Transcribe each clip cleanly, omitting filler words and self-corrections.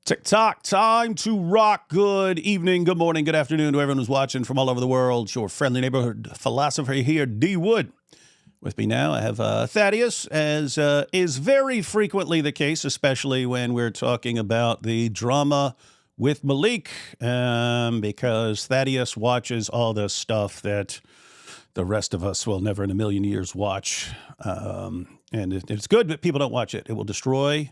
TikTok, time to rock. Good evening, good morning, good afternoon to everyone who's watching from all over the world. Your friendly neighborhood philosopher here, D. Wood. With me now, I have Thaddeus, as is very frequently the case, especially when we're talking about the drama with Maleek, because Thaddeus watches all the stuff that the rest of us will never in a million years watch. And it's good that people don't watch it. It will destroy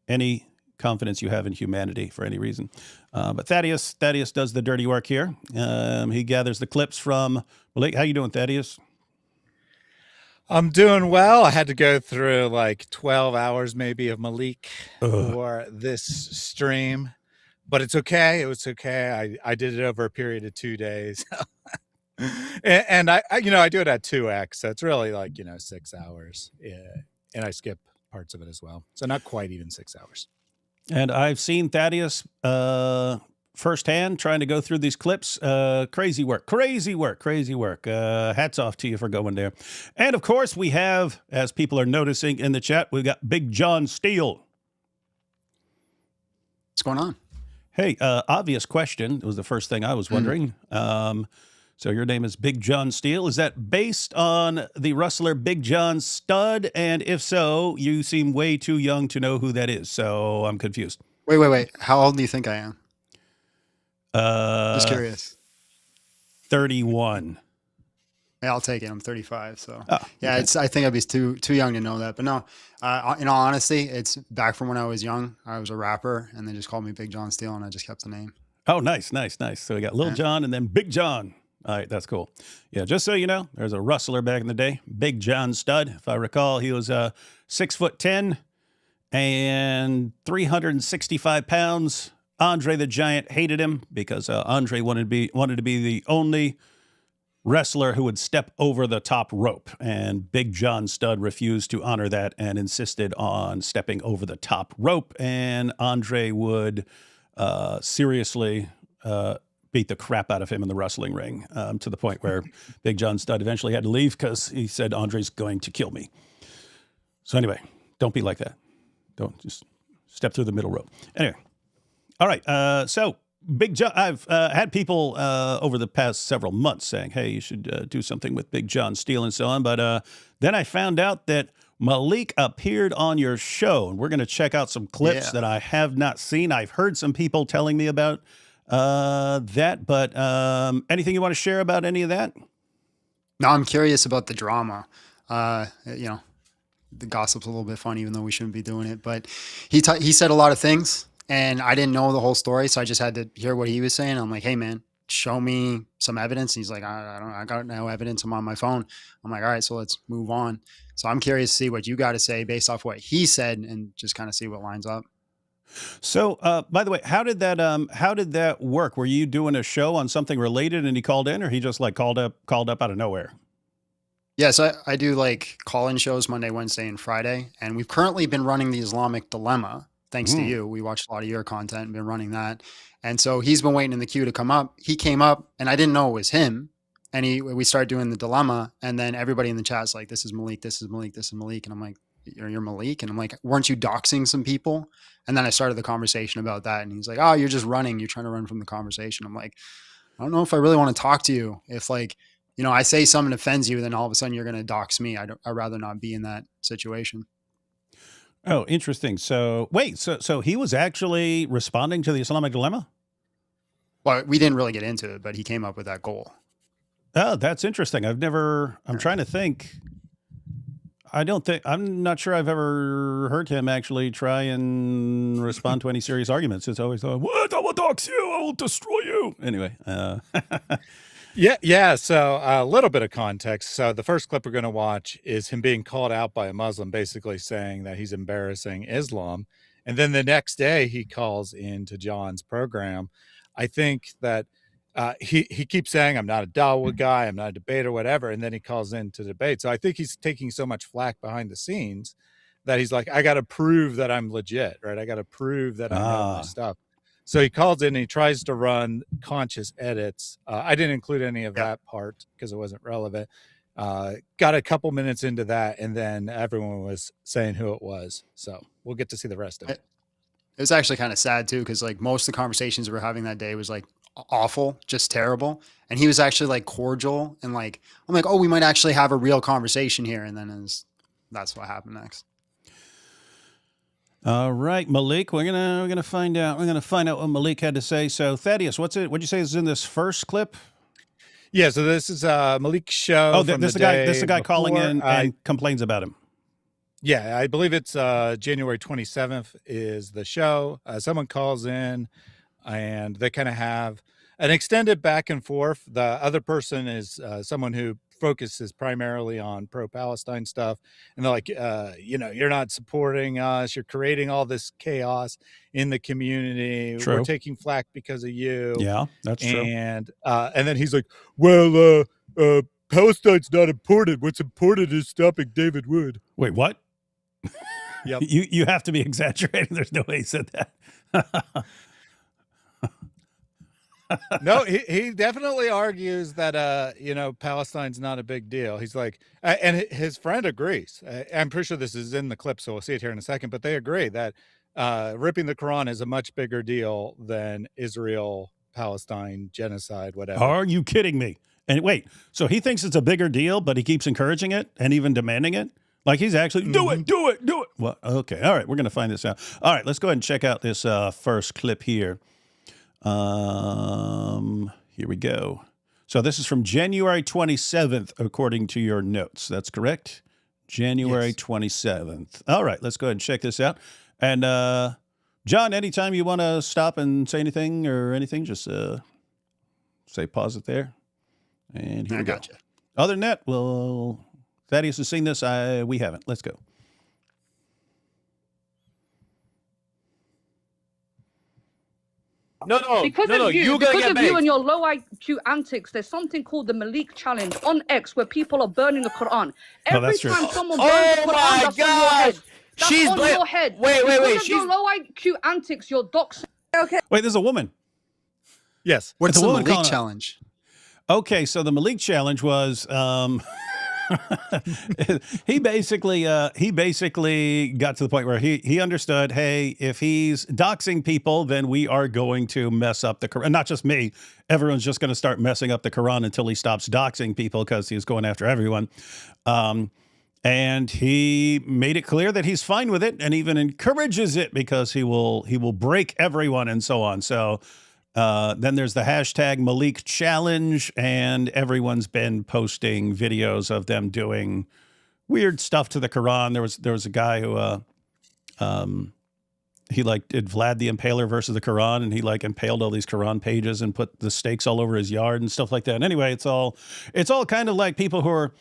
any confidence you have in humanity for any reason. But Thaddeus does the dirty work here. He gathers the clips from Maleek. How you doing, Thaddeus? I'm doing well. I had to go through like 12 hours maybe of Maleek for this stream, but it's okay. It was okay. I did it over a period of 2 days. and I do it at 2x. So it's really like, 6 hours. Yeah. And I skip parts of it as well. So not quite even 6 hours. And I've seen Thaddeus firsthand trying to go through these clips. Crazy work. Hats off to you for going there. And of course, we have, as people are noticing in the chat, we've got Big John Steele. What's going on? Hey, obvious question. It was the first thing I was wondering. So your name is Big John Steele. Is that based on the wrestler Big John Studd? And if so, you seem way too young to know who that is. So I'm confused. Wait. How old do you think I am? Just curious. 31. Yeah, I'll take it. I'm 35. So yeah, okay. I think I'd be too young to know that. But no, in all honesty, it's back from when I was young. I was a rapper, and they just called me Big John Steele, and I just kept the name. Oh, nice. So we got Lil John and then Big John. All right, that's cool. Yeah, just so you know, there's a wrestler back in the day, Big John Studd. If I recall, he was 6'10" and 365 pounds. Andre the Giant hated him because Andre wanted to be the only wrestler who would step over the top rope, and Big John Studd refused to honor that and insisted on stepping over the top rope. And Andre would seriously beat the crap out of him in the wrestling ring, to the point where Big John Studd eventually had to leave because he said, Andre's going to kill me. So anyway, don't be like that. Don't just step through the middle rope. Anyway. All right. So Big John, I've had people over the past several months saying, hey, you should do something with Big John Steele and so on. But then I found out that Maleek appeared on your show, and we're going to check out some clips that I have not seen. I've heard some people telling me about that, but anything you want to share about any of that? No, I'm curious about the drama. The gossip's a little bit funny, even though we shouldn't be doing it. But he said a lot of things, and I didn't know the whole story, so I just had to hear what he was saying. I'm like, hey, man, show me some evidence. And he's like, I got no evidence. I'm on my phone. I'm like, all right, so let's move on. So I'm curious to see what you got to say based off what he said, and just kind of see what lines up. So, by the way, how did that work? Were you doing a show on something related and he called in, or he just like called up out of nowhere? Yes, I do like call-in shows Monday, Wednesday, and Friday. And we've currently been running the Islamic Dilemma. Thanks to you. We watched a lot of your content and been running that. And so he's been waiting in the queue to come up. He came up and I didn't know it was him. And we started doing the dilemma. And then everybody in the chat's like, this is Maleek, this is Maleek, this is Maleek. And I'm like, you're Maleek? And I'm like, weren't you doxing some people? And then I started the conversation about that. And he's like, oh, you're just running. You're trying to run from the conversation. I'm like, I don't know if I really want to talk to you. If like, I say something offends you, then all of a sudden you're going to dox me. I'd rather not be in that situation. Oh, interesting. So wait, so he was actually responding to the Islamic Dilemma? Well, we didn't really get into it, but he came up with that goal. Oh, that's interesting. I'm trying to think. I'm not sure I've ever heard him actually try and respond to any serious arguments. It's always like, what? I will dox you. I will destroy you. Anyway. Yeah. So a little bit of context. So the first clip we're going to watch is him being called out by a Muslim, basically saying that he's embarrassing Islam. And then the next day he calls into John's program. I think that he keeps saying, I'm not a Dawa guy, I'm not a debater, whatever. And then he calls in to debate. So I think he's taking so much flack behind the scenes that he's like, I got to prove that I'm legit, right? I got to prove that I know my stuff. So he calls in and he tries to run conscious edits. I didn't include any of that part because it wasn't relevant. Got a couple minutes into that, and then everyone was saying who it was. So we'll get to see the rest of it. It was actually kind of sad too, because like most of the conversations we were having that day was like awful, just terrible. And he was actually like cordial and like, I'm like, oh, we might actually have a real conversation here. And then that's what happened next. All right, Maleek, we're gonna find out. We're gonna find out what Maleek had to say. So, Thaddeus, what'd you say is in this first clip? Yeah, so this is Maleek's show. Oh, from this the is the guy. day This is the guy calling before. in and complains about him. Yeah, I believe it's January 27th is the show. Someone calls in and they kind of have an extended back and forth. The other person is someone who focuses primarily on pro-Palestine stuff. And they're like, you're not supporting us. You're creating all this chaos in the community. True. We're taking flack because of you. Yeah, that's true. And then he's like, well, Palestine's not important. What's important is stopping David Wood. Wait, what? Yep. You have to be exaggerating. There's no way he said that. No, he definitely argues that Palestine's not a big deal. He's like, and his friend agrees. I'm pretty sure this is in the clip, so we'll see it here in a second. But they agree that ripping the Quran is a much bigger deal than Israel, Palestine, genocide, whatever. Are you kidding me? And wait, so he thinks it's a bigger deal, but he keeps encouraging it and even demanding it? Like he's actually, do it. Well, okay. All right. We're going to find this out. All right. Let's go ahead and check out this first clip here. Here we go. So this is from January 27th, according to your notes. That's correct? January 27th. All right. Let's go ahead and check this out. And John, anytime you want to stop and say anything or anything, just say pause it there. And here we go. Gotcha. Other than that, well, Thaddeus has seen this. We haven't. Let's go. Because of you and your low IQ antics, there's something called the Maleek challenge on X where people are burning the Quran. Every time someone burns the Quran, that's on your head. That's on your head. Wait. Because of your low IQ antics, your docs. Okay. Wait, there's a woman. Yes. What's the woman Maleek challenge? Okay, so the Maleek challenge was he basically got to the point where he understood, hey, if he's doxing people, then we are going to mess up the Quran. Not just me. Everyone's just going to start messing up the Quran until he stops doxing people because he's going after everyone. And he made it clear that he's fine with it and even encourages it because he will break everyone and so on. So then there's the hashtag Maleek challenge, and everyone's been posting videos of them doing weird stuff to the Quran. There was a guy who he like did Vlad the Impaler versus the Quran, and he like impaled all these Quran pages and put the stakes all over his yard and stuff like that. And anyway, it's all kind of like people who are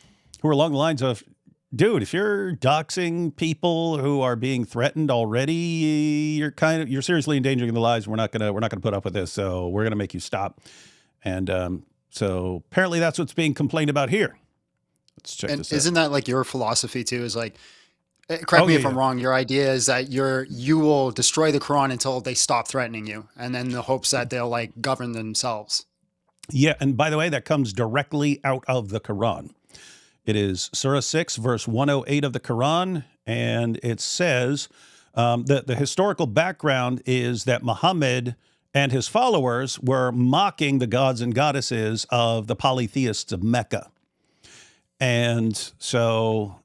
along the lines of, dude, if you're doxing people who are being threatened already, you're seriously endangering the lives. We're not gonna put up with this. So we're gonna make you stop. And so apparently that's what's being complained about here. Let's check this out. Isn't that like your philosophy too? Is like, correct me if I'm wrong. Your idea is that you will destroy the Quran until they stop threatening you, and then the hopes that they'll like govern themselves. Yeah, and by the way, that comes directly out of the Quran. It is Surah 6, verse 108 of the Quran, and it says the historical background is that Muhammad and his followers were mocking the gods and goddesses of the polytheists of Mecca. And so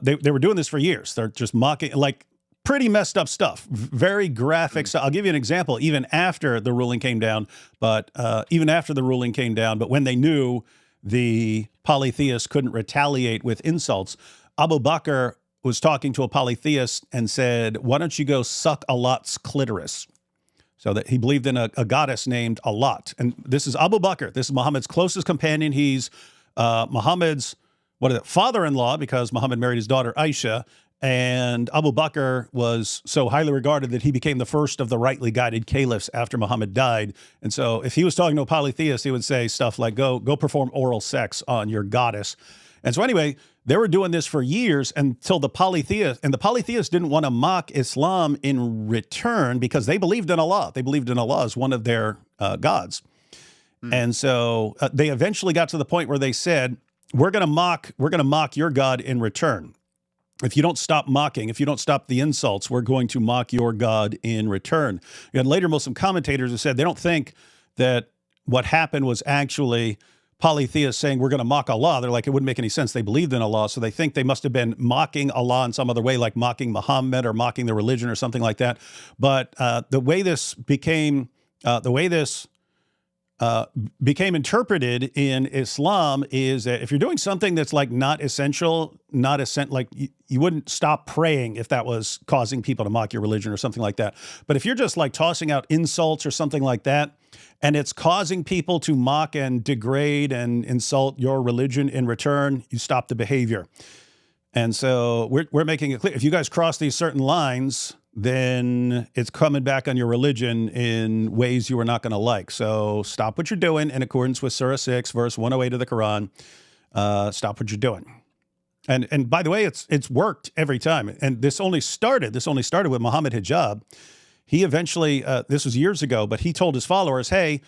they were doing this for years. They're just mocking, like, pretty messed up stuff, very graphic stuff. I'll give you an example, even after the ruling came down, but when they knew the polytheists couldn't retaliate with insults, Abu Bakr was talking to a polytheist and said, why don't you go suck Allah's clitoris? So that he believed in a goddess named Allat. And this is Abu Bakr. This is Muhammad's closest companion. He's Muhammad's father-in-law, because Muhammad married his daughter Aisha. And Abu Bakr was so highly regarded that he became the first of the rightly guided caliphs after Muhammad died. And so if he was talking to a polytheist, he would say stuff like, go perform oral sex on your goddess. And so anyway, they were doing this for years until the polytheists didn't want to mock Islam in return because they believed in Allah. They believed in Allah as one of their gods. And so they eventually got to the point where they said, we're going to mock your God in return. if you don't stop mocking, if you don't stop the insults, we're going to mock your God in return. You had later Muslim commentators who said they don't think that what happened was actually polytheists saying we're going to mock Allah. They're like, it wouldn't make any sense. They believed in Allah, so they think they must have been mocking Allah in some other way, like mocking Muhammad or mocking the religion or something like that. But the way this became interpreted in Islam is that if you're doing something that's like not essential, like you wouldn't stop praying if that was causing people to mock your religion or something like that. But if you're just like tossing out insults or something like that, and it's causing people to mock and degrade and insult your religion in return, you stop the behavior. And so we're making it clear. If you guys cross these certain lines, then it's coming back on your religion in ways you are not going to like. So stop what you're doing in accordance with Surah 6, verse 108 of the Quran. Stop what you're doing. And by the way, it's worked every time. And this only started with Muhammad Hijab. He eventually, this was years ago, but he told his followers, hey,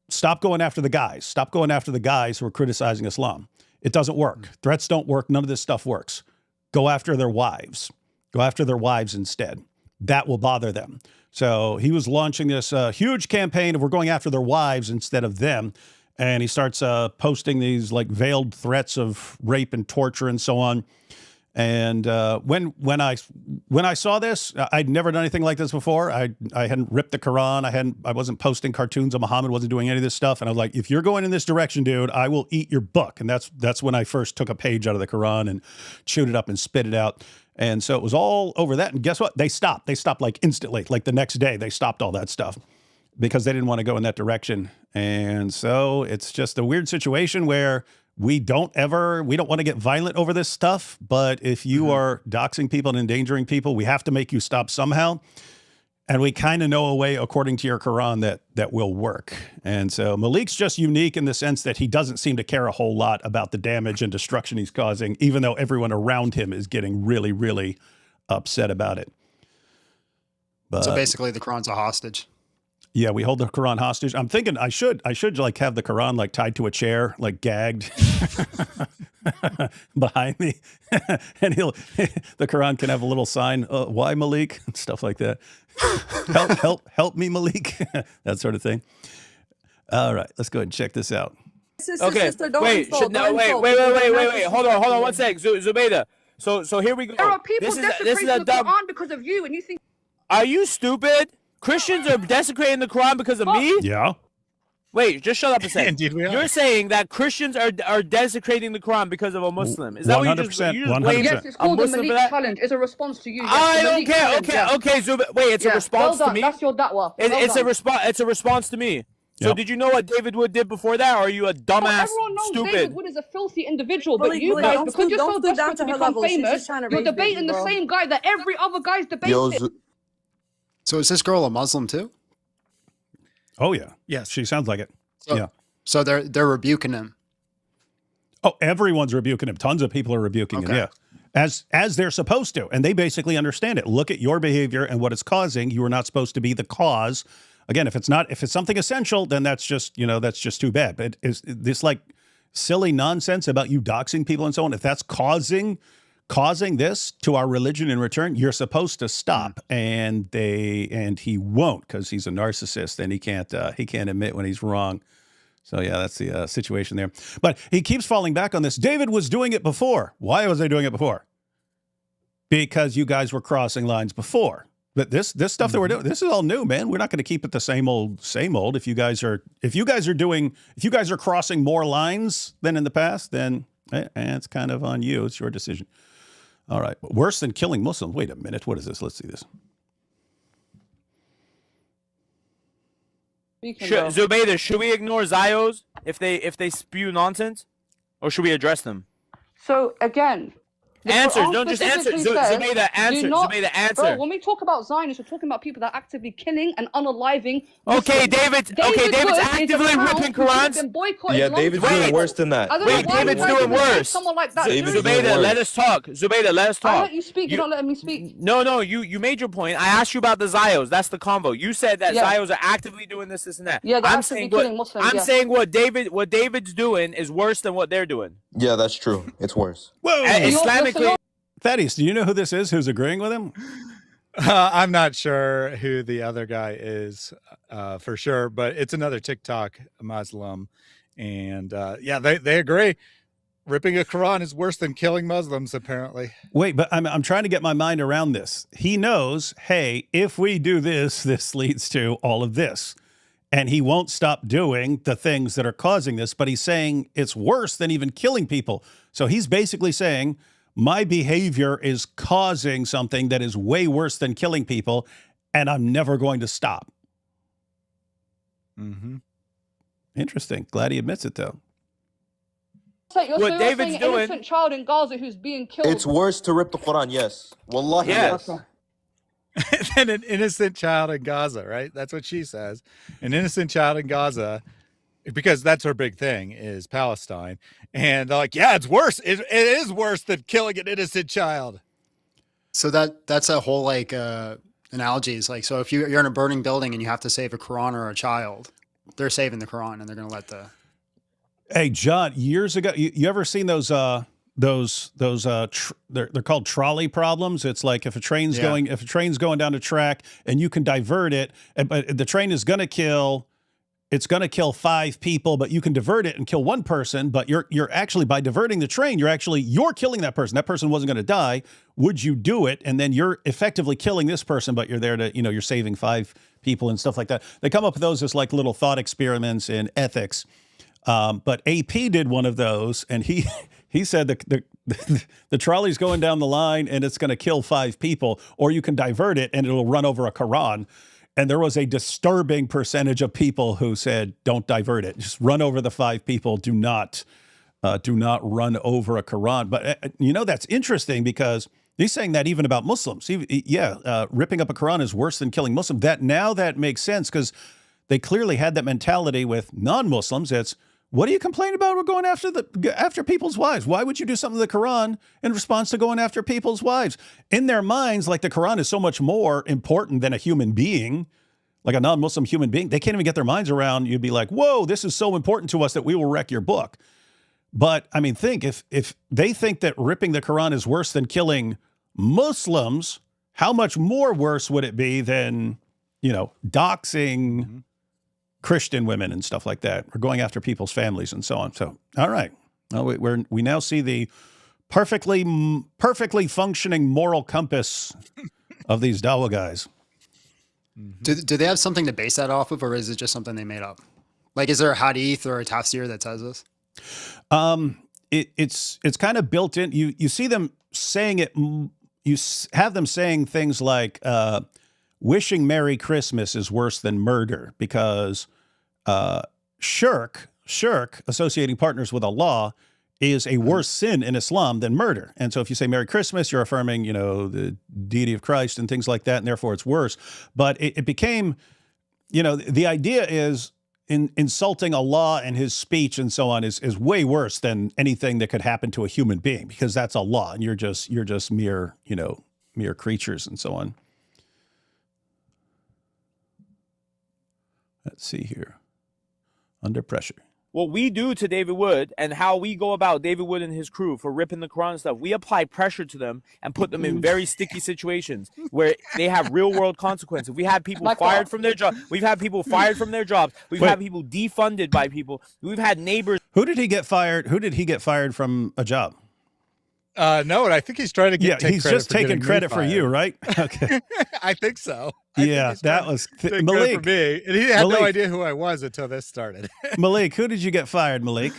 stop going after the guys. Stop going after the guys who are criticizing Islam. It doesn't work. Threats don't work. None of this stuff works. Go after their wives. Go after their wives instead. That will bother them. So he was launching this huge campaign of we're going after their wives instead of them. And he starts posting these like veiled threats of rape and torture and so on. And when I saw this, I'd never done anything like this before. I hadn't ripped the Quran. I wasn't posting cartoons of Muhammad. Wasn't doing any of this stuff. And I was like, if you're going in this direction, dude, I will eat your book. And that's when I first took a page out of the Quran and chewed it up and spit it out. And so it was all over that. And guess what? They stopped. They stopped like instantly. Like the next day, they stopped all that stuff because they didn't want to go in that direction. And so it's just a weird situation where we don't want to get violent over this stuff. But if you are doxing people and endangering people, we have to make you stop somehow. And we kind of know a way, according to your Quran, that will work. And so Maleek's just unique in the sense that he doesn't seem to care a whole lot about the damage and destruction he's causing, even though everyone around him is getting really, really upset about it. But, so basically the Quran's a hostage. Yeah, we hold the Quran hostage. I'm thinking I should like have the Quran like tied to a chair, like gagged behind me. And the Quran can have a little sign, why Maleek? And stuff like that. help me, Maleek. That sort of thing. All right, let's go ahead and check this out. Okay, wait, hold on one sec, Zubaydah. So here we go. There are people desecrating the Quran because of you, and you think... Are you stupid? Christians are desecrating the Quran because of me? Yeah. Wait, just shut up a second. Indeed we are. You're saying that Christians are desecrating the Quran because of a Muslim. Is that what you just blamed? 100%. Yes, it's called the Maleek challenge. It's a response to you. Yes, I don't care. Okay, wait, it's a response to me? That's your da'wah. It's a response to me. So did you know what David Wood did before that, or are you a dumbass everyone knows stupid? David Wood is a filthy individual, but you guys, because you're so desperate to become famous, you're debating the same guy that every other guy's debating. So is this girl a Muslim too? Oh yeah. Yes. She sounds like it. So they're rebuking him. Oh, everyone's rebuking him. Tons of people are rebuking him. Yeah. As they're supposed to. And they basically understand it. Look at your behavior and what it's causing. You are not supposed to be the cause. Again, if it's something essential, then that's just too bad. But is this like silly nonsense about you doxing people and so on? If that's causing this to our religion in return, you're supposed to stop. And he won't, because he's a narcissist and he can't admit when he's wrong. So yeah, that's the situation there. But he keeps falling back on this. David was doing it before. Why was I doing it before? Because you guys were crossing lines before. But this stuff that we're doing, this is all new, man. We're not going to keep it the same old. If you guys are crossing more lines than in the past, then it's kind of on you. It's your decision. All right. Worse than killing Muslims. Wait a minute. What is this? Let's see this. Zubaydah, should we ignore Zios if they spew nonsense, or should we address them? So again, answer. Don't just answer. Zubaydah, answer. Zubaydah, answer. Bro, when we talk about Zionists, we're talking about people that are actively killing and unaliving. Okay, David's actively ripping Qurans. Yeah, David's doing worse than that. Wait, David's doing worse. Someone like that. Zubaydah, let us talk. Zubaydah, let us talk. I let you speak. You're not letting me speak. No, you made your point. I asked you about the Zios. That's the convo. You said that Zios are actively doing this and that. Yeah, I'm saying what David's doing is worse than what they're doing. Yeah, that's true. It's worse. Whoa. Islamically. Thaddeus, do you know who this is who's agreeing with him? I'm not sure who the other guy is for sure, but it's another TikTok Muslim. And yeah, they agree. Ripping a Quran is worse than killing Muslims, apparently. Wait, but I'm trying to get my mind around this. He knows, hey, if we do this, this leads to all of this. And he won't stop doing the things that are causing this, but he's saying it's worse than even killing people. So he's basically saying, my behavior is causing something that is way worse than killing people, and I'm never going to stop. Mm-hmm. Interesting. Glad he admits it, though. So you're saying an innocent child in Gaza who's being killed. It's worse to rip the Quran, yes. Wallahi, yes. Than an innocent child in Gaza, right? That's what she says. An innocent child in Gaza, because that's her big thing, is Palestine. And they're like, yeah, it's worse. It is worse than killing an innocent child. So that's a whole like analogy. Is like, so if you're in a burning building and you have to save a Quran or a child, they're saving the Quran and they're going to let the... Hey, John, years ago, you ever seen those they're called trolley problems? It's like if a train's going down a track and you can divert it, but the train is going to kill 5 people, but you can divert it and kill 1 person, but you're actually, by diverting the train, you're killing that person. That person wasn't going to die. Would you do it? And then you're effectively killing this person, but you're there to, you're saving 5 people and stuff like that. They come up with those as like little thought experiments in ethics. But AP did one of those, and he said the trolley's going down the line and it's going to kill 5 people, or you can divert it and it'll run over a Quran. And there was a disturbing percentage of people who said, don't divert it. Just run over the 5 people. Do not run over a Quran. But, that's interesting because he's saying that even about Muslims. Ripping up a Quran is worse than killing Muslims. That makes sense because they clearly had that mentality with non-Muslims. It's, what do you complain about? We're going after people's wives. Why would you do something to the Quran in response to going after people's wives? In their minds, like the Quran is so much more important than a human being, like a non-Muslim human being. They can't even get their minds around. You'd be like, whoa, this is so important to us that we will wreck your book. But I mean, think if they think that ripping the Quran is worse than killing Muslims, how much more worse would it be than, doxing Christian women and stuff like that, or going after people's families and so on. So, all right. Well, we now see the perfectly functioning moral compass of these Dawa guys. Do they have something to base that off of, or is it just something they made up? Like, is there a hadith or a tafsir that says this? It's kind of built in. You see them saying it. You have them saying things like, wishing Merry Christmas is worse than murder because shirk, associating partners with Allah, is a worse sin in Islam than murder. And so if you say Merry Christmas, you're affirming, the deity of Christ and things like that, and therefore it's worse. But it became, the idea is insulting Allah and his speech and so on is way worse than anything that could happen to a human being, because that's Allah and you're just mere creatures and so on. Let's see here. Under pressure. What we do to David Wood and how we go about David Wood and his crew for ripping the Quran and stuff, we apply pressure to them and put them in very sticky situations where they have real world consequences. We had people fired from their job. We've had people fired from their jobs. We've had people defunded by people. We've had neighbors. Who did he get fired? Who did he get fired from a job? No, and I think he's trying to he's just taking credit for you, right? Okay. I think so. That was Maleek for me, and he had no idea who I was until this started. Maleek, who did you get fired, Maleek?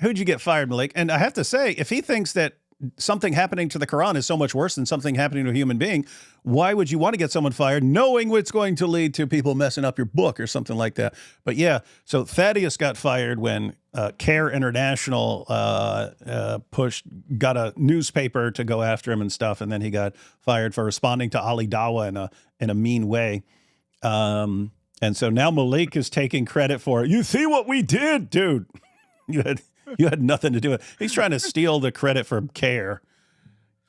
Who'd you get fired, Maleek? And I have to say, if he thinks that something happening to the Quran is so much worse than something happening to a human being, why would you want to get someone fired knowing it's going to lead to people messing up your book or something like that? But yeah, so Thaddeus got fired when CARE International got a newspaper to go after him and stuff, and then he got fired for responding to Ali Dawa in a mean way. And so now Maleek is taking credit for it. You see what we did, dude? You had nothing to do with it. He's trying to steal the credit from CARE.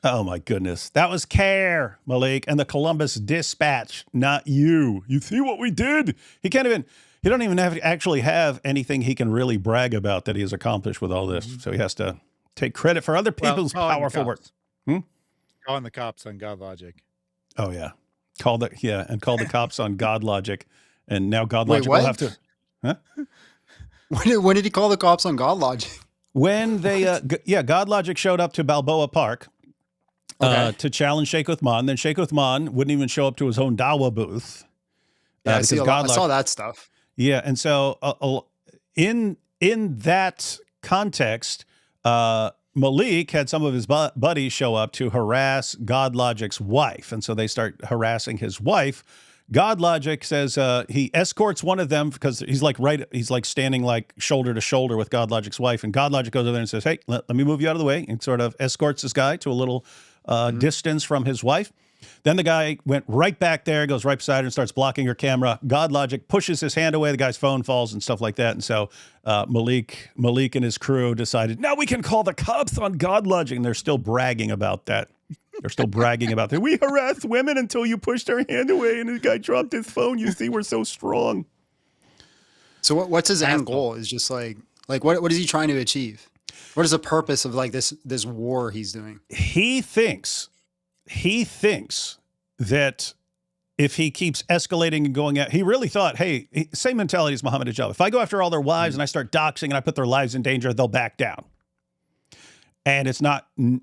Oh, my goodness. That was CARE, Maleek, and the Columbus Dispatch, not you. You see what we did? He don't even actually have anything he can really brag about that he has accomplished with all this. So he has to take credit for other people's powerful work. calling the cops on God Logic. Oh yeah, call the cops on God Logic, and now God Logic will have to. Huh? When did he call the cops on God Logic? When they, God Logic showed up to Balboa Park to challenge Sheikh Uthman. Then Sheikh Uthman wouldn't even show up to his own Dawah booth. Yeah, I saw that stuff. Yeah, and so in that context, Maleek had some of his buddies show up to harass God Logic's wife, and so they start harassing his wife. God Logic says he escorts one of them because he's like standing like shoulder to shoulder with God Logic's wife, and God Logic goes over there and says, "Hey, let me move you out of the way," and sort of escorts this guy to a little distance from his wife. Then the guy went right back there, goes right beside her and starts blocking her camera. God Logic pushes his hand away. The guy's phone falls and stuff like that. And so Maleek and his crew decided, now we can call the cops on God Logic. And they're still bragging about that. They're still bragging about that. We harassed women until you pushed our hand away and the guy dropped his phone. You see, we're so strong. So what's his end goal? Is just like what is he trying to achieve? What is the purpose of like this war he's doing? He thinks that if he keeps escalating and going out, he really thought, hey, same mentality as Muhammad Hijab. If I go after all their wives and I start doxing and I put their lives in danger, they'll back down. And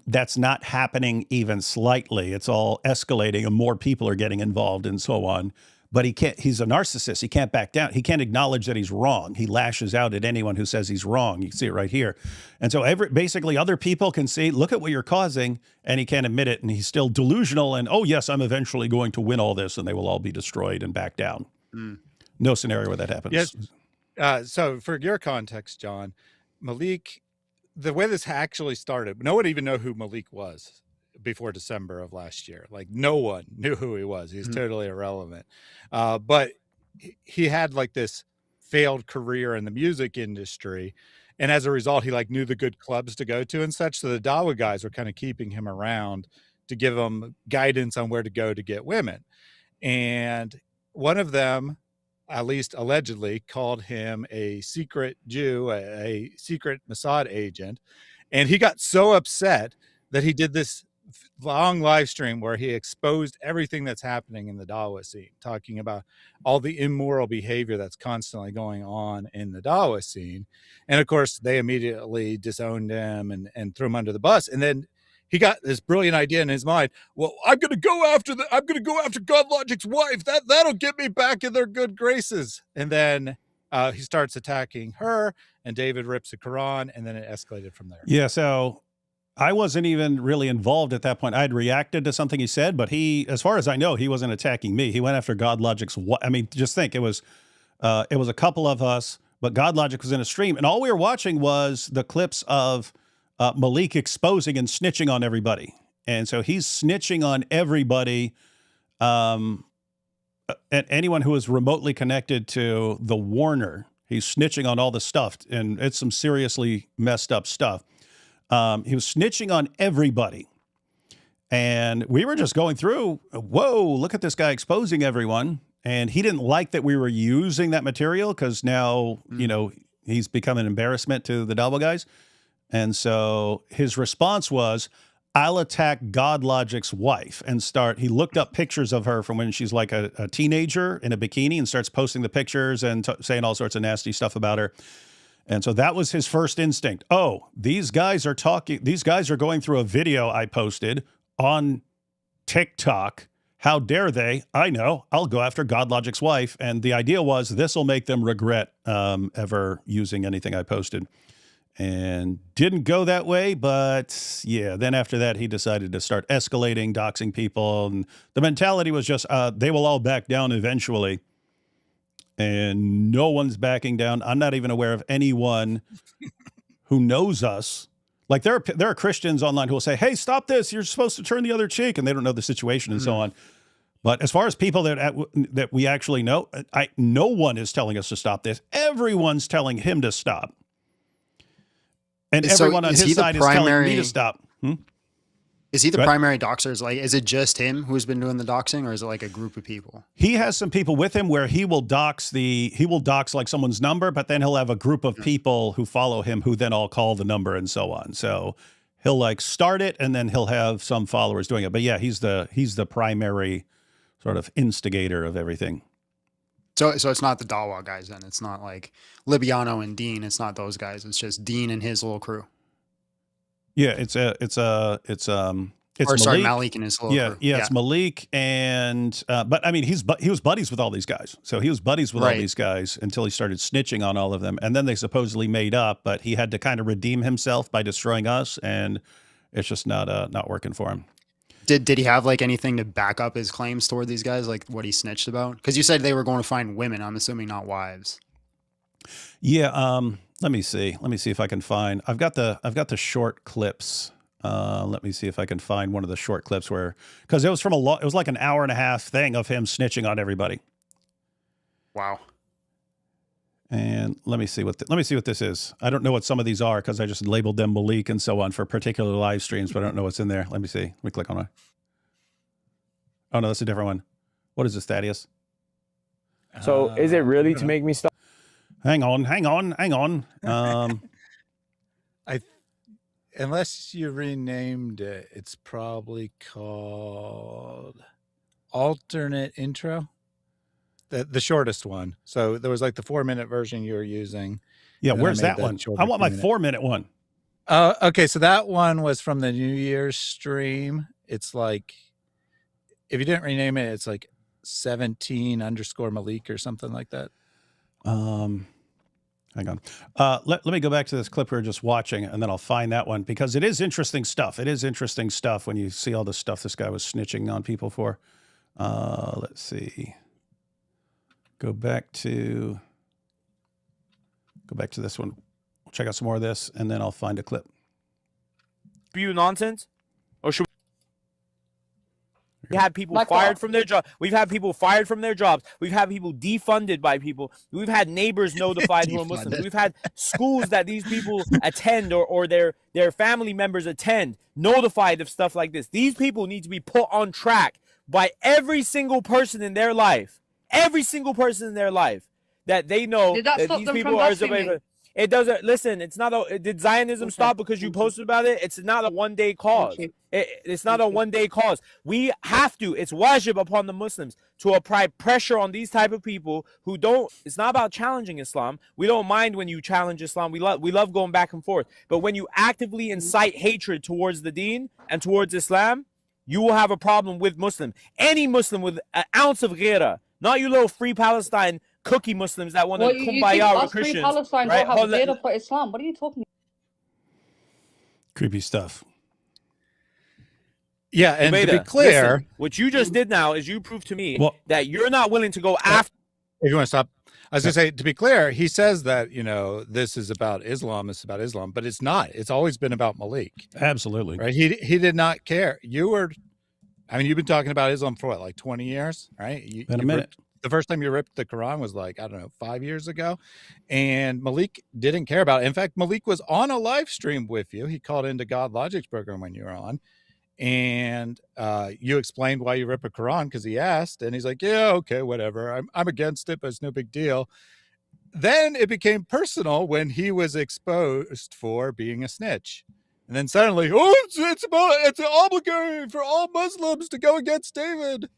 that's not happening even slightly. It's all escalating and more people are getting involved and so on. But he's a narcissist. He can't back down. He can't acknowledge that he's wrong. He lashes out at anyone who says he's wrong. You can see it right here. And so basically other people can see, look at what you're causing, and he can't admit it. And he's still delusional. And, oh, yes, I'm eventually going to win all this, and they will all be destroyed and back down. No scenario where that happens. Yes. So for your context, John, Maleek, the way this actually started, no one even knew who Maleek was before December of last year. Like no one knew who he was. He's totally irrelevant. But he had like this failed career in the music industry. And as a result, he like knew the good clubs to go to and such. So the Dawah guys were kind of keeping him around to give him guidance on where to go to get women. And one of them, at least allegedly, called him a secret Jew, a secret Mossad agent. And he got so upset that he did this long live stream where he exposed everything that's happening in the Dawah scene, talking about all the immoral behavior that's constantly going on in the Dawah scene. And of course, they immediately disowned him and threw him under the bus. And then he got this brilliant idea in his mind. Well, I'm going to go after God Logic's wife. That'll get me back in their good graces. And then he starts attacking her, and David rips the Quran, and then it escalated from there. Yeah. So I wasn't even really involved at that point. I had reacted to something he said, but as far as I know, he wasn't attacking me. He went after God Logic's wife. I mean, just think, it was a couple of us, but God Logic was in a stream, and all we were watching was the clips of Maleek exposing and snitching on everybody. And so he's snitching on everybody, and anyone who is remotely connected to the Warner. He's snitching on all the stuff, and it's some seriously messed up stuff. He was snitching on everybody. And we were just going through, whoa, look at this guy exposing everyone. And he didn't like that we were using that material because now, he's become an embarrassment to the Dawah guys. And so his response was, I'll attack God Logic's wife and he looked up pictures of her from when she's like a teenager in a bikini and starts posting the pictures and saying all sorts of nasty stuff about her. And so that was his first instinct. Oh, these guys are going through a video I posted on TikTok. How dare they? I know. I'll go after God Logic's wife. And the idea was this will make them regret ever using anything I posted. And didn't go that way. But yeah, then after that, he decided to start escalating, doxing people. And the mentality was just they will all back down eventually. And no one's backing down. I'm not even aware of anyone who knows us. Like there are Christians online who will say, hey, stop this. You're supposed to turn the other cheek. And they don't know the situation and so on. But as far as people that we actually know, no one is telling us to stop this. Everyone's telling him to stop. And everyone on his side is telling me to stop. Is he the primary doxer? Like, is it just him who's been doing the doxing, or is it like a group of people? He has some people with him where he will dox like someone's number, but then he'll have a group of people who follow him who then all call the number and so on. So he'll like start it and then he'll have some followers doing it. But yeah, he's the primary sort of instigator of everything. So it's not the Dawa guys then. It's not like Libiano and Dean. It's not those guys. It's just Dean and his little crew. Yeah, it's Maleek and his little crew. Yeah, it's Maleek and but I mean he was buddies with all these guys. So he was buddies with all these guys until he started snitching on all of them, and then they supposedly made up, but he had to kind of redeem himself by destroying us, and it's just not working for him. Did he have like anything to back up his claims toward these guys, like what he snitched about? Because you said they were going to find women. I'm assuming not wives. Yeah. Let me see if I can find. I've got the short clips. Let me see if I can find one of the short clips because it was it was like an hour and a half thing of him snitching on everybody. Wow. And let me see what this is. I don't know what some of these are because I just labeled them Maleek and so on for particular live streams, but I don't know what's in there. Let me see. Let me click on it. Oh no, that's a different one. What is this, Thaddeus? So is it really to make me stop? Hang on. Unless you renamed it, it's probably called Alternate Intro. The shortest one. So there was like the 4-minute version you were using. Yeah, where's that one? I want my 4-minute one. Okay, so that one was from the New Year's stream. It's like, if you didn't rename it, it's like 17_Maleek or something like that. Hang on. Let me go back to this clip we were just watching, and then I'll find that one because it is interesting stuff. It is interesting stuff when you see all the stuff this guy was snitching on people for. Let's see. Go back to this one. We'll check out some more of this, and then I'll find a clip. You nonsense? Or should we have people fired from their job? We've had people fired from their jobs. We've had people defunded by people. We've had neighbors notified who are Muslims. We've had schools that these people attend or their family members attend notified of stuff like this. These people need to be put on track by every single person in their life. Every single person in their life that they know that these people are. It doesn't. Listen, it's not a. Did Zionism stop because you posted about it? It's not a one-day cause. It's not a one-day cause. We have to. It's wajib upon the Muslims to apply pressure on these type of people who don't. It's not about challenging Islam. We don't mind when you challenge Islam. We love going back and forth. But when you actively incite hatred towards the Deen and towards Islam, you will have a problem with Muslim. Any Muslim with an ounce of ghira. Not you little free Palestine cookie Muslims that want to kumbaya with Christians. Free Palestine don't have data for Islam. What are you talking about? Creepy stuff. Yeah, and to be clear, listen, what you just did now is you proved to me that you're not willing to go after. If you want to stop, I was going to say, to be clear, he says that, this is about Islam, but it's not. It's always been about Maleek. Absolutely. Right? He did not care. You've been talking about Islam for what, like 20 years, right? Been a minute. The first time you ripped the Quran was like, I don't know, 5 years ago. And Maleek didn't care about it. In fact, Maleek was on a live stream with you. He called into God Logic's program when you were on. And you explained why you rip a Quran because he asked. And he's like, yeah, okay, whatever. I'm against it, but it's no big deal. Then it became personal when he was exposed for being a snitch. And then suddenly, it's obligatory for all Muslims to go against David.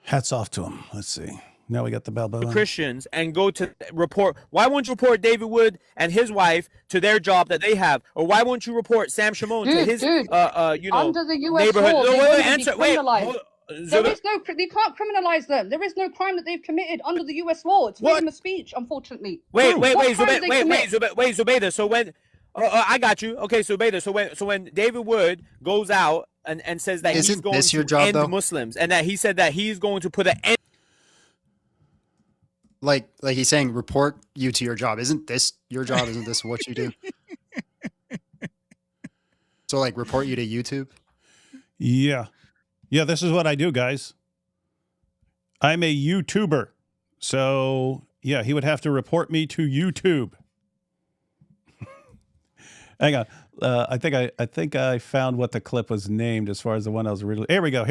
Hats off to him. Let's see. Now we got the Balboa. Christians and go to report. Why won't you report David Wood and his wife to their job that they have? Or why won't you report Sam Shimon to his, under the US neighborhood? law, There is no, you can't criminalize them. There is no crime that they've committed under the US law. It's freedom of speech, unfortunately. Wait, Zubaydah. So when, I got you. Okay, Zubaydah. So when David Wood goes out and says that he's going to end Muslims, and that he said that he's going to put an end. Like he's saying, report you to your job. Isn't this your job? Isn't this what you do? So like report you to YouTube? Yeah. Yeah, this is what I do, guys. I'm a YouTuber. So yeah, he would have to report me to YouTube. Hang on. I think I found what the clip was named as far as the one I was originally. Here we go.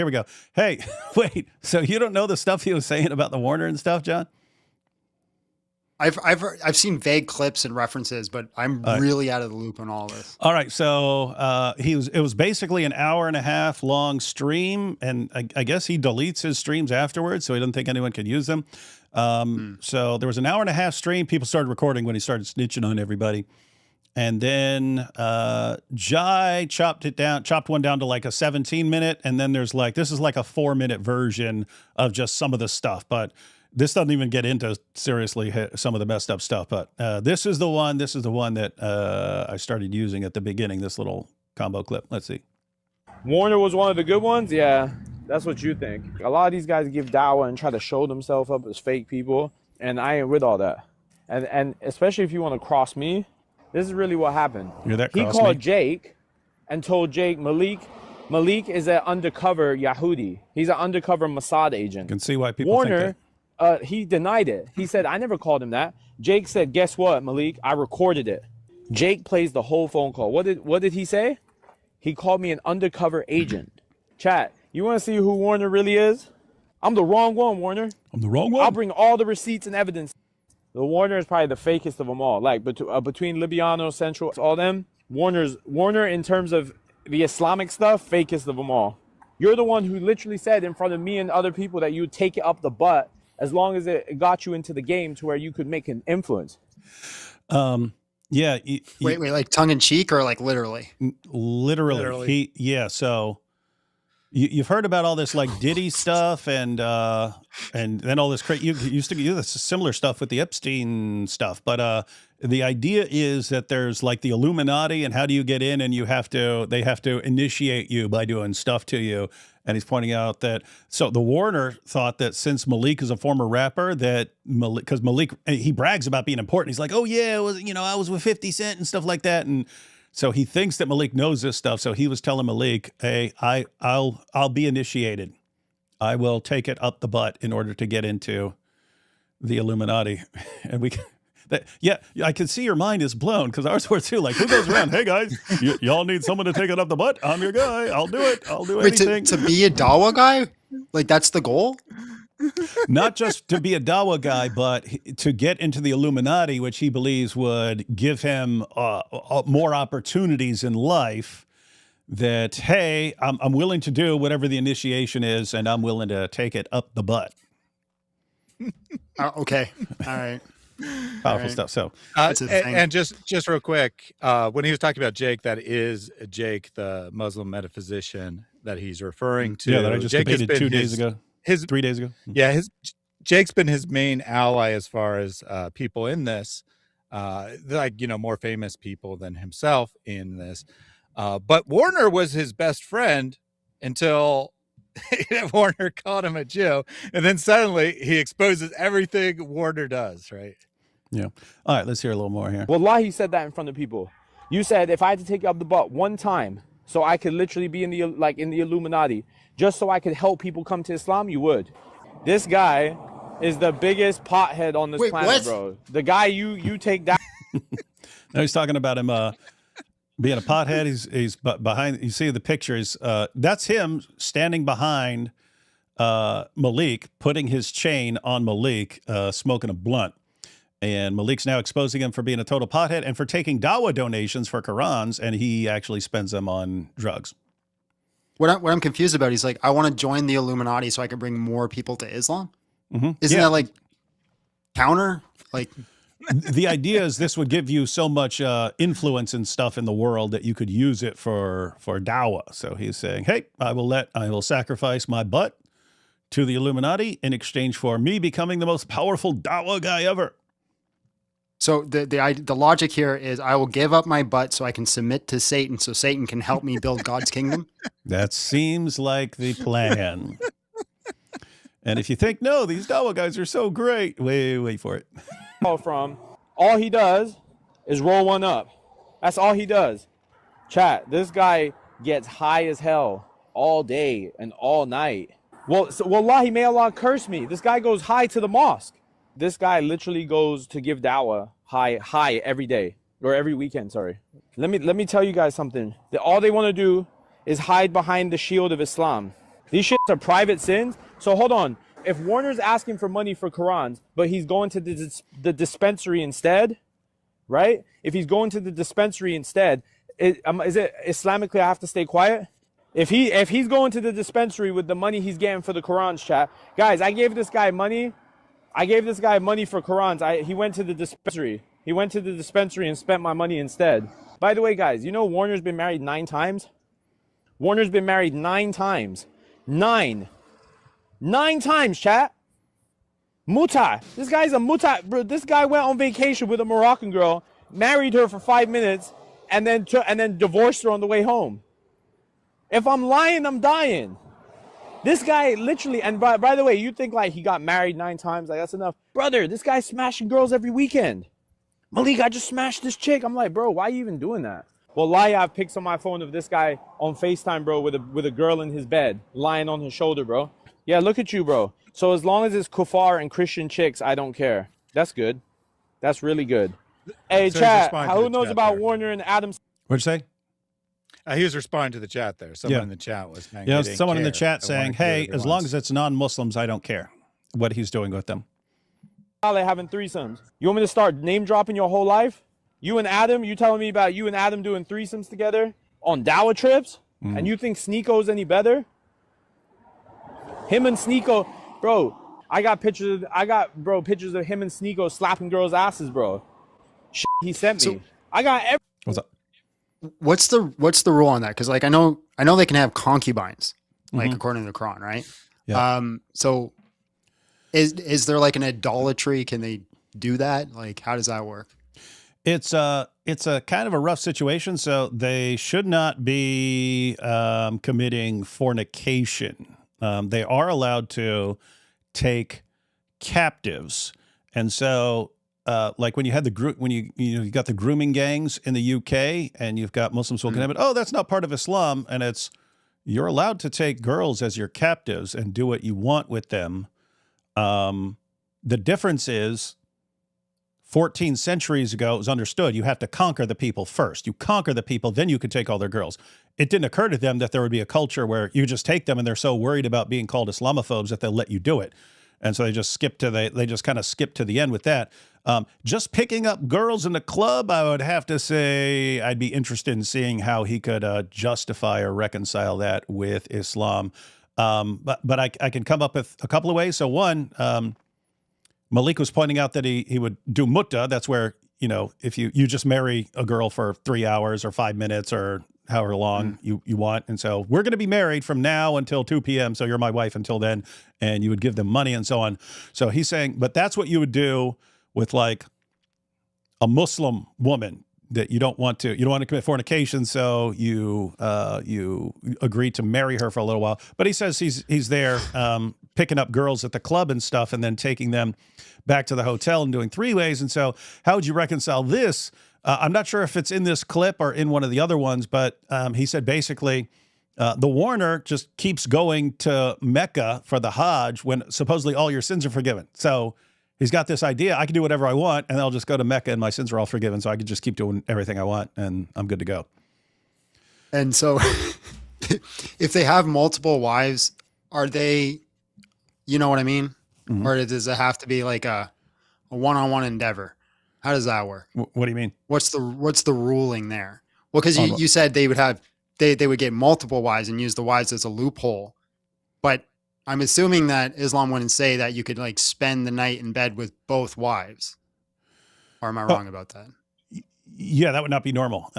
Hey, wait. So you don't know the stuff he was saying about the Warner and stuff, John? I've seen vague clips and references, but I'm really out of the loop on all this. All right, so it was basically an hour and a half long stream, and I guess he deletes his streams afterwards, so he doesn't think anyone could use them. So there was an hour and a half stream. People started recording when he started snitching on everybody, and then Jai chopped one down to like a 17-minute, and then there's like this is like a 4-minute version of just some of the stuff, but. This doesn't even get into seriously some of the messed up stuff, but this is the one that I started using at the beginning, this little combo clip. Let's see. Warner was one of the good ones? Yeah, that's what you think. A lot of these guys give dawah and try to show themselves up as fake people, and I ain't with all that. And especially if you want to cross me, this is really what happened. He called Jake and told Jake, Maleek is an undercover Yahudi. He's an undercover Mossad agent. You can see why people Warner, think that. He denied it. He said, I never called him that. Jake said, guess what, Maleek? I recorded it. Jake plays the whole phone call. What did he say? He called me an undercover agent. Chat, you want to see who Warner really is? I'm the wrong one, Warner. I'm the wrong one? I'll bring all the receipts and evidence. The Warner is probably the fakest of them all. Like, between Libiano, Central, all them, Warner in terms of the Islamic stuff, fakest of them all. You're the one who literally said in front of me and other people that you would take it up the butt as long as it got you into the game to where you could make an influence. Yeah. Wait, like tongue in cheek or like literally? Literally. So you've heard about all this like Diddy stuff and then all this you used to do this similar stuff with the Epstein stuff, but the idea is that there's like the Illuminati, and how do you get in? And they have to initiate you by doing stuff to you. And he's pointing out that, so the Warner thought that since Maleek is a former rapper, that because Maleek, he brags about being important. He's like, oh yeah, I was with 50 Cent and stuff like that. And so he thinks that Maleek knows this stuff. So he was telling Maleek, hey, I'll be initiated. I will take it up the butt in order to get into the Illuminati. And I can see your mind is blown, because ours were too. Like, who goes around? Hey guys, y'all need someone to take it up the butt? I'm your guy. I'll do it. I'll do anything. To be a Dawa guy? Like, that's the goal? Not just to be a Dawa guy, but to get into the Illuminati, which he believes would give him more opportunities in life. That, hey, I'm willing to do whatever the initiation is, and I'm willing to take it up the butt. Okay. All right. Powerful stuff. So, and just real quick, when he was talking about Jake, that is Jake, the Muslim metaphysician that he's referring to. Yeah, that I just debated 3 days ago. Yeah, Jake's been his main ally as far as people in this, more famous people than himself in this. But Warner was his best friend until Warner called him a Jew, and then suddenly he exposes everything Warner does, right? Yeah. All right, let's hear a little more here. Wallahi said that in front of people. You said if I had to take you up the butt one time so I could literally be in the Illuminati, just so I could help people come to Islam, you would. This guy is the biggest pothead on this planet, bro. The guy you take down. Now he's talking about him being a pothead. He's behind. You see the pictures. That's him standing behind Maleek, putting his chain on Maleek, smoking a blunt. And Maleek's now exposing him for being a total pothead and for taking Dawa donations for Qurans, and he actually spends them on drugs. What I'm confused about, he's like, I want to join the Illuminati so I can bring more people to Islam. Mm-hmm. Isn't that like counter? Like, the idea is this would give you so much influence and stuff in the world that you could use it for Dawa. So he's saying, hey, I will sacrifice my butt to the Illuminati in exchange for me becoming the most powerful Dawa guy ever. So the logic here is I will give up my butt so I can submit to Satan so Satan can help me build God's kingdom? That seems like the plan. And if you think, no, these Dawa guys are so great, wait for it. All he does is roll one up. That's all he does. Chat, this guy gets high as hell all day and all night. Well, so, wallahi, may Allah curse me. This guy goes high to the mosque. This guy literally goes to give dawah high every day, or every weekend, sorry. Let me tell you guys something. All they want to do is hide behind the shield of Islam. These shits are private sins. So hold on. if Warner's asking for money for Qurans, but he's going to the dispensary instead, right? If he's going to the dispensary instead, is it Islamically I have to stay quiet? If he's going to the dispensary with the money he's getting for the Qurans, chat, guys, I gave this guy money. I gave this guy money for Qurans. He went to the dispensary. He went to the dispensary and spent my money instead. By the way, guys, you know Warner's been married 9 times? Warner's been married 9 times. 9 times, chat. Muta. This guy's a muta. Bro, this guy went on vacation with a Moroccan girl, married her for 5 minutes, and then divorced her on the way home. If I'm lying, I'm dying. This guy literally, and by the way, you think like he got married 9 times, like that's enough. Brother, this guy's smashing girls every weekend. Maleek, I just smashed this chick. I'm like, bro, why are you even doing that? Well, I have pics on my phone of this guy on FaceTime, bro, with a girl in his bed, lying on his shoulder, bro. Yeah, look at you, bro. So as long as it's kuffar and Christian chicks, I don't care. That's good. That's really good. Hey, So chat, who knows about Warner and Adam? What'd you say? He was responding to the chat there. Someone in the chat was saying, yeah, someone in the chat saying, hey, as long as it's non-Muslims, I don't care what he's doing with them. Having threesomes. You want me to start name dropping your whole life? You and Adam, you telling me about you and Adam doing threesomes together on Dawa trips? And you think Sneeko's any better? Him and Sneeko, bro, I got pictures of him and Sneeko slapping girls' asses, bro. Shit he sent me. I got every. What's up? What's the rule on that? Because like I know they can have concubines, like according to the Quran, right? Yeah. So is there like an idolatry? Can they do that? Like how does that work? It's a kind of a rough situation. So they should not be committing fornication. They are allowed to take captives, and so like when you had you got the grooming gangs in the UK, and you've got Muslims who will condemn it. Oh, that's not part of Islam, and you're allowed to take girls as your captives and do what you want with them. The difference is 14 centuries ago, it was understood you have to conquer the people first. You conquer the people, then you could take all their girls. It didn't occur to them that there would be a culture where you just take them and they're so worried about being called Islamophobes that they'll let you do it. And so they just kind of skip to the end with that. Just picking up girls in the club, I would have to say I'd be interested in seeing how he could justify or reconcile that with Islam. But I can come up with a couple of ways. So one, Maleek was pointing out that he would do mutta. That's where, if you just marry a girl for 3 hours or 5 minutes or however long you want. And so we're going to be married from now until 2 p.m. So you're my wife until then. And you would give them money and so on. So he's saying, but that's what you would do with like a Muslim woman that you don't want to commit fornication. So you agree to marry her for a little while. But he says he's there picking up girls at the club and stuff and then taking them back to the hotel and doing 3-ways. And so how would you reconcile this? I'm not sure if it's in this clip or in one of the other ones, but he said basically the Warner just keeps going to Mecca for the Hajj when supposedly all your sins are forgiven. So he's got this idea, I can do whatever I want, and I'll just go to Mecca and my sins are all forgiven, so I can just keep doing everything I want, and I'm good to go. And so if they have multiple wives, are they, you know what I mean? Or does it have to be like a one-on-one endeavor? How does that work? What do you mean? What's the ruling there? Well, because you said they would get multiple wives and use the wives as a loophole, but I'm assuming that Islam wouldn't say that you could like spend the night in bed with both wives. Or am I wrong about that? Yeah, that would not be normal.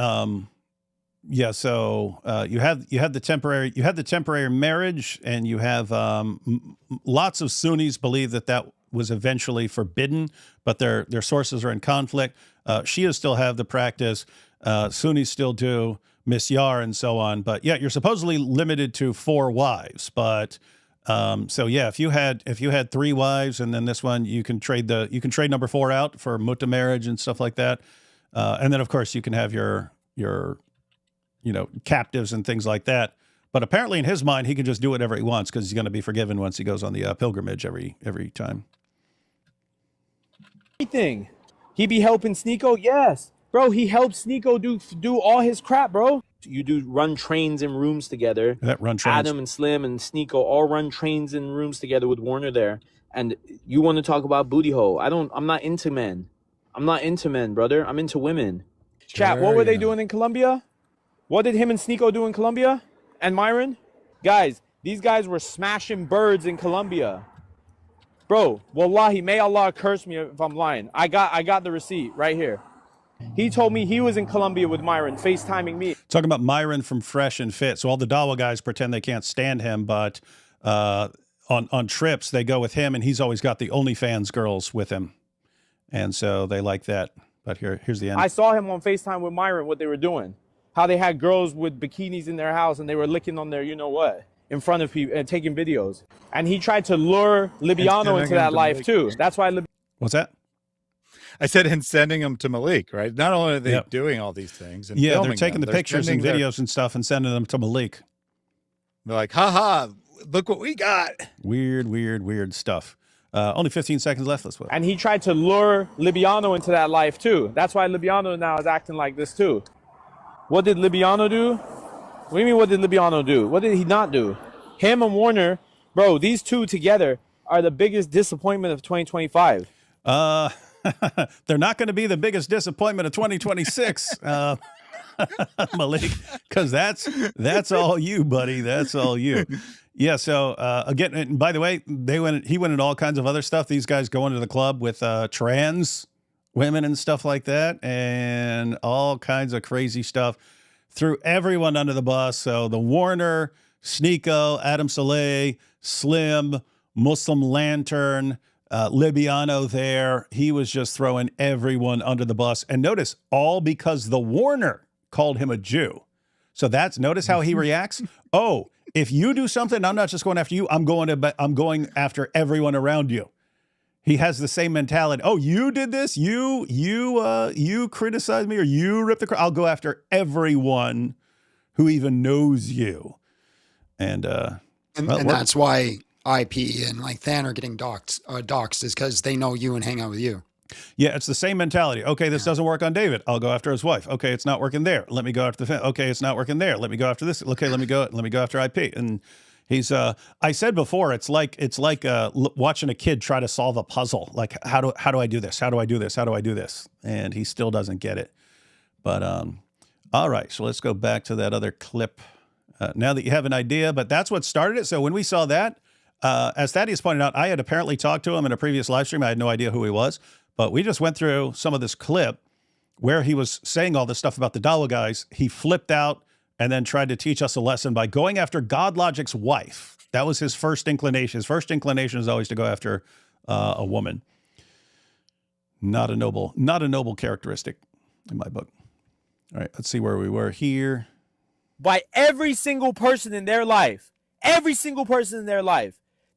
Yeah, so you had the temporary marriage, and you have lots of Sunnis believe that was eventually forbidden, but their sources are in conflict. Shias still have the practice, Sunnis still do, misyar and so on. But yeah, you're supposedly limited to 4 wives, but. So yeah, if you had 3 wives and then this one, you can trade number 4 out for mutta marriage and stuff like that. And then of course you can have your captives and things like that. But apparently in his mind, he can just do whatever he wants because he's going to be forgiven once he goes on the pilgrimage every time. He be helping Sneeko? Yes. Bro, he helped Sneeko do all his crap, bro. You do run trains in rooms together. That run trains. Adam and Slim and Sneeko all run trains in rooms together with Warner there. And you want to talk about booty hole? I'm not into men. I'm not into men, brother. I'm into women. Sure, Chat, what were they doing in Colombia? What did him and Sneeko do in Colombia? And Myron? Guys, these guys were smashing birds in Colombia. Bro, wallahi, may Allah curse me if I'm lying. I got the receipt right here. He told me he was in Colombia with Myron, FaceTiming me. Talking about Myron from Fresh and Fit. So all the Dawa guys pretend they can't stand him, but on trips, they go with him, and he's always got the OnlyFans girls with him. And so they like that. But here's the end. I saw him on FaceTime with Myron, what they were doing. How they had girls with bikinis in their house, and they were licking on their you-know-what in front of people and taking videos. And he tried to lure Libiano into that life, too. That's why... What's that? I said, and sending them to Maleek, right? Not only are they doing all these things, and they're taking the pictures and videos and stuff and sending them to Maleek. They're like, haha, look what we got. Weird stuff. Only 15 seconds left. Let's wait. And he tried to lure Libiano into that life, too. That's why Libiano now is acting like this, too. What did Libiano do? What do you mean, what did Libiano do? What did he not do? Him and Warner, bro, these two together are the biggest disappointment of 2025. They're not going to be the biggest disappointment of 2026, Maleek, because that's all you, buddy. That's all you. Yeah. So again, and by the way, he went into all kinds of other stuff. These guys go into the club with trans women and stuff like that, and all kinds of crazy stuff. Threw everyone under the bus. So the Warner, Sneeko, Adam Saleh, Slim, Muslim Lantern, Libiano there. He was just throwing everyone under the bus. And notice, all because the Warner called him a Jew. So notice how he reacts. Oh, if you do something, I'm not just going after you. I'm going after everyone around you. He has the same mentality. Oh, you did this? You criticized me, or you ripped the... I'll go after everyone who even knows you. And that's why IP and like Than are getting doxxed is because they know you and hang out with you. Yeah, it's the same mentality. Okay, this doesn't work on David. I'll go after his wife. Okay, it's not working there. Let me go after the... Okay, it's not working there. Let me go after this. Okay, let me go after IP. And he's... I said before, it's like watching a kid try to solve a puzzle. Like, how do I do this? How do I do this? How do I do this? And he still doesn't get it. But all right, so let's go back to that other clip. Now that you have an idea, but that's what started it. So when we saw that, as Thaddeus pointed out, I had apparently talked to him in a previous live stream. I had no idea who he was, but we just went through some of this clip where he was saying all this stuff about the Dawa guys. He flipped out and then tried to teach us a lesson by going after God Logic's wife. That was his first inclination. His first inclination is always to go after a woman. Not a noble characteristic in my book. All right, let's see where we were here. By every single person in their life,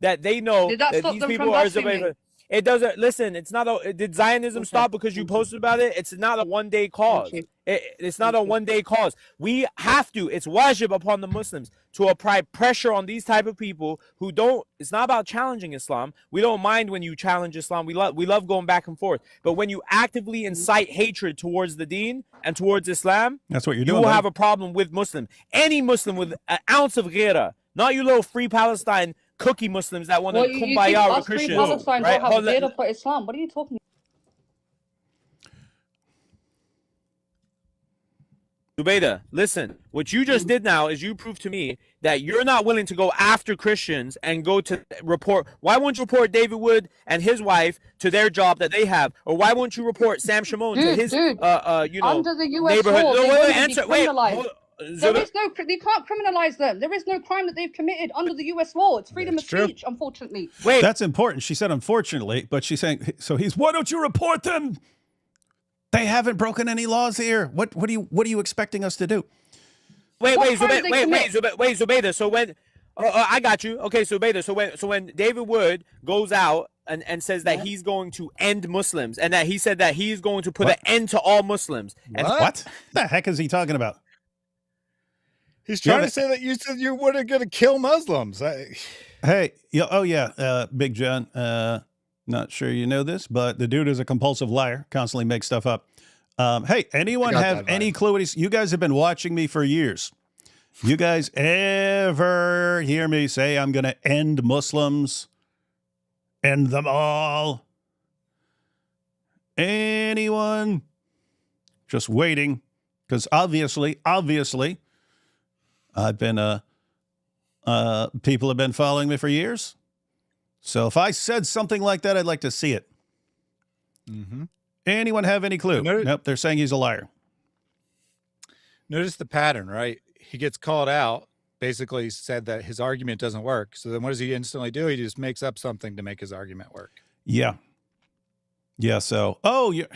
that they know Did that that stop these them people from are blaspheming? It doesn't. Listen, it's not a. Did Zionism stop because you posted about it? It's not a one-day cause. It's not a one-day cause. We have to. It's wajib upon the Muslims to apply pressure on these type of people who don't. It's not about challenging Islam. We don't mind when you challenge Islam. We love going back and forth. But when you actively incite hatred towards the Deen and towards Islam, that's what you're doing. You will have a problem with Muslim. Any Muslim with an ounce of ghira, not you little free Palestine cookie Muslims that want to kumbaya with Christians. Palestine right? don't have data for Islam. What are you talking about? Zubaydah, listen, what you just did now is you proved to me that you're not willing to go after Christians and go to report. Why won't you report David Wood and his wife to their job that they have? Or why won't you report Sam Shimon to his, under the US neighborhood? law, No, wait, answer. Wait, There is no, you can't criminalize them. There is no crime that they've committed under the U.S. law. It's freedom of speech, unfortunately. Wait, that's important. She said unfortunately, but she's saying, so why don't you report them? They haven't broken any laws here. What are you expecting us to do? Wait, Zubaydah. So when, I got you. Okay, Zubaydah. So when David Wood goes out and says that he's going to end Muslims, and that he said that he's going to put an end to all Muslims. And what the heck is he talking about? He's trying to say that you said you weren't going to kill Muslims. Hey, Big John, not sure you know this, but the dude is a compulsive liar, constantly makes stuff up. Hey, anyone have any clue what he's? You guys have been watching me for years. You guys ever hear me say I'm going to end Muslims? End them all? Anyone? Just waiting, because obviously, I've been people have been following me for years. So if I said something like that, I'd like to see it. Mm-hmm. Anyone have any clue? Nope, they're saying he's a liar. Notice the pattern, right? He gets called out, basically said that his argument doesn't work. So then what does he instantly do? He just makes up something to make his argument work. Yeah. Yeah, so,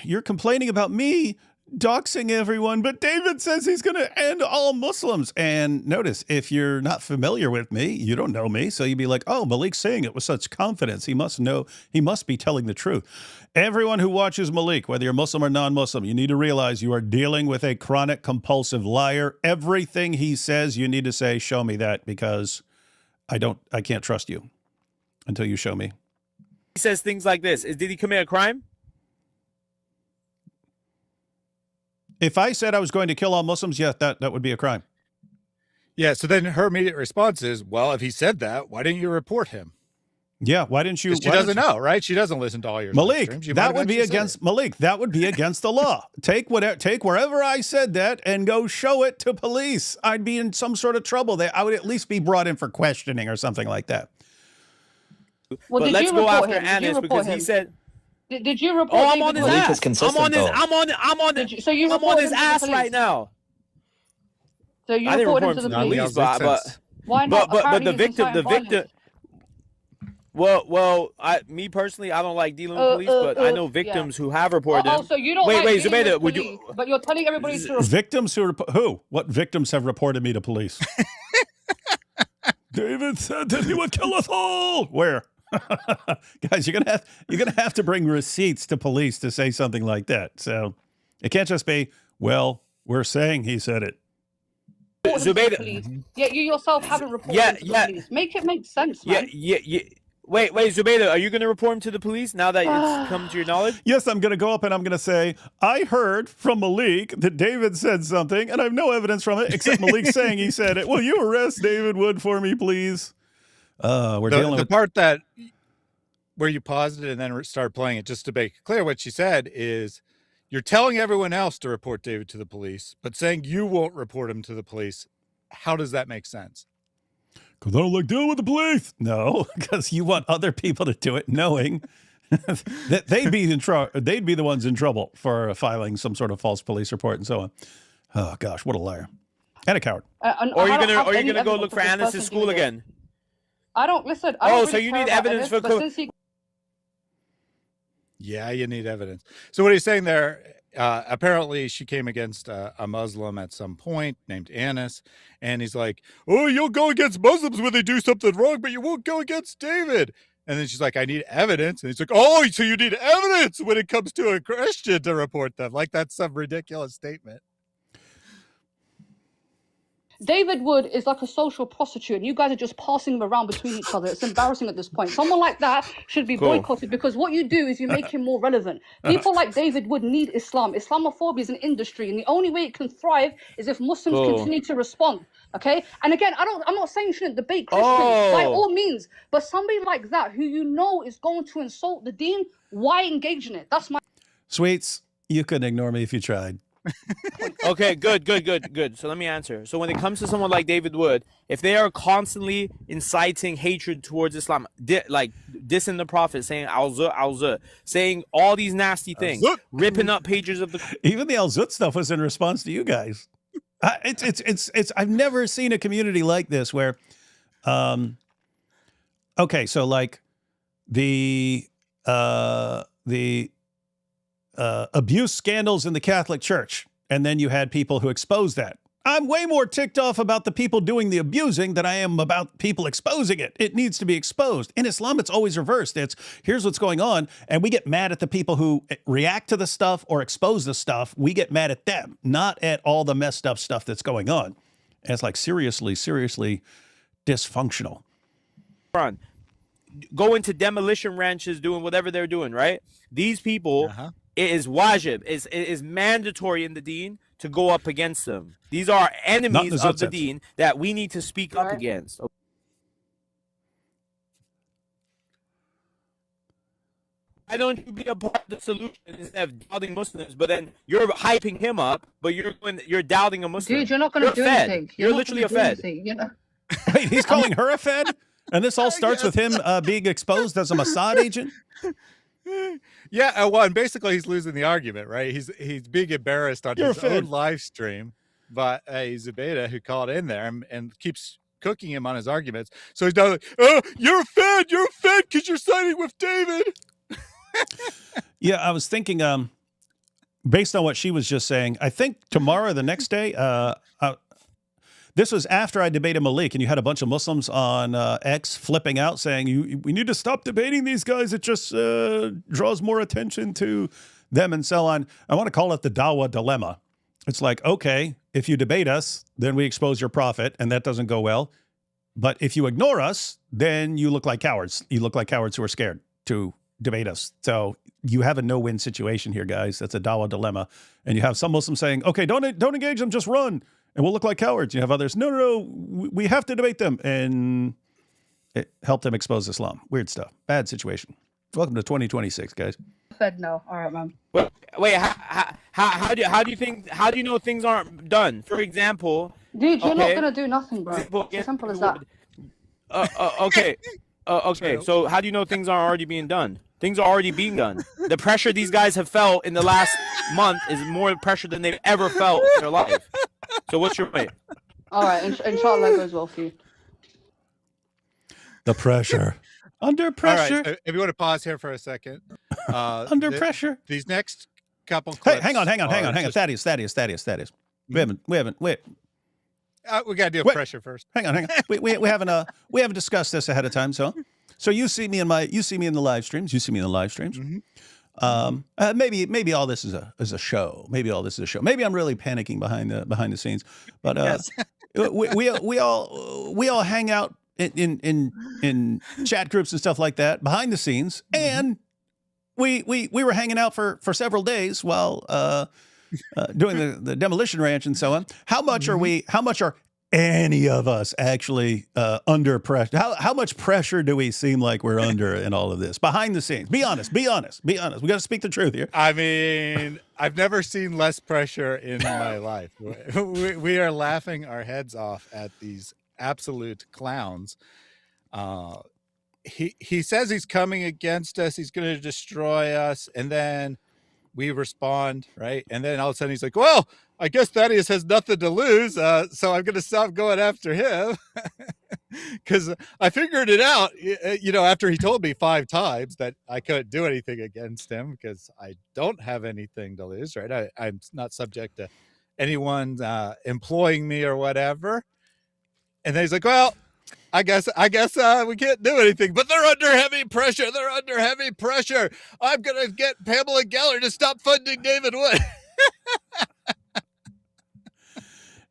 you're complaining about me doxing everyone, but David says he's going to end all Muslims. And notice, if you're not familiar with me, you don't know me, so you'd be like, oh, Maleek's saying it with such confidence. He must know, he must be telling the truth. Everyone who watches Maleek, whether you're Muslim or non-Muslim, you need to realize you are dealing with a chronic, compulsive liar. Everything he says, you need to say, show me that, because I can't trust you until you show me. He says things like this. Did he commit a crime? If I said I was going to kill all Muslims, yeah, that would be a crime. Yeah, so then her immediate response is, well, if he said that, why didn't you report him? Yeah, why didn't you? She doesn't know, right? She doesn't listen to all your Maleek, that would be against Maleek. That would be against the law. Take wherever I said that and go show it to police. I'd be in some sort of trouble. I would at least be brought in for questioning or something like that. Well, but let's go after Anis because he said. Did you report? Oh, I'm on his ass. I'm on his ass right now. So you reported him to the police, but why not? But the victim. Well, me personally, I don't like dealing with police, but I know victims who have reported them. Oh, so you don't wait, Zubaydah, would you? But you're telling everybody to victims who? What victims have reported me to police? David said that he would kill us all. Where? Guys, you're gonna have to bring receipts to police to say something like that. So it can't just be, well, we're saying he said it. Zubaydah. Yeah, you yourself haven't reported to the police. Make it make sense, man. Yeah. Wait, Zubaydah, are you going to report him to the police now that it's come to your knowledge? Yes, I'm going to go up and I'm going to say, I heard from Maleek that David said something, and I have no evidence from it except Maleek saying he said it. Will you arrest David Wood for me, please? We're dealing with the part that where you paused it and then start playing it, just to make clear what she said is, you're telling everyone else to report David to the police, but saying you won't report him to the police. How does that make sense? Because I don't like dealing with the police. No, because you want other people to do it, knowing that they'd be the ones in trouble for filing some sort of false police report and so on. Oh gosh, what a liar and a coward. Or are you gonna go look for Anis' school again? I don't listen. So you need evidence for. Yeah, you need evidence. So what he's saying there, apparently she came against a Muslim at some point named Anis, and he's like, oh, you'll go against Muslims when they do something wrong, but you won't go against David. And then she's like, I need evidence. And he's like, oh, so you need evidence when it comes to a Christian to report them. Like that's some ridiculous statement. David Wood is like a social prostitute, and you guys are just passing him around between each other. It's embarrassing at this point. Someone like that should be boycotted because what you do is you make him more relevant. People like David Wood need Islam. Islamophobia is an industry, and the only way it can thrive is if Muslims continue to respond. Okay? And again, I'm not saying you shouldn't debate Christians by all means, but somebody like that who you know is going to insult the deen, why engage in it? That's my... Sweets, you couldn't ignore me if you tried. Okay, good. So let me answer. So when it comes to someone like David Wood, if they are constantly inciting hatred towards Islam, like dissing the Prophet, saying al-Zut, saying all these nasty things, ripping up pages of the... Even the al-Zut stuff was in response to you guys. It's I've never seen a community like this where, okay, so like the abuse scandals in the Catholic Church, and then you had people who exposed that. I'm way more ticked off about the people doing the abusing than I am about people exposing it. It needs to be exposed. In Islam, it's always reversed. It's here's what's going on, and we get mad at the people who react to the stuff or expose the stuff. We get mad at them, not at all the messed up stuff that's going on. And it's like seriously dysfunctional. Go into demolition ranches doing whatever they're doing, right? These people it is wajib. It is mandatory in the deen to go up against them. These are enemies of the deen that we need to speak up against. Why don't you be a part of the solution instead of doubting Muslims? But then you're hyping him up, but you're doubting a Muslim. Dude, you're not going to do anything. You're literally a fed. You know? Wait, he's calling her a fed? And this all starts with him being exposed as a Mossad agent? Yeah, well, and basically he's losing the argument, right? He's being embarrassed on his own live stream by a Zubaydah who called in there and keeps cooking him on his arguments. So he's now like, oh, you're a fed because you're siding with David. Yeah, I was thinking, based on what she was just saying, I think tomorrow or the next day, this was after I debated Maleek, and you had a bunch of Muslims on X flipping out saying, we need to stop debating these guys. It just draws more attention to them and so on. I want to call it the Dawah dilemma. It's like, okay, if you debate us, then we expose your prophet, and that doesn't go well. But if you ignore us, then you look like cowards. You look like cowards who are scared to debate us. So you have a no-win situation here, guys. That's a Dawah dilemma. And you have some Muslims saying, okay, don't engage them, just run, and we'll look like cowards. You have others, no, we have to debate them. And it helped them expose Islam. Weird stuff. Bad situation. Welcome to 2026, guys. Fed no. All right, man. Wait, how do you know things aren't done? For example, dude, you're not gonna do nothing, bro. It's simple as that. Okay. Okay, so how do you know things aren't already being done? Things are already being done. The pressure these guys have felt in the last month is more pressure than they've ever felt in their life. So what's your point? All right, inshallah goes well for you. The pressure. Under pressure. All right, if you want to pause here for a second. Under pressure. These next couple clips. Hey, hang on. Thaddeus. We haven't. We got to do pressure first. Hang on. We haven't discussed this ahead of time. So you see me in the live streams. Mm-hmm. Maybe all this is a show. Maybe I'm really panicking behind the scenes. But yes. we all hang out in chat groups and stuff like that behind the scenes, and we were hanging out for several days while doing the demolition ranch and so on. How much are any of us actually under pressure? How much pressure do we seem like we're under in all of this behind the scenes? Be honest. We got to speak the truth here. I mean, I've never seen less pressure in my life. We are laughing our heads off at these absolute clowns. He says he's coming against us. He's going to destroy us. And then we respond, right? And then all of a sudden he's like, well, I guess Thaddeus has nothing to lose, so I'm going to stop going after him. Because I figured it out, after he told me 5 times that I couldn't do anything against him because I don't have anything to lose, right? I'm not subject to anyone employing me or whatever. And then he's like, well, I guess we can't do anything, but they're under heavy pressure. I'm going to get Pamela Geller to stop funding David Wood.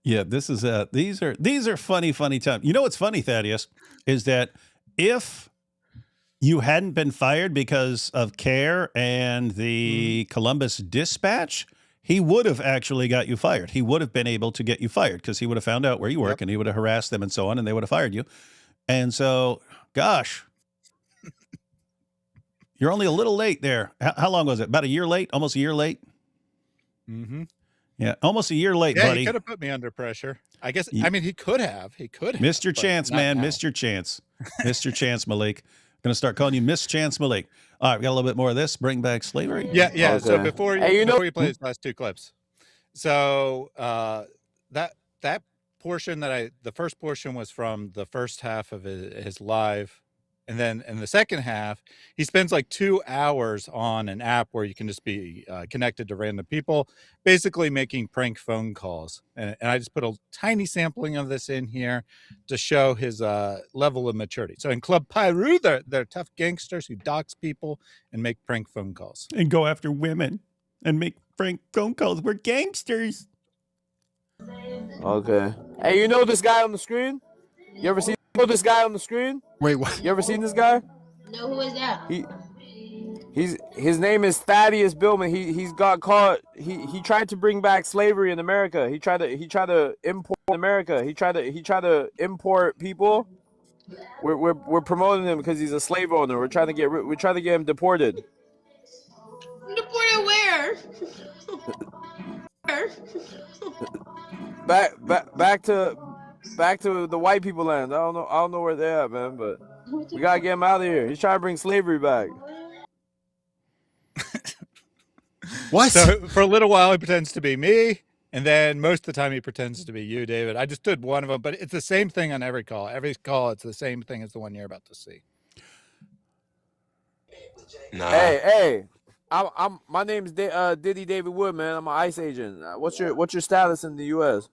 Yeah, this is these are funny times. You know what's funny, Thaddeus, is that if you hadn't been fired because of CARE and the Columbus Dispatch, he would have actually got you fired. He would have been able to get you fired because he would have found out where you work and he would have harassed them and so on, and they would have fired you. And so, gosh, you're only a little late there. How long was it? About a year late? Almost a year late? Mm-hmm. Yeah, almost a year late, yeah, buddy. He could have put me under pressure. I guess. I mean, he could have. Missed your chance, man. Missed your chance. Missed your chance, Maleek. Going to start calling you Miss Chance Maleek. All right, we got a little bit more of this. Bring back slavery. Yeah. Okay. So before you play these last 2 clips, so that portion the first portion was from the first half of his live. And then in the second half, he spends like 2 hours on an app where you can just be connected to random people, basically making prank phone calls. And I just put a tiny sampling of this in here to show his level of maturity. So in Club Pyru, they're tough gangsters who dox people and make prank phone calls. And go after women and make prank phone calls. We're gangsters. Okay. Hey, you know this guy on the screen? You ever seen this guy on the screen? Wait, what? You ever seen this guy? No, who is that? His name is Thaddeus Billman. He's got caught. He tried to bring back slavery in America. He tried to import America. He tried to import people. We're promoting him because he's a slave owner. We're trying to get him deported. Deported where? Where? Back to the white people land. I don't know where they're at, man, but we gotta get him out of here. He's trying to bring slavery back. What? So for a little while, he pretends to be me, and then most of the time he pretends to be you, David. I just did one of them, but it's the same thing on every call. Every call, it's the same thing as the one you're about to see. Nah. Hey, my name's Diddy David Wood, man. I'm an ICE agent. What's your status in the U.S.?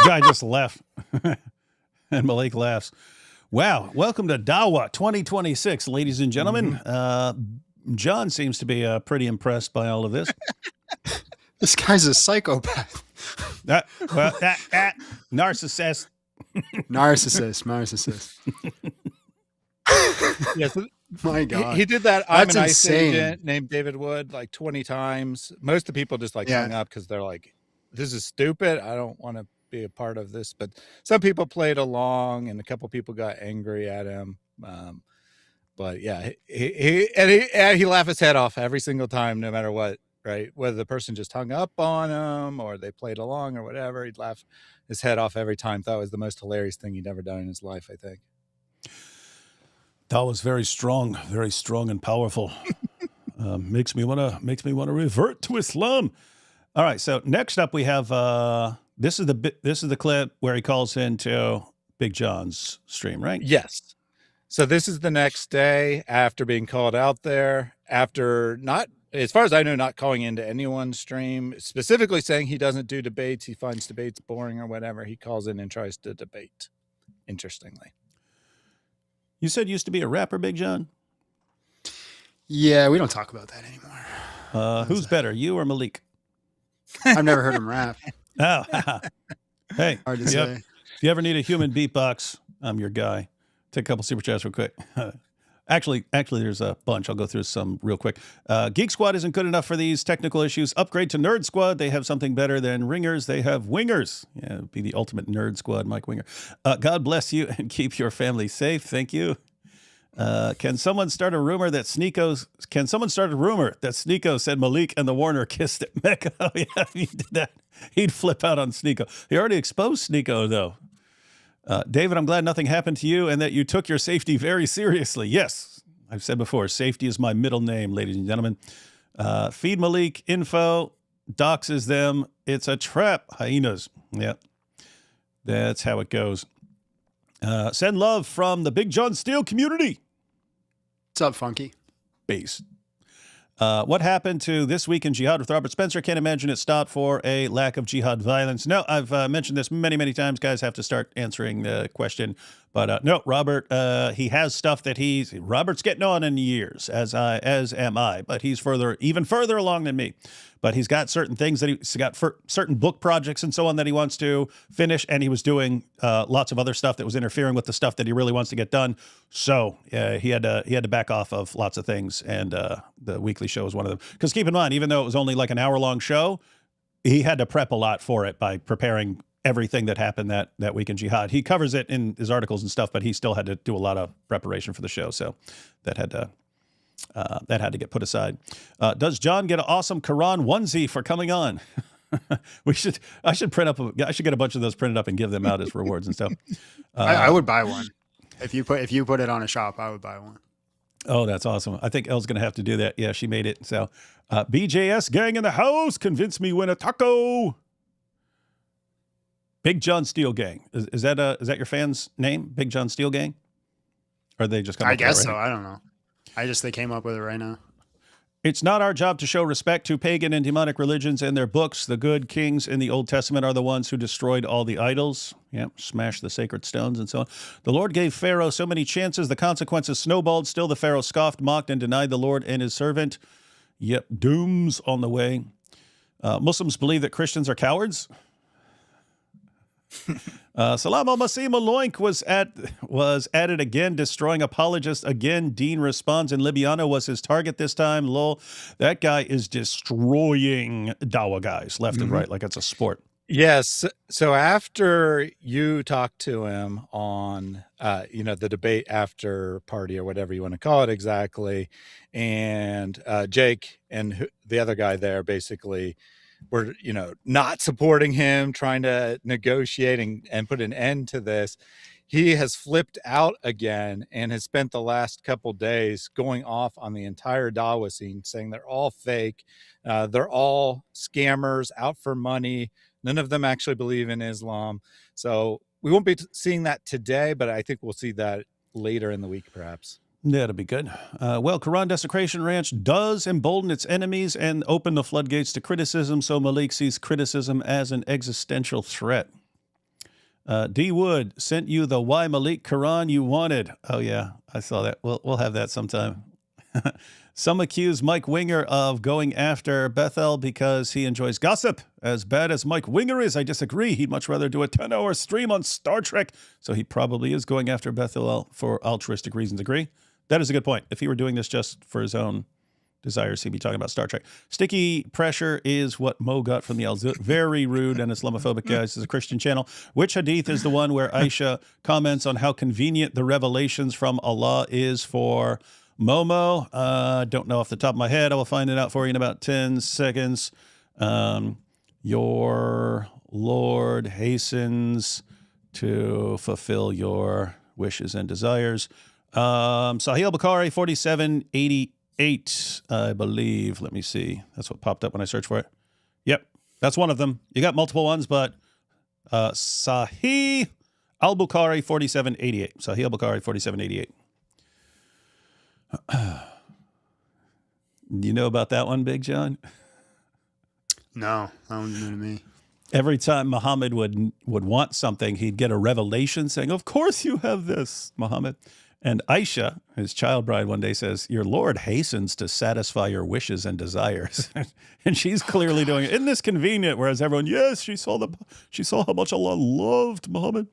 Guy just left, and Maleek laughs. Wow, welcome to Dawa 2026, ladies and gentlemen. John seems to be pretty impressed by all of this. This guy's a psychopath. Narcissist. Narcissist. Yes. My God. He did that. I'm That's an insane. ICE agent named David Wood like 20 times. Most of the people just hung up because they're like, this is stupid. I don't want to be a part of this. But some people played along, and a couple people got angry at him. But yeah, he laughed his head off every single time, no matter what, right? Whether the person just hung up on him or they played along or whatever, he'd laugh his head off every time. That was the most hilarious thing he'd ever done in his life, I think. That was very strong and powerful. Makes me want to revert to Islam. All right, so next up we have this is the clip where he calls into Big John's stream, right? Yes. So this is the next day after being called out there, after not, as far as I know, not calling into anyone's stream, specifically saying he doesn't do debates. He finds debates boring or whatever. He calls in and tries to debate, interestingly. You said you used to be a rapper, Big John? Yeah, we don't talk about that anymore. Who's better, you or Maleek? I've never heard him rap. Oh, hey, Hard to say. if you ever need a human beatbox, I'm your guy. Take a couple super chats real quick. Actually, there's a bunch. I'll go through some real quick. Geek Squad isn't good enough for these technical issues. Upgrade to Nerd Squad. They have something better than ringers. They have wingers. Yeah, it'd be the ultimate Nerd Squad, Mike Winger. God bless you and keep your family safe. Thank you. Can someone start a rumor that Sneeko said Maleek and the Warner kissed at Mecca? Oh, yeah, if he did that, he'd flip out on Sneeko. He already exposed Sneeko, though. David, I'm glad nothing happened to you and that you took your safety very seriously. Yes, I've said before, safety is my middle name, ladies and gentlemen. Feed Maleek info, doxes them. It's a trap, hyenas. Yeah, that's how it goes. Send love from the Big John Steele community. What's up, Funky? Base. What happened to This Week in Jihad with Robert Spencer? Can't imagine it stopped for a lack of jihad violence. No, I've mentioned this many, many times. Guys have to start answering the question. But no, Robert, he has stuff that Robert's getting on in years, as am I. But he's even further along than me. But he's got certain things that he's got for certain book projects and so on that he wants to finish. And he was doing lots of other stuff that was interfering with the stuff that he really wants to get done. So he had to back off of lots of things. And the weekly show is one of them. Because keep in mind, even though it was only like an hour-long show, he had to prep a lot for it by preparing everything that happened that week in Jihad. He covers it in his articles and stuff, but he still had to do a lot of preparation for the show. So that had to get put aside. Does John get an awesome Quran onesie for coming on? I should get a bunch of those printed up and give them out as rewards and stuff. I would buy one. If you put it on a shop, I would buy one. Oh, that's awesome. I think Elle's going to have to do that. Yeah, she made it. So BJS gang in the house. Convince me win a taco. Big John Steele gang. Is that your fans' name? Big John Steele gang? Or are they just I guess so. I don't know. They came up with it right now. It's not our job to show respect to pagan and demonic religions and their books. The good kings in the Old Testament are the ones who destroyed all the idols. Yep, smashed the sacred stones and so on. The Lord gave Pharaoh so many chances. The consequences snowballed. Still, the Pharaoh scoffed, mocked, and denied the Lord and his servant. Yep, doom's on the way. Muslims believe that Christians are cowards. Salam al-Masih Maloink was at it again, destroying apologists again. Dean responds, and Libiano was his target this time. Lol, that guy is destroying Dawa guys left and right like it's a sport. Yes. So after you talked to him on, the debate after party or whatever you want to call it exactly, and Jake and the other guy there basically were, not supporting him, trying to negotiate and put an end to this. He has flipped out again and has spent the last couple days going off on the entire Dawa scene, saying they're all fake. They're all scammers out for money. None of them actually believe in Islam. So we won't be seeing that today, but I think we'll see that later in the week, perhaps. That'll be good. Well, Quran Desecration Ranch does embolden its enemies and open the floodgates to criticism, so Maleek sees criticism as an existential threat. D. Wood sent you the Why Maleek Quran you wanted. Oh, yeah, I saw that. We'll have that sometime. Some accuse Mike Winger of going after Bethel because he enjoys gossip. As bad as Mike Winger is, I disagree. He'd much rather do a 10-hour stream on Star Trek. So he probably is going after Bethel for altruistic reasons. Agree? That is a good point. If he were doing this just for his own desires, he'd be talking about Star Trek. Sticky pressure is what Mo got from the Al-Zut. Very rude and Islamophobic, guys. This is a Christian channel. Which hadith is the one where Aisha comments on how convenient the revelations from Allah is for Momo? Don't know off the top of my head. I will find it out for you in about 10 seconds. Your Lord hastens to fulfill your wishes and desires. Sahih Bukhari 4788, I believe. Let me see. That's what popped up when I searched for it. Yep, that's one of them. You got multiple ones, but Sahih al-Bukhari 4788. Sahih al-Bukhari 4788. Do you know about that one, Big John? No, that one's new to me. Every time Muhammad would want something, he'd get a revelation saying, "Of course you have this, Muhammad." And Aisha, his child bride, one day says, "Your Lord hastens to satisfy your wishes and desires." And she's clearly doing it. Isn't this convenient? Whereas everyone, yes, she saw how much Allah loved Muhammad.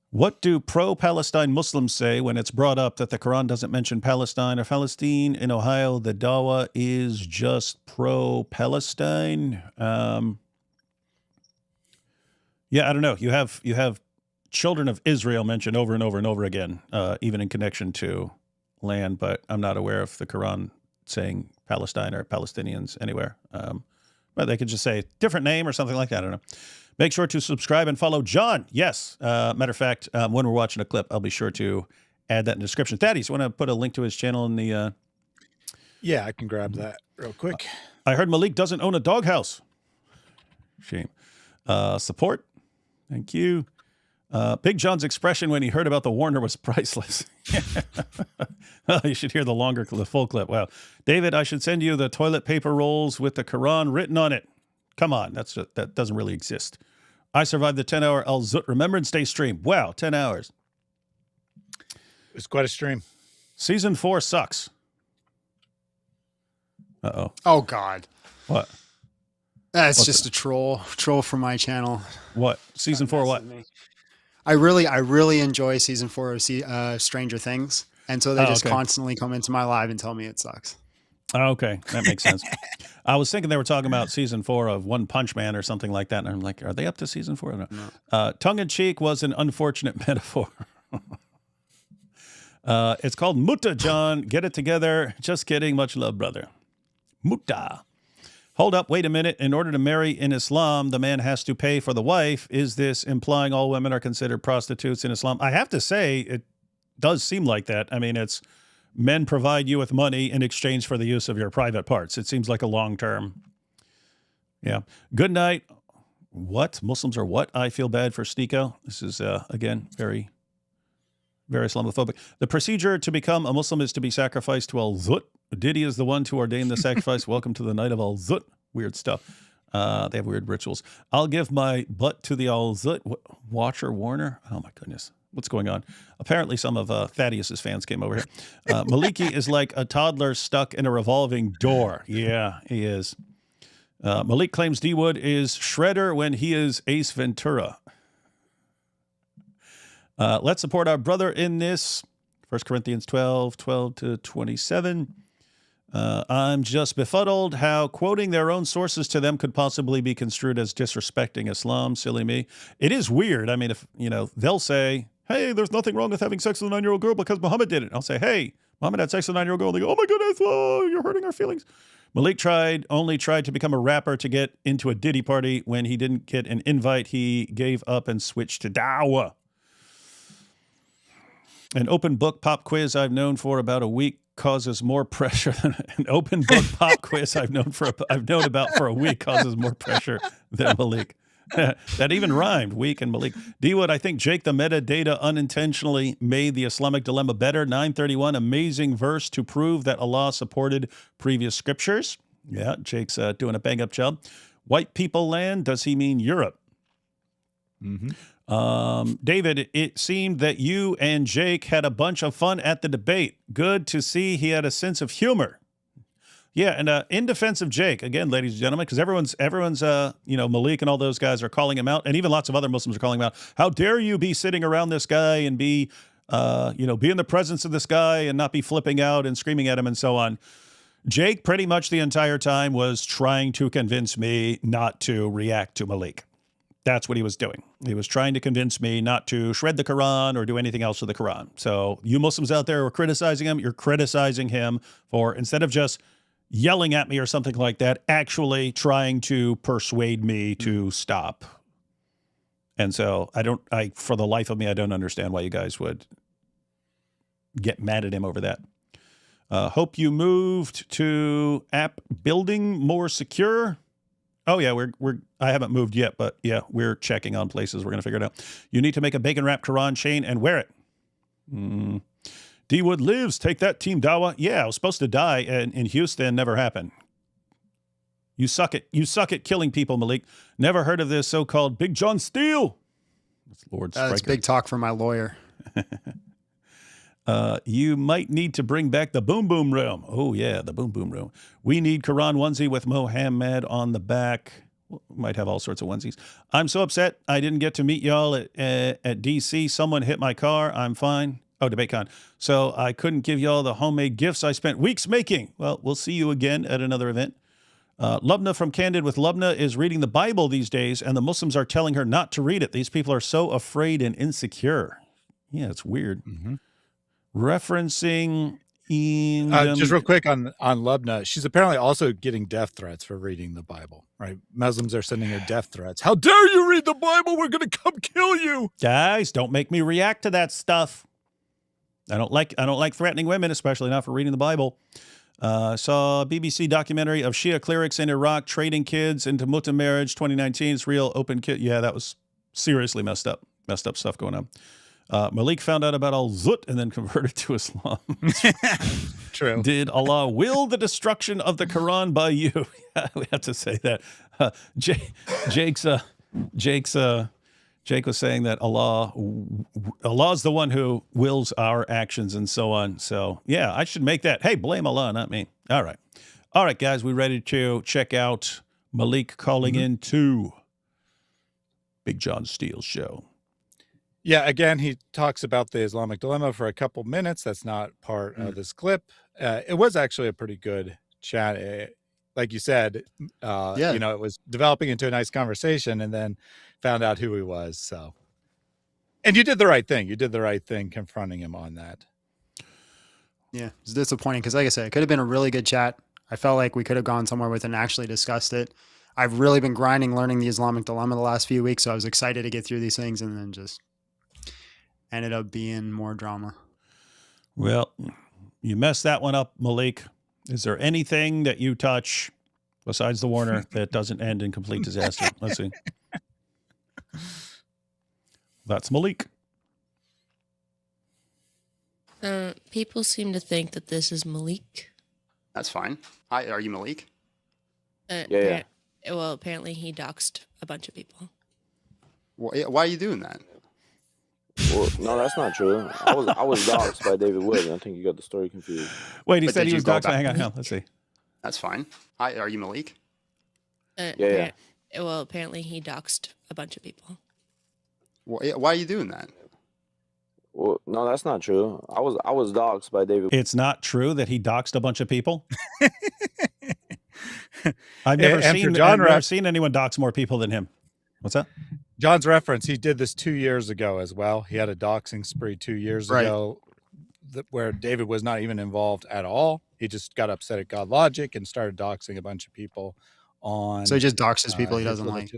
What do pro-Palestine Muslims say when it's brought up that the Quran doesn't mention Palestine or Palestine? In Ohio, the Dawa is just pro-Palestine. Yeah, I don't know. You have children of Israel mentioned over and over and over again, even in connection to land, but I'm not aware of the Quran saying Palestine or Palestinians anywhere. But they could just say different name or something like that. I don't know. Make sure to subscribe and follow John. Yes. Matter of fact, when we're watching a clip, I'll be sure to add that in the description. Thaddeus, you want to put a link to his channel in the... Yeah, I can grab that real quick. I heard Maleek doesn't own a doghouse. Shame. Support. Thank you. Big John's expression when he heard about the Warner was priceless. Oh, you should hear the full clip. Wow. David, I should send you the toilet paper rolls with the Quran written on it. Come on. That doesn't really exist. I survived the 10-hour Al-Zut Remembrance Day stream. Wow, 10 hours. It's quite a stream. Season 4 sucks. Uh-oh. Oh, God. What? That's just a troll from my channel. What? Season 4 what? I really enjoy season 4 of Stranger Things. And so they just constantly come into my live and tell me it sucks. Oh, okay. That makes sense. I was thinking they were talking about season 4 of One Punch Man or something like that. And I'm like, are they up to season 4? No. Tongue-in-cheek was an unfortunate metaphor. It's called Mutta, John. Get it together. Just kidding. Much love, brother. Mutta. Hold up. Wait a minute. In order to marry in Islam, the man has to pay for the wife. Is this implying all women are considered prostitutes in Islam? I have to say, it does seem like that. I mean, it's men provide you with money in exchange for the use of your private parts. It seems like a long term. Yeah. Good night. What? Muslims are what? I feel bad for Stiko. This is, again, very, very Islamophobic. The procedure to become a Muslim is to be sacrificed to Al-Zut. Diddy is the one to ordain the sacrifice. Welcome to the night of Al-Zut. Weird stuff. They have weird rituals. I'll give my butt to the Al-Zut. Watcher Warner? Oh, my goodness. What's going on? Apparently some of Thaddeus's fans came over here. Maleeki is like a toddler stuck in a revolving door. Yeah, he is. Maleek claims D Wood is Shredder when he is Ace Ventura. Let's support our brother in this. 1 Corinthians 12:12-27. I'm just befuddled how quoting their own sources to them could possibly be construed as disrespecting Islam. Silly me. It is weird. I mean, if they'll say, hey, there's nothing wrong with having sex with a 9-year-old girl because Muhammad did it. I'll say, hey, Muhammad had sex with a 9-year-old girl. They go, oh my goodness, you're hurting our feelings. Maleek only tried to become a rapper to get into a Diddy party. When he didn't get an invite, he gave up and switched to Dawah. An open book pop quiz I've known for about a week causes more pressure than an open book pop quiz I've known about for a week causes more pressure than Maleek. That even rhymed, Week and Maleek. D-Wood, I think Jake the metadata unintentionally made the Islamic dilemma better. 931, amazing verse to prove that Allah supported previous scriptures. Yeah, Jake's doing a bang-up job. White people land, does he mean Europe? Mm-hmm. David, it seemed that you and Jake had a bunch of fun at the debate. Good to see he had a sense of humor. Yeah, and in defense of Jake, again, ladies and gentlemen, because everyone's Maleek and all those guys are calling him out, and even lots of other Muslims are calling him out. How dare you be sitting around this guy and be in the presence of this guy and not be flipping out and screaming at him and so on. Jake pretty much the entire time was trying to convince me not to react to Maleek. That's what he was doing. He was trying to convince me not to shred the Quran or do anything else with the Quran. So you Muslims out there who are criticizing him, you're criticizing him for, instead of just yelling at me or something like that, actually trying to persuade me to stop. And so for the life of me, I don't understand why you guys would get mad at him over that. Hope you moved to app building more secure. Oh yeah, I haven't moved yet, but yeah, we're checking on places. We're going to figure it out. You need to make a bacon wrap Quran chain and wear it. D-Wood lives. Take that, Team Dawah. Yeah, I was supposed to die in Houston. Never happened. You suck at killing people, Maleek. Never heard of this so-called Big John Steele. That's Lord Stryker. That's big talk for my lawyer. You might need to bring back the Boom Boom Room. Oh, yeah, the Boom Boom Room. We need Quran onesie with Mohammed on the back. Might have all sorts of onesies. I'm so upset I didn't get to meet y'all at D.C. Someone hit my car. I'm fine. Oh, DebateCon. So I couldn't give y'all the homemade gifts I spent weeks making. Well, we'll see you again at another event. Lubna from Candid with Lubna is reading the Bible these days, and the Muslims are telling her not to read it. These people are so afraid and insecure. Yeah, it's weird. Mm-hmm. Referencing just real quick on Lubna, she's apparently also getting death threats for reading the Bible, right? Muslims are sending her death threats. How dare you read the Bible? We're going to come kill you. Guys, don't make me react to that stuff. I don't like threatening women, especially not for reading the Bible. Saw a BBC documentary of Shia clerics in Iraq trading kids into muta marriage 2019. It's real open kid. Yeah, that was seriously messed up stuff going on. Maleek found out about Al-Zut and then converted to Islam. True. Did Allah will the destruction of the Quran by you? We have to say that. Jake was saying that Allah's the one who wills our actions and so on. So yeah, I should make that. Hey, blame Allah, not me. All right, guys, we ready to check out Maleek calling into Big John Steele's show? Yeah, again, he talks about the Islamic dilemma for a couple minutes. That's not part of this clip. It was actually a pretty good chat. Like you said, it was developing into a nice conversation, and then found out who he was. So, and you did the right thing. You did the right thing confronting him on that. Yeah, it's disappointing because, like I said, it could have been a really good chat. I felt like we could have gone somewhere with it and actually discussed it. I've really been grinding learning the Islamic dilemma the last few weeks, so I was excited to get through these things, and then just ended up being more drama. Well, you messed that one up, Maleek. Is there anything that you touch besides the Warner that doesn't end in complete disaster? Let's see. That's Maleek. People seem to think that this is Maleek. That's fine. Hi, are you Maleek? Yeah. Well, apparently he doxed a bunch of people. Why are you doing that? Well, no, that's not true. I was doxxed by David Wood, and I think you got the story confused. Wait, he said he was doxxed. Hang on. Let's see. That's fine. Hi, are you Maleek? Yeah. Well, apparently he doxed a bunch of people. Why are you doing that? Well, no, that's not true. I was doxxed by David. It's not true that he doxed a bunch of people. I've never seen anyone dox more people than him. What's that? John's reference, he did this 2 years ago as well. He had a doxing spree 2 years ago where David was not even involved at all. He just got upset at God Logic and started doxing a bunch of people on. So he just doxes people he doesn't like.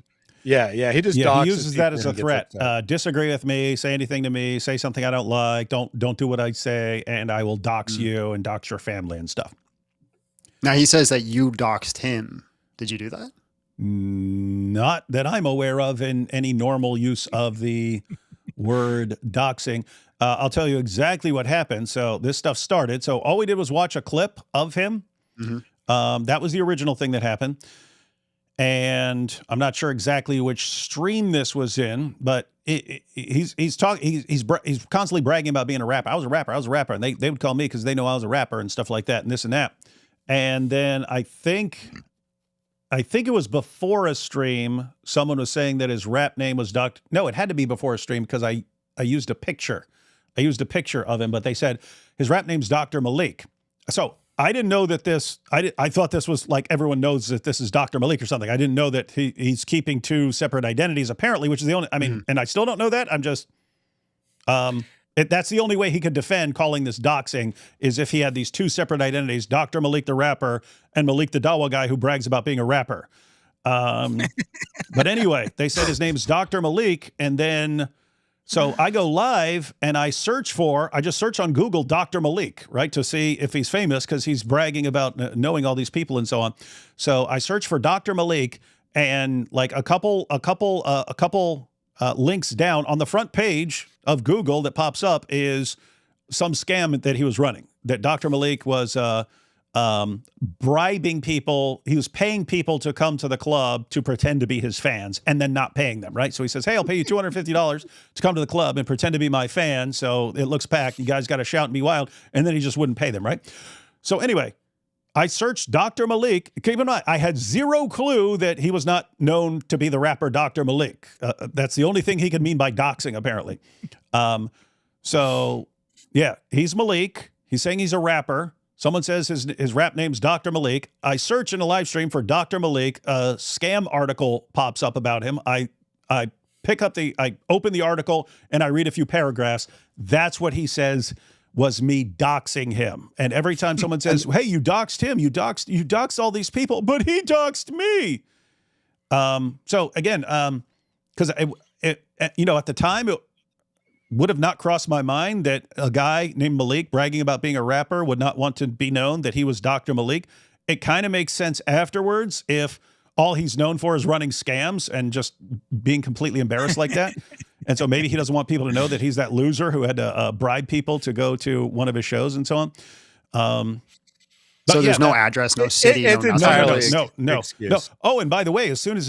Yeah. He just doxes he uses that as a threat. Disagree with me, say anything to me, say something I don't like, don't do what I say, and I will dox you and dox your family and stuff. Now he says that you doxed him. Did you do that? Not that I'm aware of in any normal use of the word doxing. I'll tell you exactly what happened. So this stuff started. So all we did was watch a clip of him. That was the original thing that happened. And I'm not sure exactly which stream this was in, but he's constantly bragging about being a rapper. I was a rapper. And they would call me because they know I was a rapper and stuff like that and this and that. And then I think it was before a stream, someone was saying that his rap name was Dr. No, it had to be before a stream because I used a picture. I used a picture of him, but they said his rap name's Dr. Maleek. So I didn't know that I thought this was like everyone knows that this is Dr. Maleek or something. I didn't know that he's keeping two separate identities apparently, which is the only, and I still don't know that. I'm just, that's the only way he could defend calling this doxing is if he had these two separate identities, Dr. Maleek the rapper and Maleek the Dawa guy who brags about being a rapper. But anyway, they said his name's Dr. Maleek. And then, so I go live and I just search on Google Dr. Maleek, right? To see if he's famous because he's bragging about knowing all these people and so on. So I search for Dr. Maleek and like a couple links down on the front page of Google that pops up is some scam that he was running, that Dr. Maleek was bribing people. He was paying people to come to the club to pretend to be his fans and then not paying them, right? So he says, hey, I'll pay you $250 to come to the club and pretend to be my fan. So it looks packed. You guys got to shout and be wild. And then he just wouldn't pay them, right? So anyway, I searched Dr. Maleek. Keep in mind, I had zero clue that he was not known to be the rapper Dr. Maleek. That's the only thing he could mean by doxing, apparently. So, yeah, he's Maleek. He's saying he's a rapper. Someone says his rap name's Dr. Maleek. I search in a live stream for Dr. Maleek. A scam article pops up about him. I open the article and I read a few paragraphs. That's what he says was me doxing him. And every time someone says, hey, you doxed him, you doxed all these people, but he doxed me. So again, because at the time, it would have not crossed my mind that a guy named Maleek bragging about being a rapper would not want to be known that he was Dr. Maleek. It kind of makes sense afterwards if all he's known for is running scams and just being completely embarrassed like that. And so maybe he doesn't want people to know that he's that loser who had to bribe people to go to one of his shows and so on. So there's no address, no city, no. Oh, and by the way, as soon as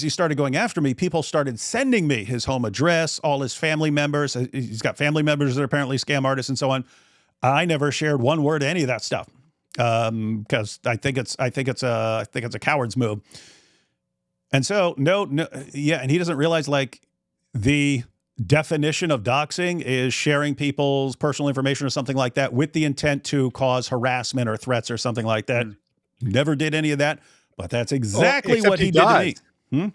he started going after me, people started sending me his home address, all his family members. He's got family members that are apparently scam artists and so on. I never shared one word of any of that stuff because I think it's a coward's move. And so and he doesn't realize like the definition of doxing is sharing people's personal information or something like that with the intent to cause harassment or threats or something like that. Never did any of that, but that's exactly what he did to me.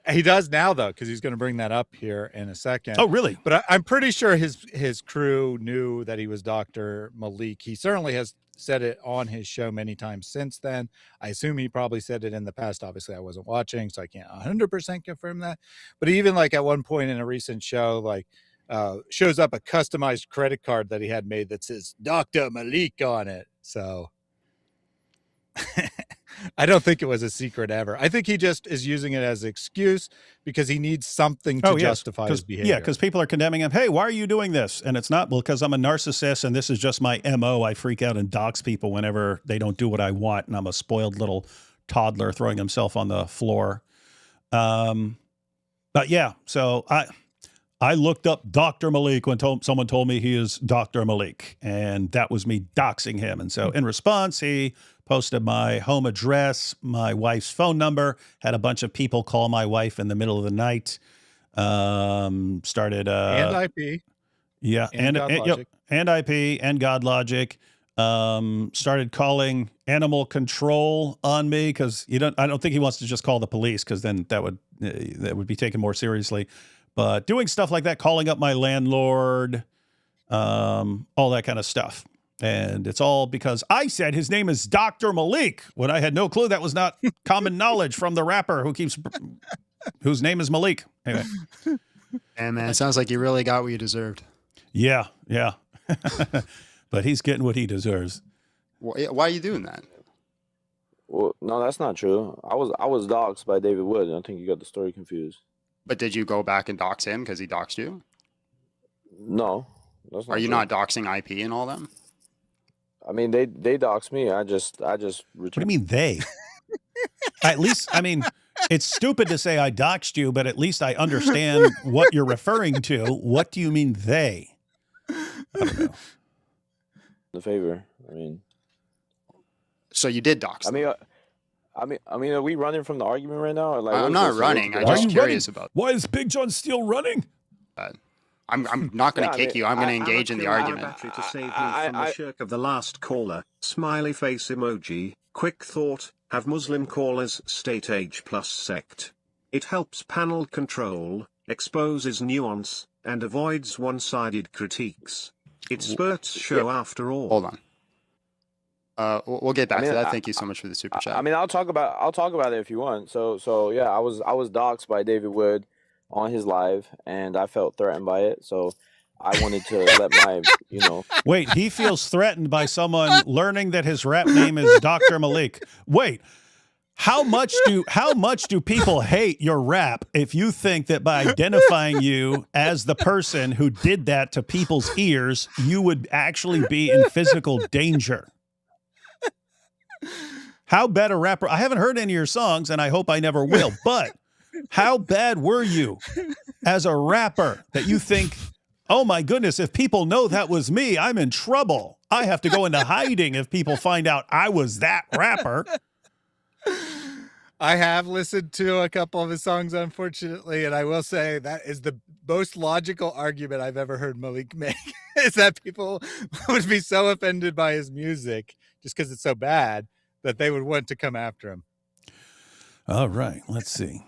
He does now, though, because he's going to bring that up here in a second. Oh, really? But I'm pretty sure his crew knew that he was Dr. Maleek. He certainly has said it on his show many times since then. I assume he probably said it in the past. Obviously, I wasn't watching, so I can't 100% confirm that. But even like at one point in a recent show, like shows up a customized credit card that he had made that says Dr. Maleek on it. So I don't think it was a secret ever. I think he just is using it as an excuse because he needs something to justify his behavior. Yeah, because people are condemning him. Hey, why are you doing this? And it's not, well, because I'm a narcissist and this is just my MO. I freak out and dox people whenever they don't do what I want. And I'm a spoiled little toddler throwing himself on the floor. But yeah, so I looked up Dr. Maleek when someone told me he is Dr. Maleek. And that was me doxing him. And so in response, he posted my home address, my wife's phone number, had a bunch of people call my wife in the middle of the night. Started and IP. Yeah, and yep, and IP and God Logic. Started calling animal control on me because I don't think he wants to just call the police because then that would be taken more seriously. But doing stuff like that, calling up my landlord, all that kind of stuff. And it's all because I said his name is Dr. Maleek when I had no clue that was not common knowledge from the rapper whose name is Maleek. Anyway. And man, it sounds like you really got what you deserved. Yeah. But he's getting what he deserves. Why are you doing that? Well, no, that's not true. I was doxxed by David Wood. I think you got the story confused. But did you go back and dox him because he doxed you? No. That's not Are you true. not doxing IP and all them? I mean, they doxed me. I just returned. What do you mean they? At least, I mean, it's stupid to say I doxed you, but at least I understand what you're referring to. What do you mean they? I don't know. The favor. I mean. So you did dox them. I mean, are we running from the argument right now? Or like, I'm not running. I'm just curious about. Why is Big John still running? I'm not going to kick you. I'm going to engage in the argument. Battery to save me from the shirk of the last caller. Smiley face emoji. Quick thought. Have Muslim callers state age plus sect. It helps panel control, exposes nuance, and avoids one-sided critiques. It spurts show after all. Hold on. We'll get back to that. Thank you so much for the super chat. I mean, I'll talk about it if you want. So yeah, I was doxxed by David Wood on his live, and I felt threatened by it. So I wanted to let my, Wait, he feels threatened by someone learning that his rap name is Dr. Maleek. Wait, how much do people hate your rap if you think that by identifying you as the person who did that to people's ears, you would actually be in physical danger? How bad a rapper? I haven't heard any of your songs, and I hope I never will, but how bad were you as a rapper that you think, oh my goodness, if people know that was me, I'm in trouble. I have to go into hiding if people find out I was that rapper. I have listened to a couple of his songs, unfortunately, and I will say that is the most logical argument I've ever heard Maleek make, is that people would be so offended by his music just because it's so bad that they would want to come after him. All right, let's see.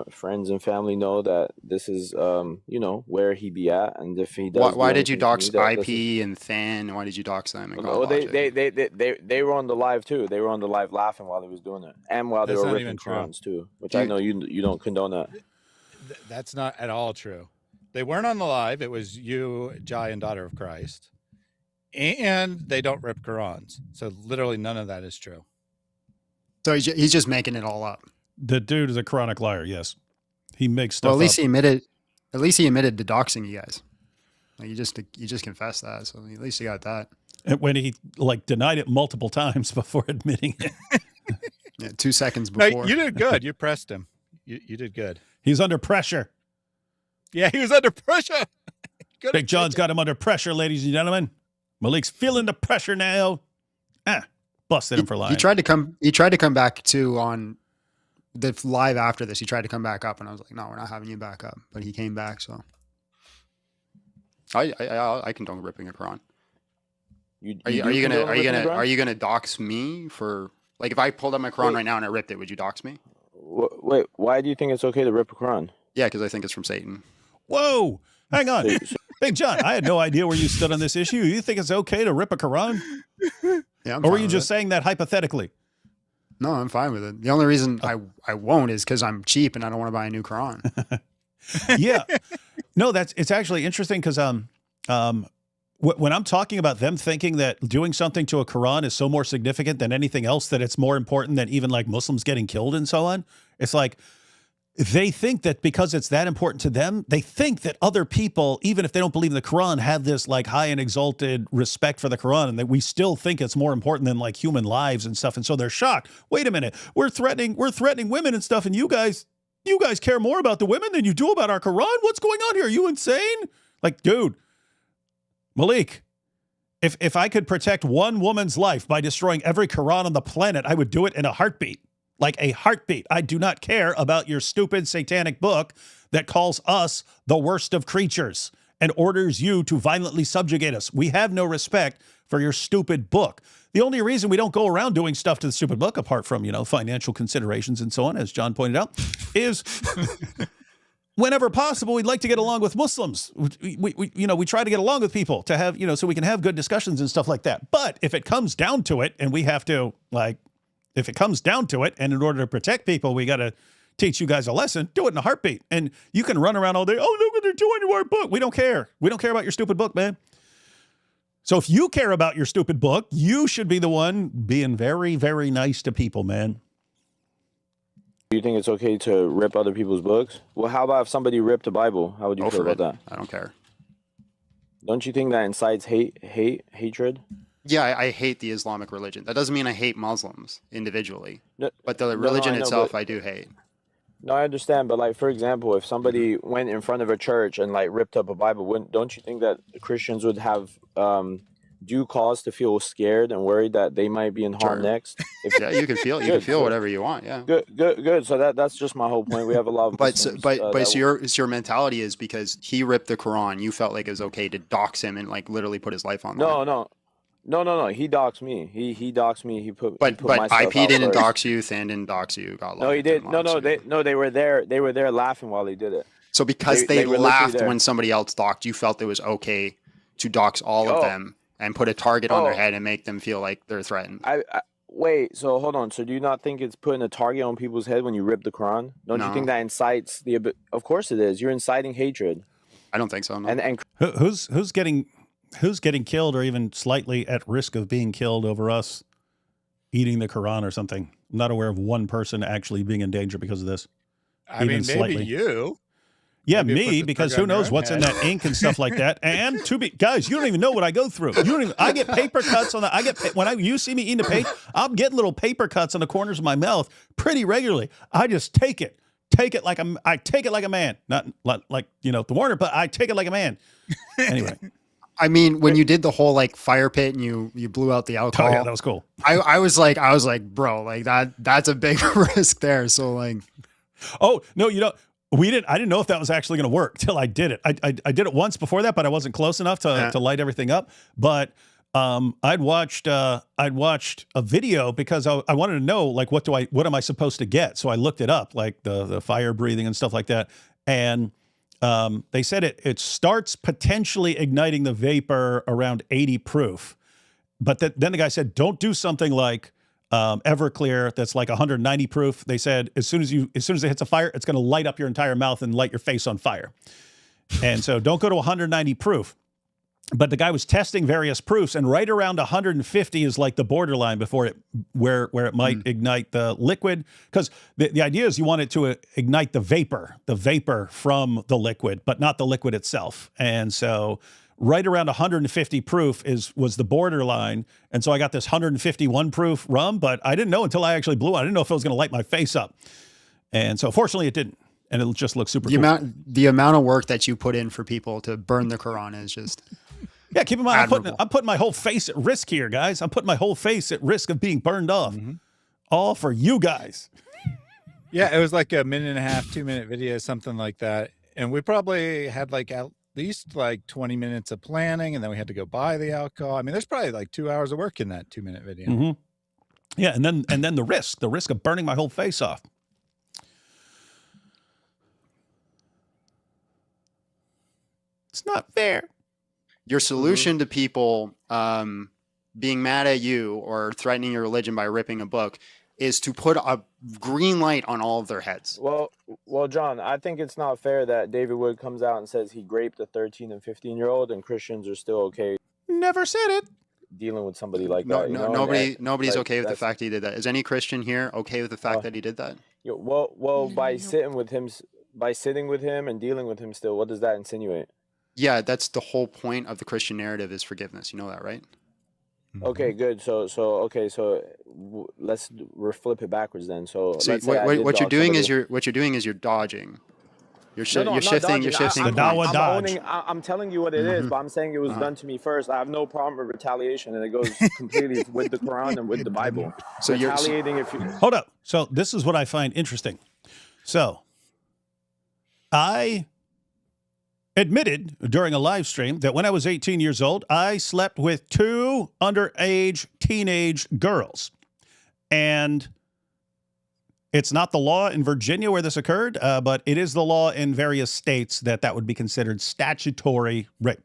Friends and family know that this is, where he be at, and if he does. Why did you dox IP and Than? Why did you dox them? No, they were on the live too. They were on the live laughing while he was doing it, and while they were ripping crowns too, which I know you don't condone that. That's not at all true. They weren't on the live. It was you, Jai, and Daughter of Christ, and they don't rip Qurans. So literally none of that is true. So he's just making it all up. The dude is a chronic liar. Yes, he makes stuff. Well, at least up. he admitted. At least he admitted to doxing you guys. Like you just confessed that. So at least you got that. And when he denied it multiple times before admitting it. Yeah, 2 seconds before. No, you did good. You pressed him. You did good. He's under pressure. Yeah, he was under pressure. Big John's got him under pressure, ladies and gentlemen. Maleek's feeling the pressure now. Busted him for lying. He tried to come back too on the live after this. He tried to come back up, and I was like, "No, we're not having you back up." But he came back, so I condone ripping a Quran. Are you gonna dox me for if I pulled up my Quran right now and I ripped it? Would you dox me? Wait, why do you think it's okay to rip a Quran? Yeah, because I think it's from Satan. Whoa, hang on, Big John. I had no idea where you stood on this issue. You think it's okay to rip a Quran? Yeah, or were you just saying that hypothetically? No, I'm fine with it. The only reason I won't is because I'm cheap and I don't want to buy a new Quran. Yeah. No, it's actually interesting because when I'm talking about them thinking that doing something to a Quran is so more significant than anything else, that it's more important than even Muslims getting killed and so on, it's like they think that because it's that important to them, they think that other people, even if they don't believe in the Quran, have this high and exalted respect for the Quran, and that we still think it's more important than human lives and stuff. And so they're shocked. Wait a minute, we're threatening women and stuff, and you guys care more about the women than you do about our Quran? What's going on here? Are you insane? Dude, Maleek, If I could protect one woman's life by destroying every Quran on the planet, I would do it in a heartbeat. Like a heartbeat. I do not care about your stupid satanic book that calls us the worst of creatures and orders you to violently subjugate us. We have no respect for your stupid book. The only reason we don't go around doing stuff to the stupid book, apart from, financial considerations and so on, as John pointed out, is whenever possible, we'd like to get along with Muslims. We try to get along with people to have, so we can have good discussions and stuff like that. But if it comes down to it, and we have to, if it comes down to it, and in order to protect people, we got to teach you guys a lesson, do it in a heartbeat. And you can run around all day, oh, look what they're doing to our book. We don't care. We don't care about your stupid book, man. So if you care about your stupid book, you should be the one being very, very nice to people, man. Do you think it's okay to rip other people's books? Well, how about if somebody ripped a Bible? How would you feel about that? I don't care. Don't you think that incites hatred? Yeah, I hate the Islamic religion. That doesn't mean I hate Muslims individually. No, but the religion itself, I do hate. No, I understand. But for example, if somebody went in front of a church and ripped up a Bible, don't you think that Christians would have due cause to feel scared and worried that they might be in harm next? Yeah, you can feel whatever you want. Yeah. Good. So that's just my whole point. We have a lot of Muslims, so your mentality is because he ripped the Quran, you felt like it was okay to dox him and literally put his life on the line. No. He doxed me. He doxed me. He put IP didn't dox you. Than didn't dox you. No, he did. They were there. They were there laughing while he did it. So because they laughed when somebody else doxed, you felt it was okay to dox all of them and put a target on their head and make them feel like they're threatened. Wait. So hold on. So do you not think it's putting a target on people's head when you rip the Quran? Don't you think that incites the? Of course it is. You're inciting hatred. I don't think so. No. And who's getting killed or even slightly at risk of being killed over us eating the Quran or something? I'm not aware of one person actually being in danger because of this. I mean, maybe you. Yeah, me, because who knows what's in that ink and stuff like that. And guys, you don't even know what I go through. I get paper cuts on the. You see me eating a paper, I'm getting little paper cuts on the corners of my mouth pretty regularly. I just take it like I take it like a man, not like the Warner, but I take it like a man. Anyway. I mean, when you did the whole fire pit and you blew out the alcohol. Oh yeah, that was cool. I was like, bro, that's a big risk there. So oh no, I didn't know if that was actually going to work till I did it. I did it once before that, but I wasn't close enough to light everything up. But I'd watched a video because I wanted to know what am I supposed to get? So I looked it up, like the fire breathing and stuff like that, and. They said it starts potentially igniting the vapor around 80 proof, but then the guy said, don't do something like Everclear that's like 190 proof. They said as soon as it hits a fire, it's going to light up your entire mouth and light your face on fire. And so don't go to 190 proof. But the guy was testing various proofs, and right around 150 is like the borderline before where it might ignite the liquid. Because the idea is you want it to ignite the vapor from the liquid, but not the liquid itself. And so right around 150 proof was the borderline. And so I got this 151 proof rum, but I didn't know until I actually blew it. I didn't know if it was going to light my face up. And so fortunately it didn't. And it just looks super cool. The amount of work that you put in for people to burn the Quran is just... Yeah, keep in mind, I'm putting my whole face at risk here, guys. I'm putting my whole face at risk of being burned off. All for you guys. Yeah, it was like a 1.5, 2-minute video, something like that. And we probably had at least 20 minutes of planning, and then we had to go buy the alcohol. I mean, there's probably 2 hours of work in that 2-minute video. Yeah, and then the risk of burning my whole face off. It's not fair. Your solution to people being mad at you or threatening your religion by ripping a book is to put a green light on all of their heads. Well, John, I think it's not fair that David Wood comes out and says he raped a 13 and 15-year-old, and Christians are still okay. Never said it. Dealing with somebody like that. Nobody's okay with the fact he did that. Is any Christian here okay with the fact that he did that? By sitting with him and dealing with him still, what does that insinuate? Yeah, that's the whole point of the Christian narrative is forgiveness. You know that, right? Okay, good. So let's flip it backwards then. So what you're doing is you're dodging. You're shifting. You're shifting. I'm telling you what it is, but I'm saying it was done to me first. I have no problem with retaliation, and it goes completely with the Quran and with the Bible. So retaliating if you hold up. So this is what I find interesting. So I admitted during a live stream that when I was 18 years old, I slept with 2 underage teenage girls, and it's not the law in Virginia where this occurred, but it is the law in various states that would be considered statutory rape.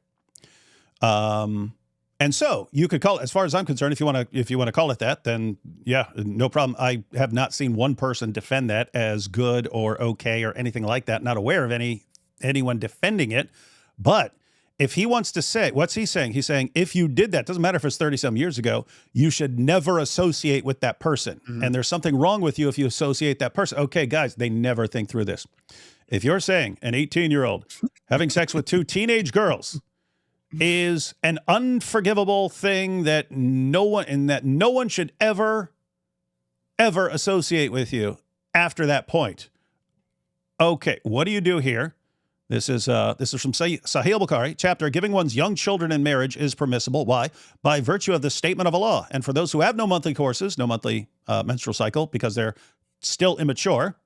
And so you could call it, as far as I'm concerned, if you want to call it that, then yeah, no problem. I have not seen one person defend that as good or okay or anything like that. Not aware of anyone defending it. But if he wants to say, what's he saying? He's saying, if you did that, doesn't matter if it's 30 some years ago, you should never associate with that person. And there's something wrong with you if you associate that person. Okay, guys, they never think through this. If you're saying an 18-year-old having sex with 2 teenage girls is an unforgivable thing that no one should ever associate with you after that point. Okay, what do you do here? This is from Sahih Bukhari, chapter, giving one's young children in marriage is permissible. Why? By virtue of the statement of Allah. And for those who have no monthly courses, no monthly menstrual cycle, because they're still immature,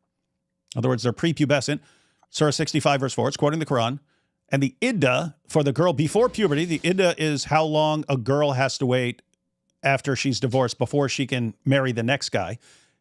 in other words, they're prepubescent, Surah 65, verse 4, it's quoting the Quran. And the iddah for the girl before puberty, the iddah is how long a girl has to wait after she's divorced before she can marry the next guy.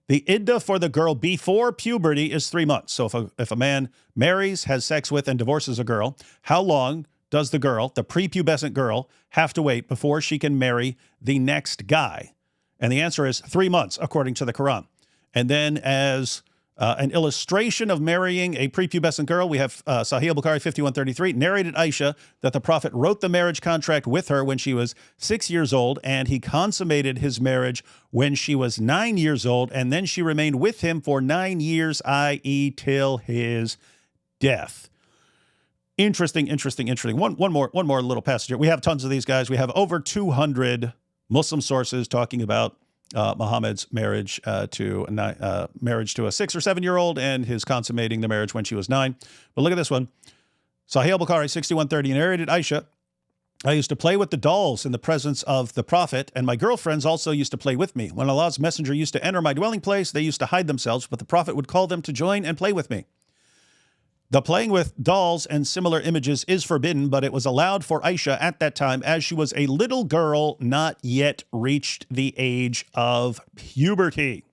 The iddah for the girl before puberty is 3 months. So if a man marries, has sex with, and divorces a girl, how long does the girl, the prepubescent girl, have to wait before she can marry the next guy? And the answer is 3 months, according to the Quran. And then as an illustration of marrying a prepubescent girl, we have Sahih Bukhari 5133, narrated Aisha that the Prophet wrote the marriage contract with her when she was 6 years old, and he consummated his marriage when she was 9 years old, and then she remained with him for 9 years, i.e. till his death. Interesting. One more little passage here. We have tons of these guys. We have over 200 Muslim sources talking about Muhammad's marriage to a 6 or 7 year old and his consummating the marriage when she was 9. But look at this one. Sahih Bukhari 6130, narrated Aisha, I used to play with the dolls in the presence of the Prophet, and my girlfriends also used to play with me. When Allah's messenger used to enter my dwelling place, they used to hide themselves, but the Prophet would call them to join and play with me. The playing with dolls and similar images is forbidden, but it was allowed for Aisha at that time as she was a little girl not yet reached the age of puberty.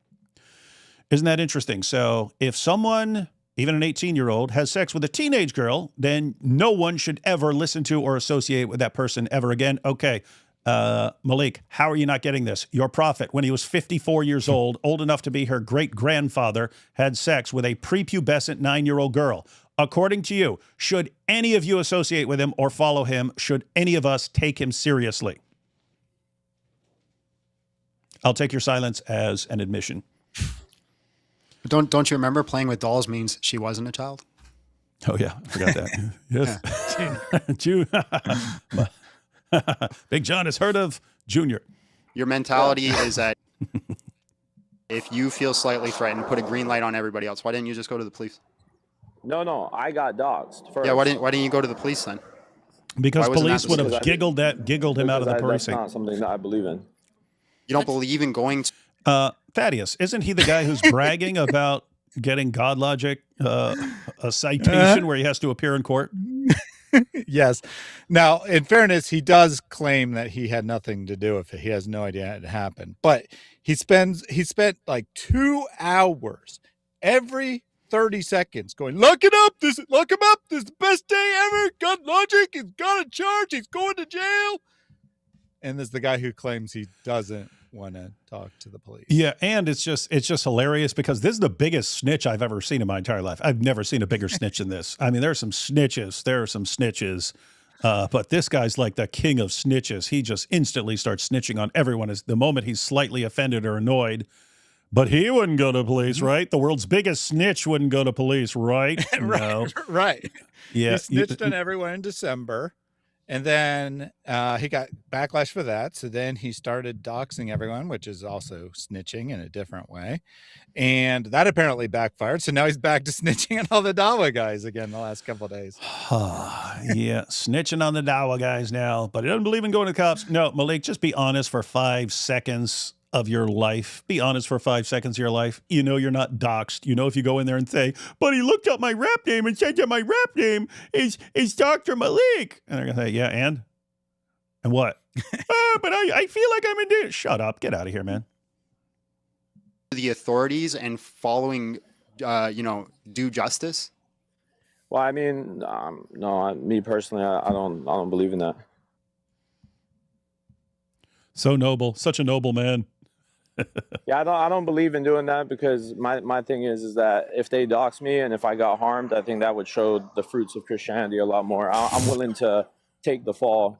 Isn't that interesting? So if someone, even an 18-year-old, has sex with a teenage girl, then no one should ever listen to or associate with that person ever again. Okay, Maleek, how are you not getting this? Your prophet, when he was 54 years old enough to be her great-grandfather, had sex with a prepubescent 9-year-old girl. According to you, should any of you associate with him or follow him? Should any of us take him seriously? I'll take your silence as an admission. Don't you remember playing with dolls means she wasn't a child? Oh, yeah. I forgot that. Yes. Big John has heard of Junior. Your mentality is that if you feel slightly threatened, put a green light on everybody else. Why didn't you just go to the police? No, I got doxxed first. Yeah, why didn't you go to the police then? Because police would have giggled him out of the precinct. That's not something that I believe in. You don't believe in going to... Thaddeus, isn't he the guy who's bragging about getting God Logic a citation where he has to appear in court? Yes. Now, in fairness, he does claim that he had nothing to do with it. He has no idea it happened. But he spent like 2 hours every 30 seconds going, look him up. This is the best day ever. God Logic, he's got a charge. He's going to jail. And there's the guy who claims he doesn't want to talk to the police. Yeah, and it's just hilarious because this is the biggest snitch I've ever seen in my entire life. I've never seen a bigger snitch than this. I mean, there are some snitches. But this guy's like the king of snitches. He just instantly starts snitching on everyone as the moment he's slightly offended or annoyed. But he wouldn't go to police, right? The world's biggest snitch wouldn't go to police, right? No. Right. Yeah. He snitched on everyone in December. And then he got backlash for that. So then he started doxing everyone, which is also snitching in a different way. And that apparently backfired. So now he's back to snitching on all the Dawa guys again the last couple of days. Yeah, snitching on the Dawa guys now, but he doesn't believe in going to the cops. No, Maleek, just be honest for 5 seconds of your life. Be honest for 5 seconds of your life. You know you're not doxxed. You know if you go in there and say, but he looked up my rap name and said that my rap name is Dr. Maleek. And they're going to say, yeah, and? And what? But I feel like I'm in there. Shut up. Get out of here, man. The authorities and following, due justice? Well, I mean, no, me personally, I don't believe in that. So noble. Such a noble man. Yeah, I don't believe in doing that because my thing is that if they dox me and if I got harmed, I think that would show the fruits of Christianity a lot more. I'm willing to take the fall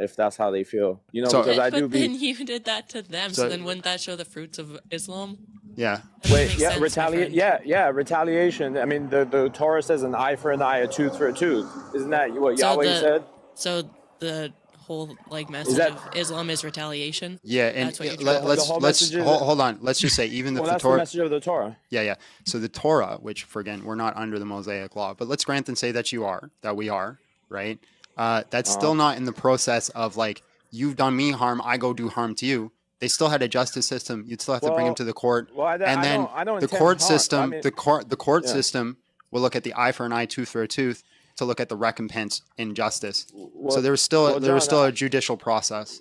if that's how they feel, because I do. But then you did that to them, so then wouldn't that show the fruits of Islam? Yeah. Wait, yeah, retaliation. I mean, the Torah says an eye for an eye, a tooth for a tooth. Isn't that what Yahweh said? So the whole message of Islam is retaliation. Yeah, and let's hold on. Let's just say even if the that's Torah, the message of the Torah. Yeah. So the Torah, which again we're not under the Mosaic law, but let's grant and say that we are, right? That's still not in the process of you've done me harm, I go do harm to you. They still had a justice system. You'd still have to bring him to the court, the court system. The court system will look at the eye for an eye, tooth for a tooth, to look at the recompense in justice. So there was still a judicial process.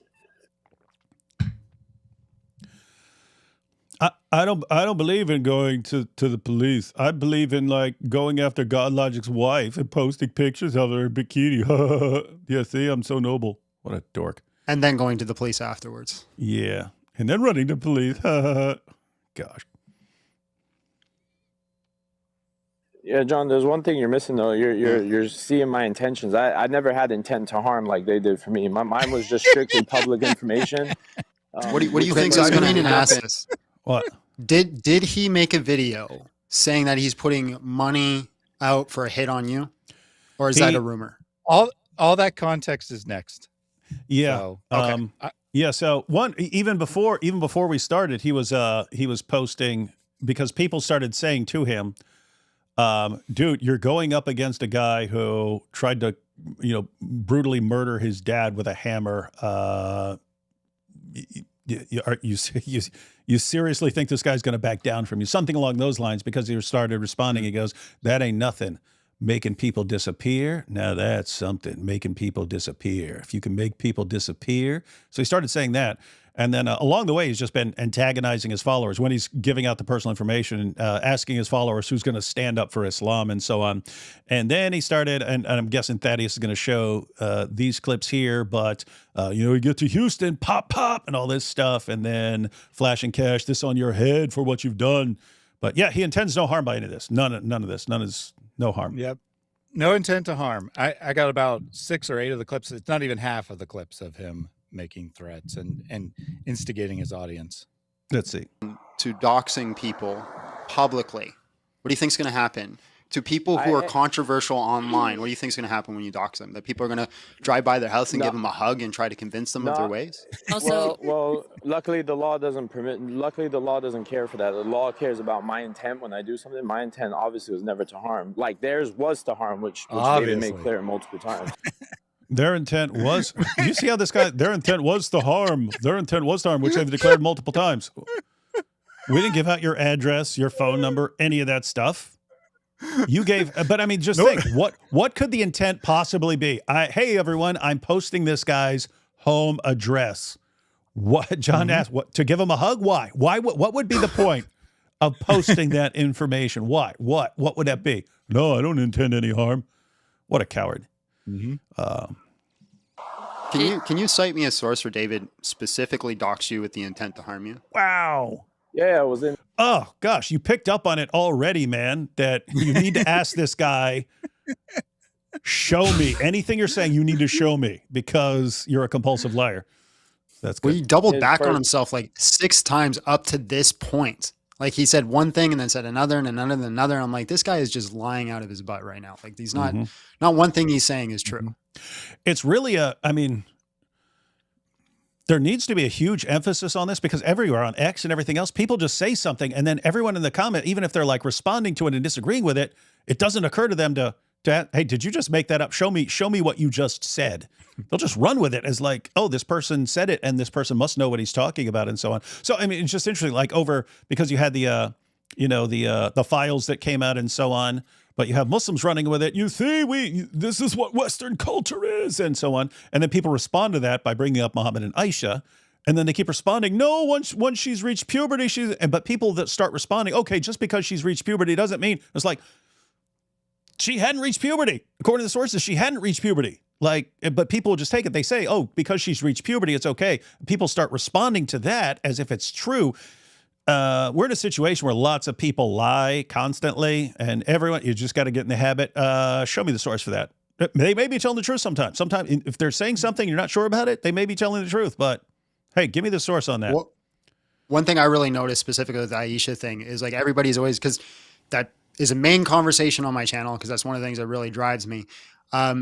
I don't believe in going to the police. I believe in going after God Logic's wife and posting pictures of her in bikini. Yeah, see, I'm so noble. What a dork. And then going to the police afterwards. Yeah, and then running to police. Gosh. Yeah, John, there's one thing you're missing though. You're seeing my intentions. I never had intent to harm like they did for me. Mine was just strictly public information. What do you think is going to happen? What? Did he make a video saying that he's putting money out for a hit on you, or is that a rumor? All that context is next. Yeah. So, okay. Yeah. So even before we started, he was posting because people started saying to him, dude, you're going up against a guy who tried to, brutally murder his dad with a hammer. You seriously think this guy's going to back down from you? Something along those lines, because he started responding. He goes, that ain't nothing. Making people disappear? Now that's something. Making people disappear. If you can make people disappear. So he started saying that. And then along the way, he's just been antagonizing his followers when he's giving out the personal information, asking his followers who's going to stand up for Islam and so on. And then he started, and I'm guessing Thaddeus is going to show these clips here, but, you get to Houston, pop, and all this stuff, and then flashing cash, this on your head for what you've done. But yeah, he intends no harm by any of this. None of this. None is no harm. Yep. No intent to harm. I got about 6 or 8 of the clips. It's not even half of the clips of him making threats and instigating his audience. Let's see. To doxing people publicly. What do you think is going to happen? To people who are controversial online, what do you think is going to happen when you dox them? That people are going to drive by their house and give them a hug and try to convince them of their ways? Also, well, luckily the law doesn't care for that. The law cares about my intent when I do something. My intent obviously was never to harm. Theirs was to harm, which David made clear multiple times. Their intent was, you see how this guy, their intent was to harm. Their intent was to harm, which they've declared multiple times. We didn't give out your address, your phone number, any of that stuff. You gave, but I mean, just think, what could the intent possibly be? Hey, everyone, I'm posting this guy's home address. What John asked, what, to give him a hug? Why? What would be the point of posting that information? Why? What would that be? No, I don't intend any harm. What a coward. Mm-hmm. Can you cite me a source where David specifically doxed you with the intent to harm you? Wow. Yeah, it was in. Oh gosh, you picked up on it already, man. That you need to ask this guy. Show me anything you're saying. You need to show me because you're a compulsive liar. That's good. Well, he doubled back on himself 6 times up to this point. Like he said one thing and then said another and another and another. I'm like, this guy is just lying out of his butt right now. Like he's not one thing he's saying is true. It's really I mean, there needs to be a huge emphasis on this because everywhere on X and everything else, people just say something and then everyone in the comment, even if they're like responding to it and disagreeing with it, it doesn't occur to them to hey, did you just make that up? Show me what you just said. They'll just run with it as like, oh, this person said it and this person must know what he's talking about and so on. So, I mean, it's just interesting, like because you had the files that came out and so on, but you have Muslims running with it. You see, this is what Western culture is and so on. And then people respond to that by bringing up Muhammad and Aisha. And then they keep responding, no, once she's reached puberty, but people that start responding, okay, just because she's reached puberty doesn't mean, it's like, she hadn't reached puberty. According to the sources, she hadn't reached puberty. Like, but people just take it. They say, oh, because she's reached puberty, it's okay. People start responding to that as if it's true. We're in a situation where lots of people lie constantly, and everyone, you just got to get in the habit. Show me the source for that. They may be telling the truth sometimes. Sometimes if they're saying something, you're not sure about it, they may be telling the truth, but hey, give me the source on that. Well, one thing I really noticed specifically with the Aisha thing is like everybody's always, because that is a main conversation on my channel, because that's one of the things that really drives me,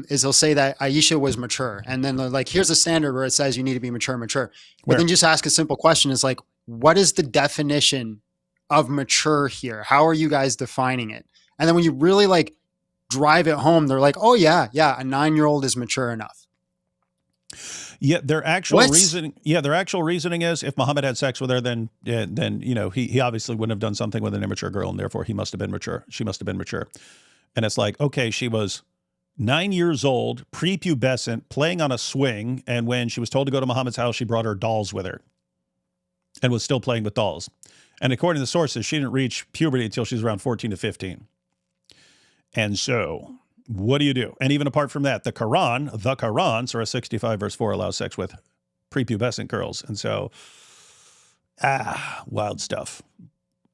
is they'll say that Aisha was mature. And then they're like, here's a standard where it says you need to be mature. But then just ask a simple question. It's like, what is the definition of mature here? How are you guys defining it? And then when you really like drive it home, they're like, oh yeah, a 9-year-old is mature enough. Yeah, their actual reasoning. Yeah, their actual reasoning is if Muhammad had sex with her, then you know he obviously wouldn't have done something with an immature girl, and therefore he must have been mature. She must have been mature, and it's like, okay, she was 9 years old, prepubescent, playing on a swing, and when she was told to go to Muhammad's house, she brought her dolls with her, and was still playing with dolls. And according to the sources, she didn't reach puberty until she was around 14 to 15. And so, what do you do? And even apart from that, the Quran, Surah 65, verse 4, allows sex with prepubescent girls. And so, wild stuff.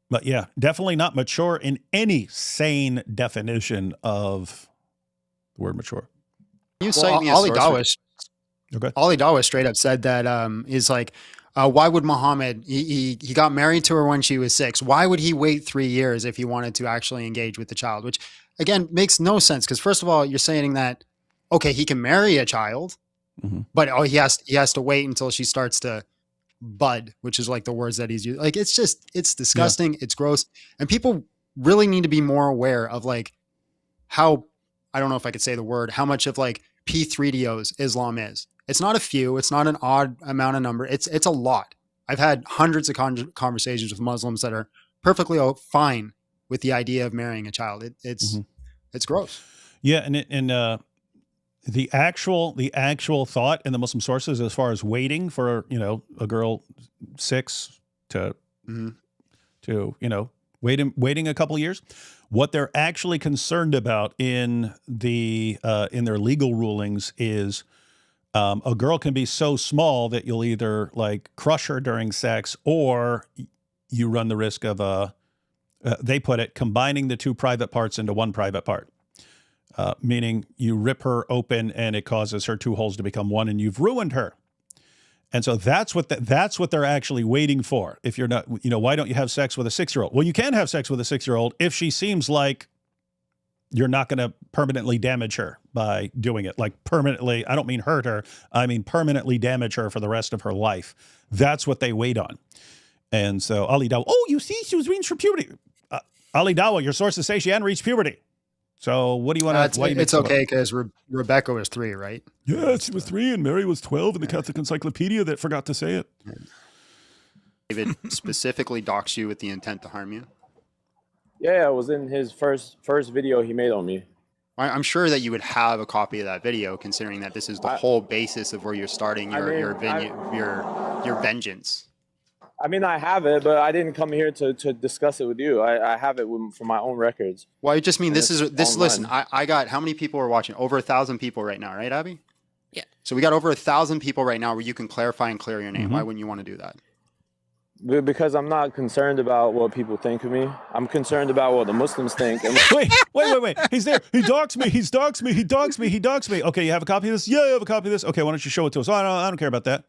But yeah, definitely not mature in any sane definition of the word mature. You cite me Ali Dawish. Okay. Ali Dawish straight up said that is like, why would Muhammad, he got married to her when she was 6. Why would he wait 3 years if he wanted to actually engage with the child? Which, again, makes no sense. Because first of all, you're saying that, okay, he can marry a child, but he has to wait until she starts to bud, which is like the words that he's using. Like, it's disgusting. Yeah. It's gross. And people really need to be more aware of like how, I don't know if I could say the word, how much of like P3DOs Islam is. It's not a few. It's not an odd amount of number. It's a lot. I've had hundreds of conversations with Muslims that are perfectly fine with the idea of marrying a child. It's gross. Yeah, and the actual thought in the Muslim sources as far as waiting for a girl 6 to waiting a couple of years, what they're actually concerned about in their legal rulings is. A girl can be so small that you'll either like crush her during sex, or you run the risk of they put it, combining the 2 private parts into 1 private part, meaning you rip her open and it causes her 2 holes to become 1, and you've ruined her. And so that's what they're actually waiting for. If you're not, why don't you have sex with a 6-year-old? Well, you can have sex with a 6-year-old if she seems like you're not going to permanently damage her by doing it. Like permanently, I don't mean hurt her. I mean permanently damage her for the rest of her life. That's what they wait on. And so Ali Dawa, you see, she was reaching for puberty. Ali Dawa, your sources say she hadn't reached puberty. So what do you want to? It's okay because Rebecca was 3, right? Yeah, she was 3 and Mary was 12 in the Catholic Encyclopedia that forgot to say it. David specifically doxed you with the intent to harm you. Yeah, it was in his first video he made on me. I'm sure that you would have a copy of that video, considering that this is the whole basis of where you're starting your vengeance. I mean, I have it, but I didn't come here to discuss it with you. I have it for my own records. Well, I just mean this. Listen, I got, how many people are watching? Over 1,000 people right now, right, Abby? Yeah. So we got over 1,000 people right now where you can clarify and clear your name. Why wouldn't you want to do that? Because I'm not concerned about what people think of me. I'm concerned about what the Muslims think. Wait. He's there. He doxed me. Okay, you have a copy of this? Yeah, I have a copy of this. Okay, why don't you show it to us? Oh, I don't care about that.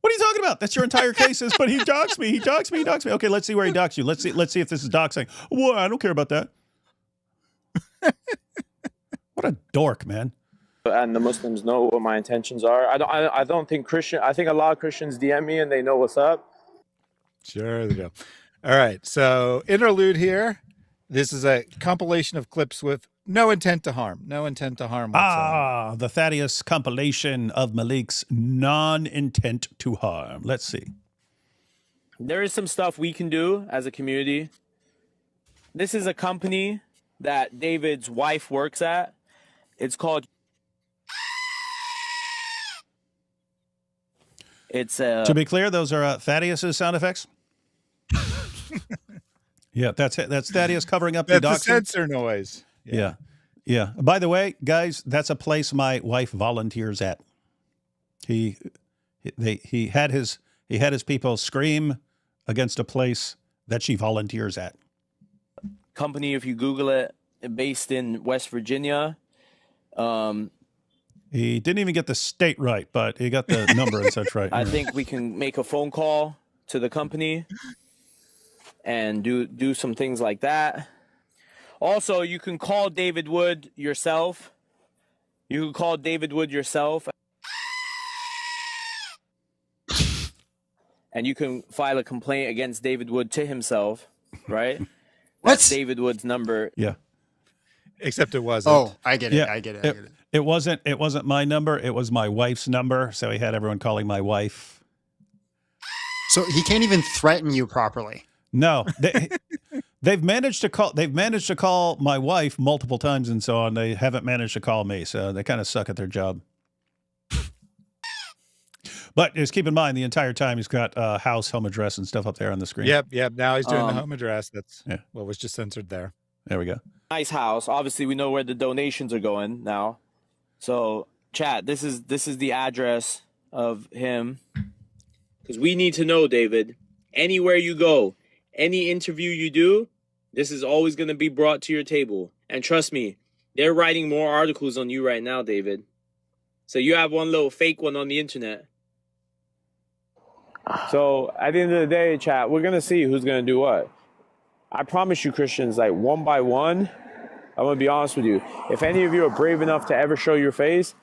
What are you talking about? That's your entire case is, but he doxed me. He doxed me. He doxed me. Okay, let's see where he doxed you. Let's see if this is doxing. Well, I don't care about that. What a dork, man. And the Muslims know what my intentions are. I don't think I think a lot of Christians DM me and they know what's up. Sure they do. All right. So interlude here. This is a compilation of clips with no intent to harm. No intent to harm whatsoever. The Thaddeus compilation of Maleek's non-intent to harm. Let's see. There is some stuff we can do as a community. This is a company that David's wife works at. It's called... To be clear, those are Thaddeus's sound effects. Yeah, that's Thaddeus covering up the doxing. That's a sensor noise. Yeah. By the way, guys, that's a place my wife volunteers at. He had his people scream against a place that she volunteers at. Company, if you Google it, based in West Virginia. He didn't even get the state right, but he got the number and such right. I think we can make a phone call to the company and do some things like that. Also, you can call David Wood yourself. You can call David Wood yourself. And you can file a complaint against David Wood to himself, right? That's David Wood's number. Yeah. Except it wasn't. Oh, I get it. Yeah. I get it. It wasn't my number. It was my wife's number. So he had everyone calling my wife. So he can't even threaten you properly. No, they've managed to call my wife multiple times and so on. They haven't managed to call me, so they kind of suck at their job. But just keep in mind, the entire time he's got house, home address, and stuff up there on the screen. Yep. Now he's doing the home address. That's what was just censored there. There we go. Nice house. Obviously, we know where the donations are going now. So, chat, this is the address of him. Because we need to know, David, anywhere you go, any interview you do, this is always going to be brought to your table. And trust me, they're writing more articles on you right now, David. So you have one little fake one on the internet. So at the end of the day, chat, we're going to see who's going to do what. I promise you, Christians, like one by one, I'm going to be honest with you. If any of you are brave enough to ever show your face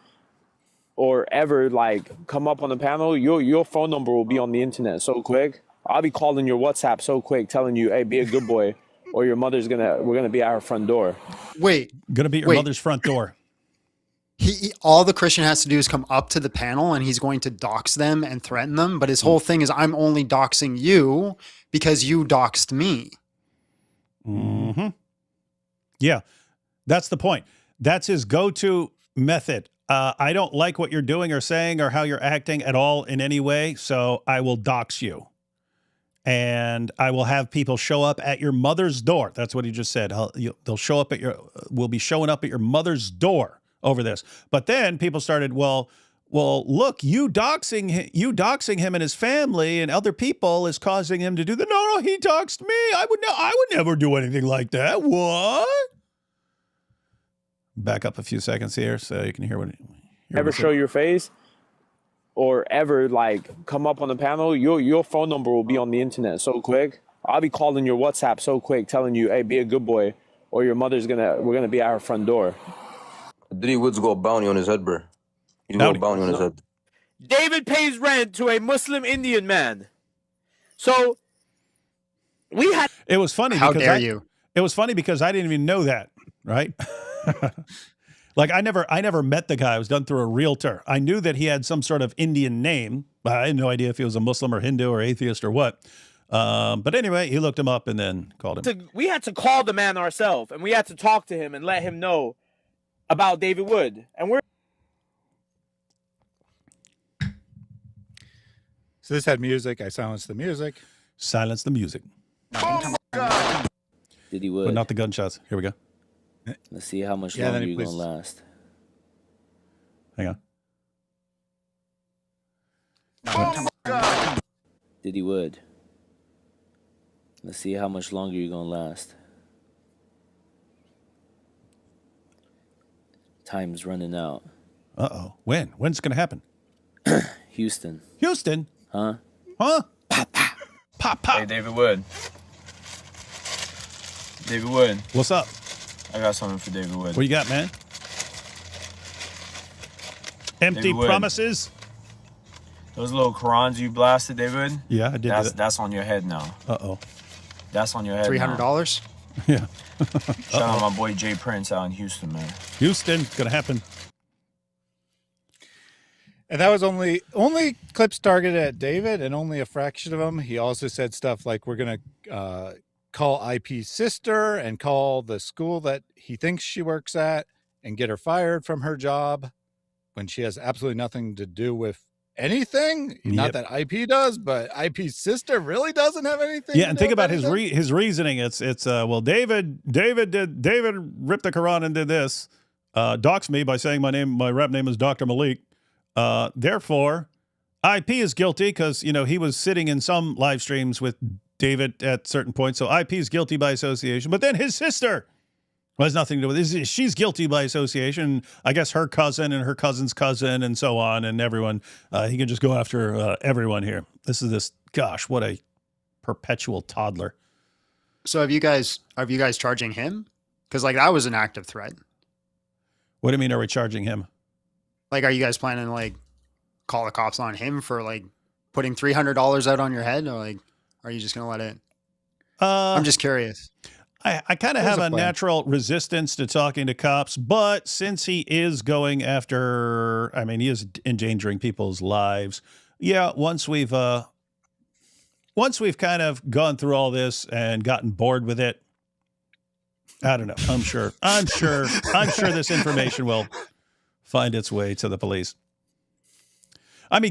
or ever like come up on the panel, your phone number will be on the internet so quick. I'll be calling your WhatsApp so quick, telling you, hey, be a good boy, or your mother's we're gonna be at her front door. Wait. Gonna be at your mother's front door. All the Christian has to do is come up to the panel and he's going to dox them and threaten them. But his whole thing is, I'm only doxing you because you doxed me. Mm-hmm. Yeah, that's the point. That's his go-to method. I don't like what you're doing or saying or how you're acting at all in any way, so I will dox you. And I will have people show up at your mother's door. That's what he just said. They'll show up we'll be showing up at your mother's door over this. But then people started, well, look, you doxing him and his family and other people is causing him to do that. No, he doxed me. I would never do anything like that. What? Back up a few seconds here so you can hear what. Ever show your face? Or ever like come up on the panel, your phone number will be on the internet so quick. I'll be calling your WhatsApp so quick, telling you, hey, be a good boy, or your mother's we're gonna be at her front door. Diddy Woods got a bounty on his head, bro. He got a bounty on his head. David pays rent to a Muslim Indian man. So we had. It was funny. How dare you? It was funny because I didn't even know that, right? Like I never met the guy. It was done through a realtor. I knew that he had some sort of Indian name, but I had no idea if he was a Muslim or Hindu or atheist or what. But anyway, he looked him up and then called him. We had to call the man ourselves, and we had to talk to him and let him know about David Wood. And So this had music. I silenced the music. Silence the music. Did he Wood? But not the gunshots. Here we go. Let's see how much longer you're gonna last. Hang on. Diddy Wood. Let's see how much longer you're gonna last. Time's running out. Uh-oh. When's it gonna happen? Houston. Huh? Huh? Pop. Hey, David Wood. David Wood. What's up? I got something for David Wood. What you got, man? Empty promises? Those little Qurans you blasted, David? Yeah, I did. That's on your head now. Uh-oh. That's on your head $300? Yeah. Shout out my boy Jay Prince out in Houston, man. Houston, gonna happen. And that was only clips targeted at David, and only a fraction of them. He also said stuff like, we're going to call IP's sister and call the school that he thinks she works at and get her fired from her job when she has absolutely nothing to do with anything. Not that IP does, but IP's sister really doesn't have anything. Yeah, and think about his reasoning. It's well, David ripped the Quran and did this, doxed me by saying my rap name is Dr. Maleek. Therefore, IP is guilty because, he was sitting in some live streams with David at certain points. So IP is guilty by association. But then his sister has nothing to do with this. She's guilty by association. I guess her cousin and her cousin's cousin and so on and everyone. He can just go after everyone here. Gosh, what a perpetual toddler. So are you guys charging him? Because that was an active threat. What do you mean, are we charging him? Are you guys planning to call the cops on him for putting $300 out on your head, or are you just gonna let it? I'm just curious. I kind of have a natural resistance to talking to cops, but since he is going after, he is endangering people's lives. Yeah, once we've kind of gone through all this and gotten bored with it, I don't know. I'm sure this information will find its way to the police.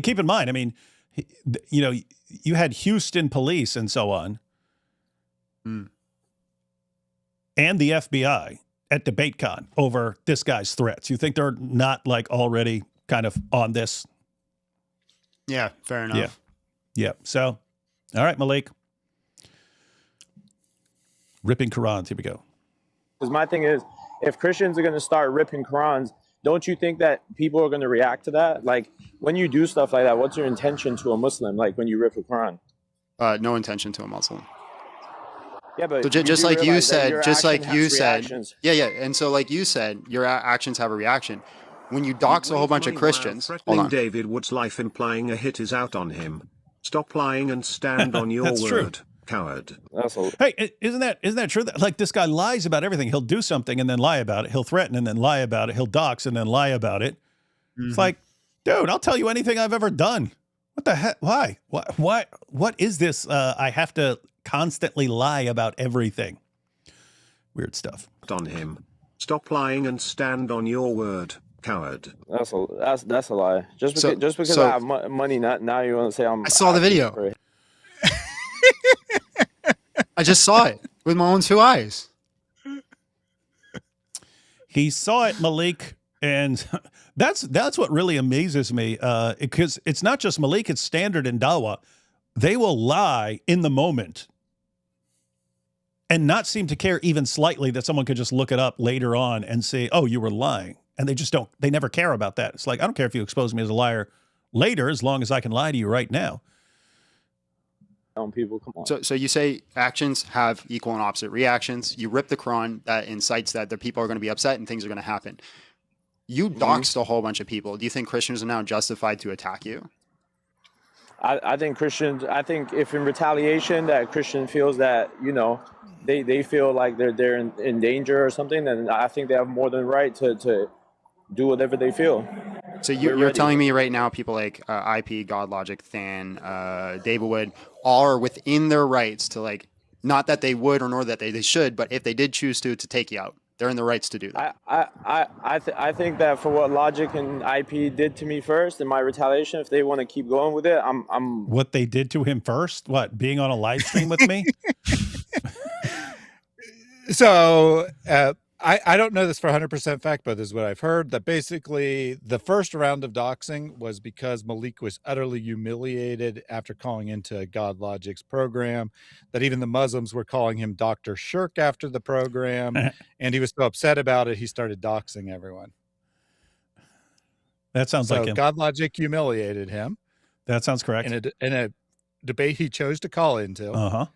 Keep in mind, you had Houston police and so on, and the FBI at DebateCon over this guy's threats. You think they're not already kind of on this? Yeah, fair enough. Yeah. So, all right, Maleek. Ripping Qurans. Here we go. Because my thing is, if Christians are going to start ripping Qurans, don't you think that people are going to react to that? When you do stuff like that, what's your intention to a Muslim? When you rip a Quran? No intention to a Muslim. Yeah, but so just like you said, yeah. And so you said, your actions have a reaction. When you dox a whole bunch of Christians, threatening David Wood's life, implying a hit is out on him. Stop lying and stand on your word. True. Coward. Hey, isn't that true? This guy lies about everything. He'll do something and then lie about it. He'll threaten and then lie about it. He'll dox and then lie about it. Mm-hmm. It's dude, I'll tell you anything I've ever done. What the heck? Why? What is this? I have to constantly lie about everything. Weird stuff. On him. Stop lying and stand on your word, coward. That's a lie. Just because I have money, now you want to say I'm. I saw the video. I just saw it with my own 2 eyes. He saw it, Maleek, and that's what really amazes me. Because it's not just Maleek; it's standard in Dawah. They will lie in the moment and not seem to care even slightly that someone could just look it up later on and say, "Oh, you were lying," and they just don't. They never care about that. It's I don't care if you expose me as a liar later, as long as I can lie to you right now. People, come on. So you say actions have equal and opposite reactions. You rip the Quran, that incites that the people are going to be upset and things are going to happen. You doxed a whole bunch of people. Do you think Christians are now justified to attack you? I think if in retaliation that Christian feels that, they feel like they're in danger or something, then I think they have more than right to do whatever they feel. So you're telling me right now people like IP, GodLogic, Than, David Wood, all are within their rights to not that they would or nor that they should, but if they did choose to take you out, they're in the rights to do that. I think that for what Logic and IP did to me first in my retaliation, if they want to keep going with it, I'm. What they did to him first? What, being on a live stream with me? So I don't know this for 100% fact, but this is what I've heard, that basically the first round of doxing was because Maleek was utterly humiliated after calling into GodLogic's program, that even the Muslims were calling him Dr. Shirk after the program, and he was so upset about it, he started doxing everyone. That sounds like him. GodLogic humiliated him. That sounds correct. In a debate he chose to call into. Uh-huh.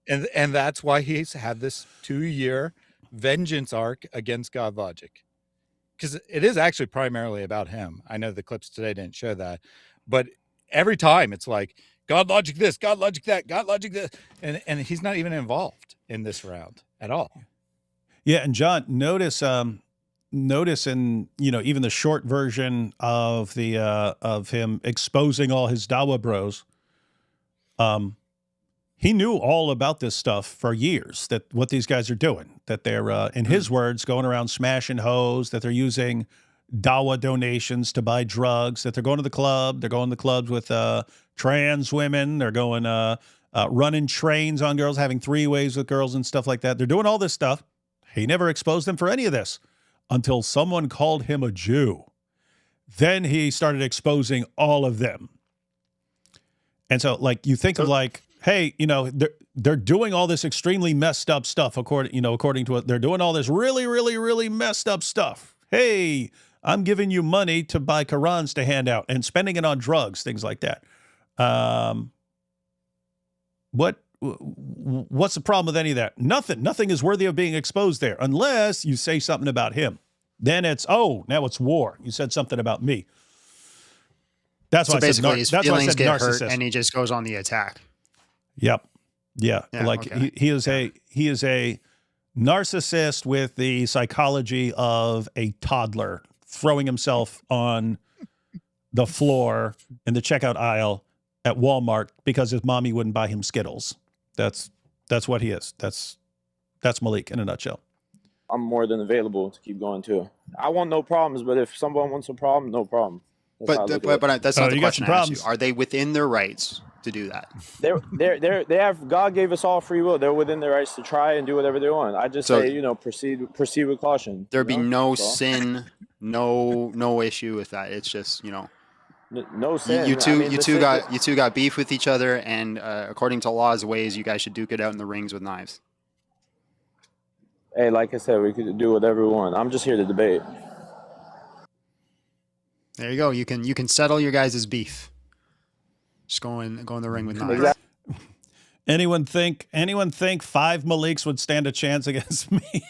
And that's why he's had this 2-year vengeance arc against God Logic. Because it is actually primarily about him. I know the clips today didn't show that. But every time it's like, God Logic this, God Logic that, God Logic this. And he's not even involved in this round at all. Yeah, and John, notice in, even the short version of the of him exposing all his Dawa bros, he knew all about this stuff for years, that what these guys are doing, that they're, in his words, going around smashing hoes, that they're using Dawa donations to buy drugs, that they're going to the club, they're going to clubs with trans women, they're going running trains on girls, having three-ways with girls and stuff like that. They're doing all this stuff. He never exposed them for any of this until someone called him a Jew. Then he started exposing all of them. And so, like, you think of like, hey, they're doing all this extremely messed up stuff according to what they're doing, all this really, really, really messed up stuff. Hey, I'm giving you money to buy Qurans to hand out and spending it on drugs, things like that. What's the problem with any of that? Nothing is worthy of being exposed there unless you say something about him. Then it's, now it's war. You said something about me. That's why basically his feelings get narcissist. hurt and he just goes on the attack. Yep. Yeah. Like okay. he is a narcissist with the psychology of a toddler throwing himself on the floor in the checkout aisle at Walmart because his mommy wouldn't buy him Skittles. That's what he is. That's Maleek in a nutshell. I'm more than available to keep going too. I want no problems, but if someone wants a problem, no problem. But that's not the question I asked you. Are they within their rights to do that? They have, God gave us all free will. They're within their rights to try and do whatever they want. I just say, proceed with caution. There'd be no sin, no issue with that. It's just, no sin. You two got beef with each other, and according to law's ways, you guys should duke it out in the rings with knives. Hey, like I said, we could do whatever we want. I'm just here to debate. There you go. You can settle your guys' beef. Just go in the ring with knives. Exactly. Anyone think 5 Maleeks would stand a chance against me?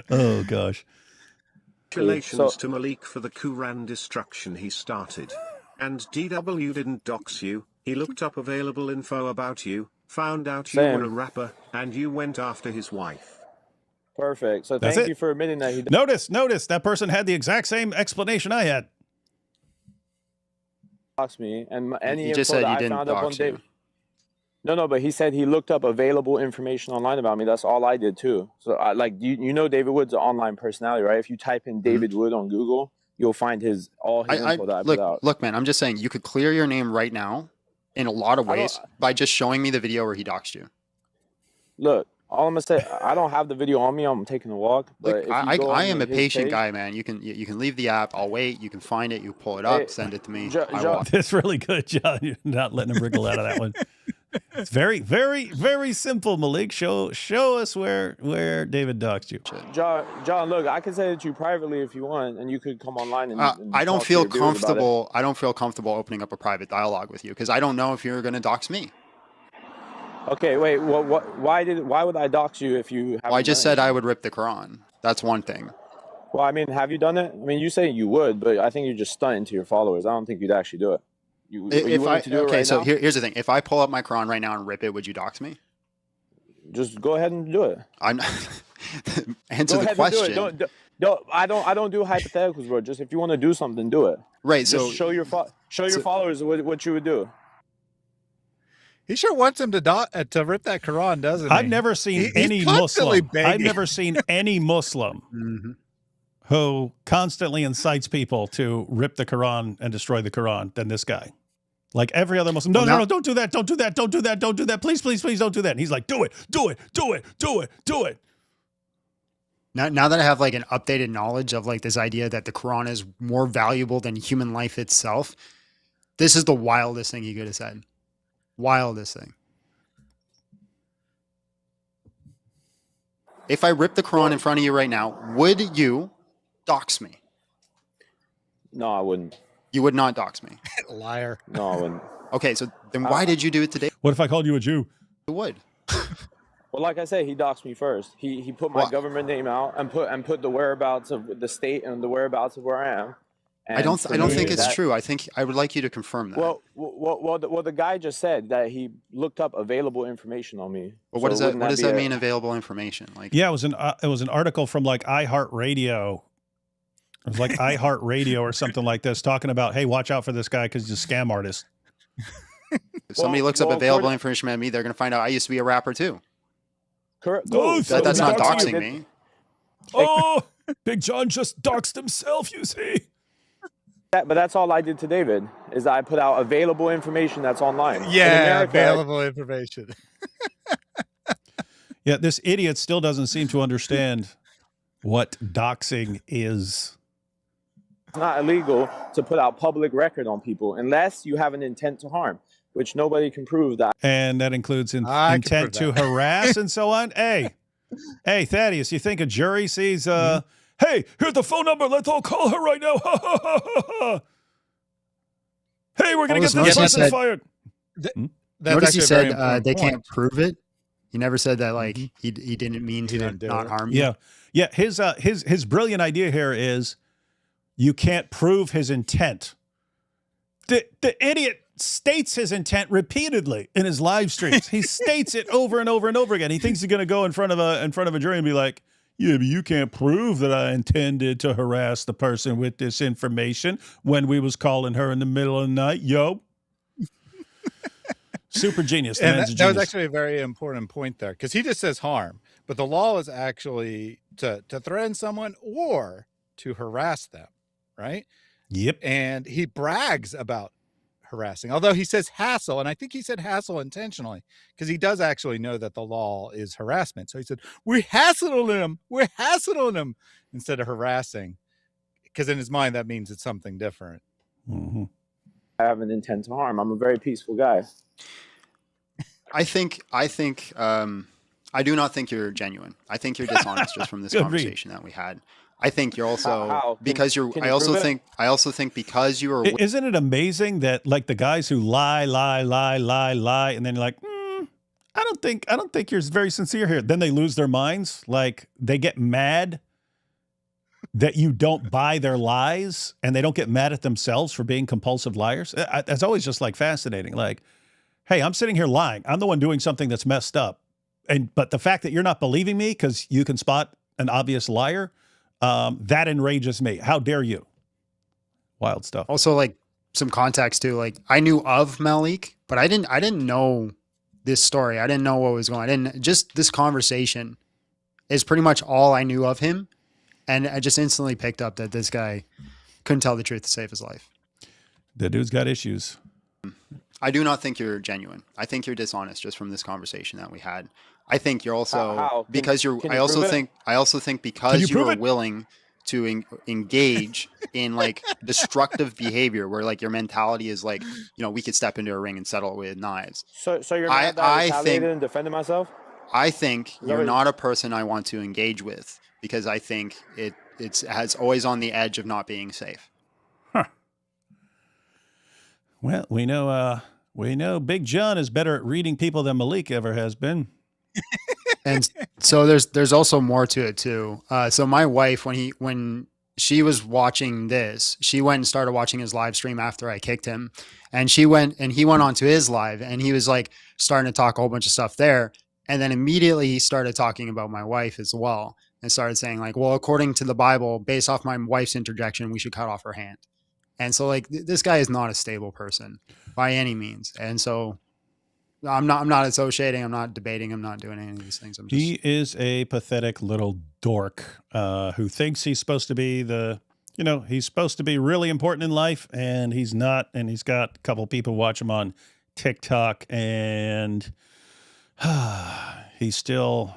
Oh gosh. Congratulations to Maleek for the Quran destruction he started. And DW didn't dox you. He looked up available info about you, found out you were a rapper, and you went after his wife. Perfect. So thank you for admitting that. Notice that person had the exact same explanation I had. Dox me, and any you just info said that you I didn't found up on dox you. No, but he said he looked up available information online about me. That's all I did too. So David Wood's an online personality, right? If you type in David Wood on Google, you'll find all his info that I put out. Look, man, I'm just saying you could clear your name right now in a lot of ways by just showing me the video where he doxed you. Look, all I'm gonna say, I don't have the video on me. I'm taking a walk. But look, I am a patient guy, man. You can leave the app. I'll wait. You can find it. You pull it up. Send it to me. That's really good, John. You're not letting him wriggle out of that one. It's very, very, very simple, Maleek. Show us where David doxed you. John, look, I can say it to you privately if you want, and you could come online and I don't feel comfortable. I don't feel comfortable opening up a private dialogue with you because I don't know if you're going to dox me. Okay, wait. Why would I dox you if you? Well, I just said I would rip the Quran. That's one thing. Well, I mean, have you done it? I mean, you say you would, but I think you're just stunting to your followers. I don't think you'd actually do it. Here's the thing. If I pull up my Quran right now and rip it, would you dox me? Just go ahead and do it. Answer the question. I don't do hypotheticals, bro. Just if you want to do something, do it. Right. Just show your followers what you would do. He sure wants him to rip that Quran, doesn't he? I've never seen any Muslim. I've never seen any Muslim who constantly incites people to rip the Quran and destroy the Quran than this guy. Like every other Muslim, no, don't do that, don't do that, don't do that, don't do that, please, please, please don't do that. And he's like, do it. Now that I have like an updated knowledge of like this idea that the Quran is more valuable than human life itself, this is the wildest thing he could have said. Wildest thing. If I rip the Quran in front of you right now, would you dox me? No, I wouldn't. You would not dox me. Liar. No, I wouldn't. Okay, so then why did you do it today? What if I called you a Jew? You would. Well, like I said, he doxed me first. He put my government name out and put the whereabouts of the state and the whereabouts of where I am. And I don't think it's true. I think I would like you to confirm that. Well, the guy just said that he looked up available information on me. Well, what does that mean? Available information? Like, yeah, it was an article from like iHeartRadio. It was like iHeartRadio or something like this, talking about, hey, watch out for this guy because he's a scam artist. If somebody looks up available information about me, they're going to find out I used to be a rapper too. Correct. Oh, so that's not doxing me. Oh, Big John just doxed himself, you see. But that's all I did to David, is I put out available information that's online. Yeah, available information. Yeah, this idiot still doesn't seem to understand what doxing is. It's not illegal to put out public record on people unless you have an intent to harm, which nobody can prove that. And that includes intent to harass and so on. Hey, Thaddeus, you think a jury sees, hey, here's the phone number. Let's all call her right now. Hey, we're going to get this person fired. Notice he said they can't prove it. He never said that, like, he didn't mean to not harm you. Yeah. His brilliant idea here is you can't prove his intent. The idiot states his intent repeatedly in his live streams. He states it over and over and over again. He thinks he's going to go in front of a jury and be like, yeah, but you can't prove that I intended to harass the person with this information when we was calling her in the middle of the night. Yo. Super genius. And that was actually a very important point there, because he just says harm, but the law is actually to threaten someone or to harass them, right? Yep. And he brags about harassing, although he says hassle, and I think he said hassle intentionally, because he does actually know that the law is harassment. So he said, we're hassling him instead of harassing, because in his mind that means it's something different. Mm-hmm. I have an intent to harm. I'm a very peaceful guy. I do not think you're genuine. I think you're dishonest just from this conversation that we had. I think you're also because you're. I also think because you are. Isn't it amazing that like the guys who lie, and then you're like, I don't think you're very sincere here. Then they lose their minds. Like they get mad that you don't buy their lies, and they don't get mad at themselves for being compulsive liars. That's always just like fascinating. Like, hey, I'm sitting here lying. I'm the one doing something that's messed up, but the fact that you're not believing me because you can spot an obvious liar. That enrages me. How dare you? Wild stuff. Also, like some context too. Like I knew of Maleek, but I didn't know this story. I didn't know what was going on. Just this conversation is pretty much all I knew of him. And I just instantly picked up that this guy couldn't tell the truth to save his life. The dude's got issues. I do not think you're genuine. I think you're dishonest just from this conversation that we had. I think you're also because you're. I also think because you are willing to engage in like destructive behavior, where like your mentality is like, we could step into a ring and settle it with knives. So you're mad that I retaliated and defended myself? I think you're not a person I want to engage with because I think it's has always on the edge of not being safe. Huh. Well, we know Big John is better at reading people than Maleek ever has been. And so there's also more to it too. So my wife, when she was watching this, she went and started watching his live stream after I kicked him, and he went onto his live, and he was like starting to talk a whole bunch of stuff there, and then immediately he started talking about my wife as well, and started saying like, well, according to the Bible, based off my wife's interjection, we should cut off her hand. And so like this guy is not a stable person by any means, and so. I'm not associating. I'm not debating. I'm not doing any of these things. He is a pathetic little dork who thinks he's supposed to be he's supposed to be really important in life, and he's not. And he's got a couple people watch him on TikTok, and he still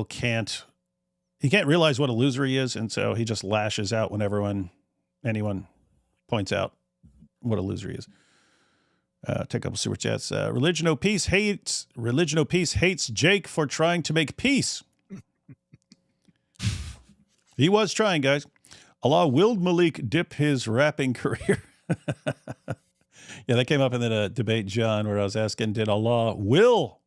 can't realize what a loser he is, and so he just lashes out when anyone points out what a loser he is. Take a couple super chats. Religion O Peace hates Jake for trying to make peace. He was trying, guys. Allah willed Maleek dip his rapping career. Yeah, that came up in the debate, John, where I was asking, did Allah will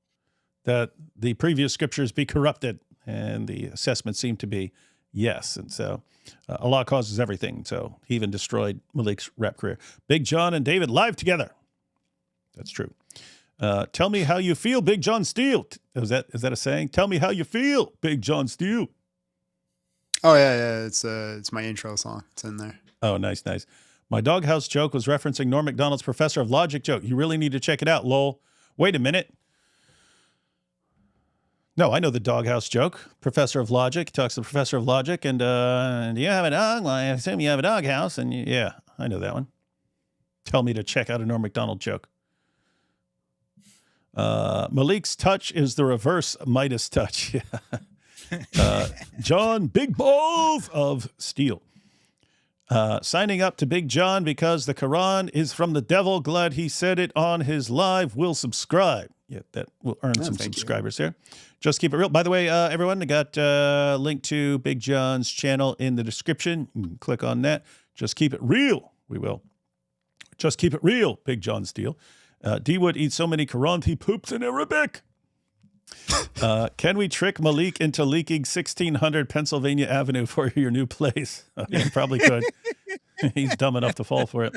that the previous scriptures be corrupted? And the assessment seemed to be yes. And so Allah causes everything. So he even destroyed Maleek's rap career. Big John and David live together. That's true. Tell me how you feel, Big John Steele. Is that a saying? Tell me how you feel, Big John Steele. Oh yeah. It's my intro song. It's in there. Oh, nice. My doghouse joke was referencing Norm Macdonald's Professor of Logic joke. You really need to check it out, lol. Wait a minute. No, I know the doghouse joke. Professor of Logic talks to the Professor of Logic, and do you have a dog? Well, I assume you have a doghouse, and yeah, I know that one. Tell me to check out a Norm Macdonald joke. Maleek's touch is the reverse Midas touch. John Big Balls of Steel. Signing up to Big John because the Quran is from the devil. Glad he said it on his live. Will subscribe. Yeah, that will earn some subscribers here. Just keep it real. By the way, everyone, I got a link to Big John's channel in the description. You can click on that. Just keep it real. We will. Just keep it real, Big John Steele. D-Wood eats so many Quran, he poops in Arabic. Can we trick Maleek into leaking 1600 Pennsylvania Avenue for your new place? Yeah, probably could. He's dumb enough to fall for it.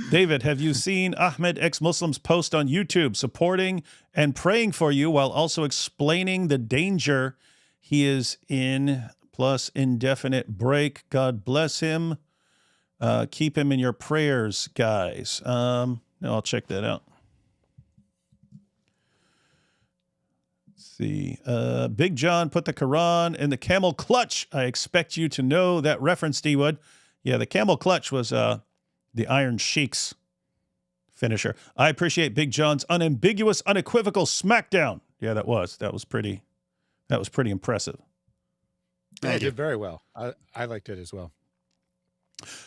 David, have you seen Ahmed ex-Muslim's post on YouTube supporting and praying for you while also explaining the danger he is in, plus indefinite break? God bless him. Keep him in your prayers, guys. No, I'll check that out. See, Big John put the Quran in the camel clutch. I expect you to know that reference, D-Wood. Yeah, the camel clutch was the Iron Sheik's finisher. I appreciate Big John's unambiguous, unequivocal smackdown. Yeah, that was pretty impressive. Yeah, he did very well. I liked it as well.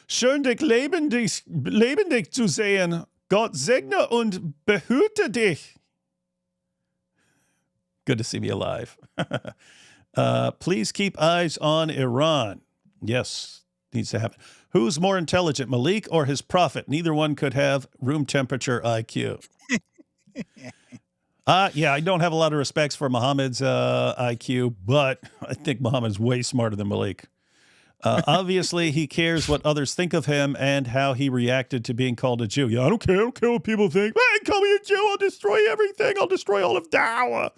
Schön dich lebendig zu sehen. Gott segne und behüte dich. Good to see me alive. Please keep eyes on Iran. Yes, needs to happen. Who's more intelligent, Maleek or his prophet? Neither one could have room temperature IQ. Yeah, I don't have a lot of respects for Muhammad's IQ, but I think Muhammad's way smarter than Maleek. Obviously, he cares what others think of him and how he reacted to being called a Jew. Yeah, I don't care what people think. Hey, call me a Jew. I'll destroy everything. I'll destroy all of Dawah.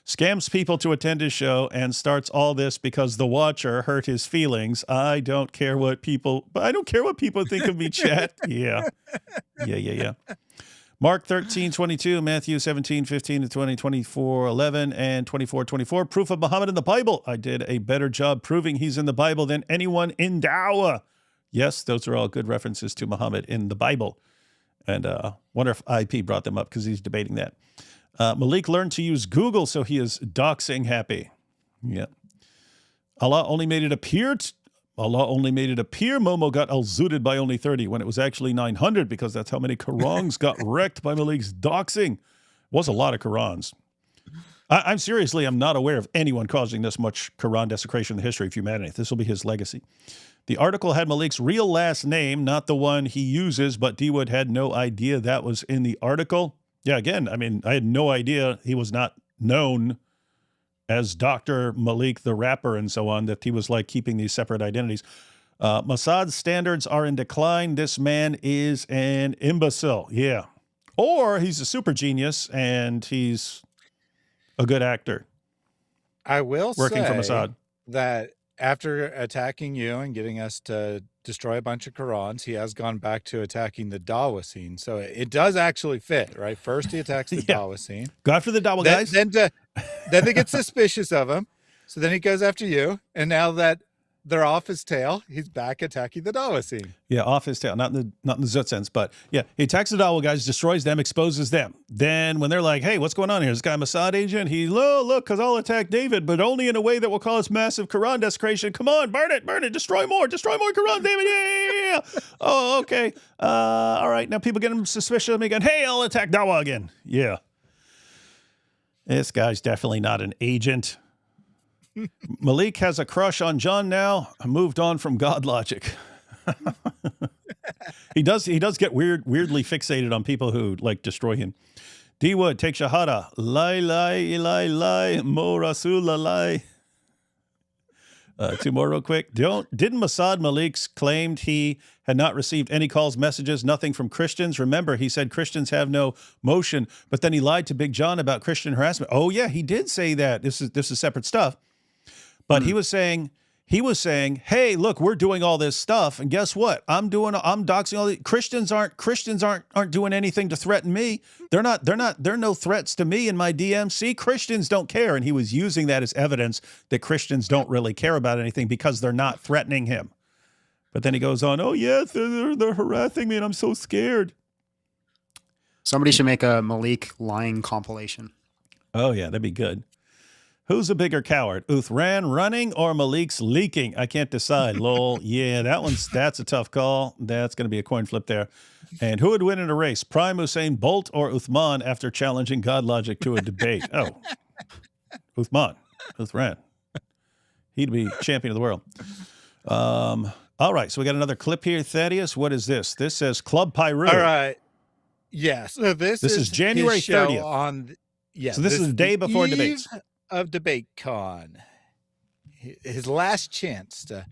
Scams people to attend his show and starts all this because the watcher hurt his feelings. I don't care what people think of me, chat. Yeah. Mark 13:22, Matthew 17:15-20, 24:11, and 24:24. Proof of Muhammad in the Bible. I did a better job proving he's in the Bible than anyone in Dawah. Yes, those are all good references to Muhammad in the Bible. And wonder if IP brought them up because he's debating that. Maleek learned to use Google, so he is doxing happy. Yeah. Allah only made it appear Momo got al-zooted by only 30 when it was actually 900 because that's how many Qurans got wrecked by Maleek's doxing. It was a lot of Qurans. I'm not aware of anyone causing this much Quran desecration in the history of humanity. This will be his legacy. The article had Maleek's real last name, not the one he uses, but D-Wood had no idea that was in the article. Yeah, again, I mean, I had no idea he was not known as Dr. Maleek, the rapper, and so on, that he was like keeping these separate identities. Mossad's standards are in decline. This man is an imbecile. Yeah. Or he's a super genius and he's a good actor. I will working say for Mossad. That after attacking you and getting us to destroy a bunch of Qurans, he has gone back to attacking the Dawah scene. So it does actually fit, right? First he attacks the Dawah scene. Go after the Dawah guys. Then they get suspicious of him. So then he goes after you. And now that they're off his tail, he's back attacking the Dawah scene. Yeah, off his tail. Not in the Zut sense, but yeah, he attacks the Dawah guys, destroys them, exposes them. Then when they're like, hey, what's going on here? This guy a Mossad agent? Look, because I'll attack David, but only in a way that will cause massive Quran desecration. Come on, burn it, destroy more Quran, David. Yeah. Oh, okay. All right, now people get suspicious of me again. Hey, I'll attack Dawah again. Yeah. This guy's definitely not an agent. Maleek has a crush on John now. Moved on from God logic. He does get weirdly fixated on people who like destroy him. D Wood, take shahada. Lai, mo rasulallah. Two more real quick. Didn't Mossad Maleek claimed he had not received any calls, messages, nothing from Christians? Remember, he said Christians have no motion, but then he lied to Big John about Christian harassment. Oh yeah, he did say that. This is separate stuff. But he was saying, hey, look, we're doing all this stuff, and guess what? I'm doxing all the Christians aren't doing anything to threaten me. They're no threats to me in my DMC. Christians don't care. And he was using that as evidence that Christians don't really care about anything because they're not threatening him. But then he goes on, oh yes, they're harassing me and I'm so scared. Somebody should make a Maleek lying compilation. Oh yeah, that'd be good. Who's a bigger coward, Uthran running or Maleek's leaking? I can't decide. Lol. Yeah, that's a tough call. That's going to be a coin flip there. And who would win in a race, Prime Usain Bolt or Uthman after challenging God Logic to a debate? Oh, Uthran. He'd be champion of the world. All right, so we got another clip here, Thaddeus. What is this? This says Club Pyru. All right. Yeah, so this is January 30th. So this is the day before debates. Of DebateCon, his last chance to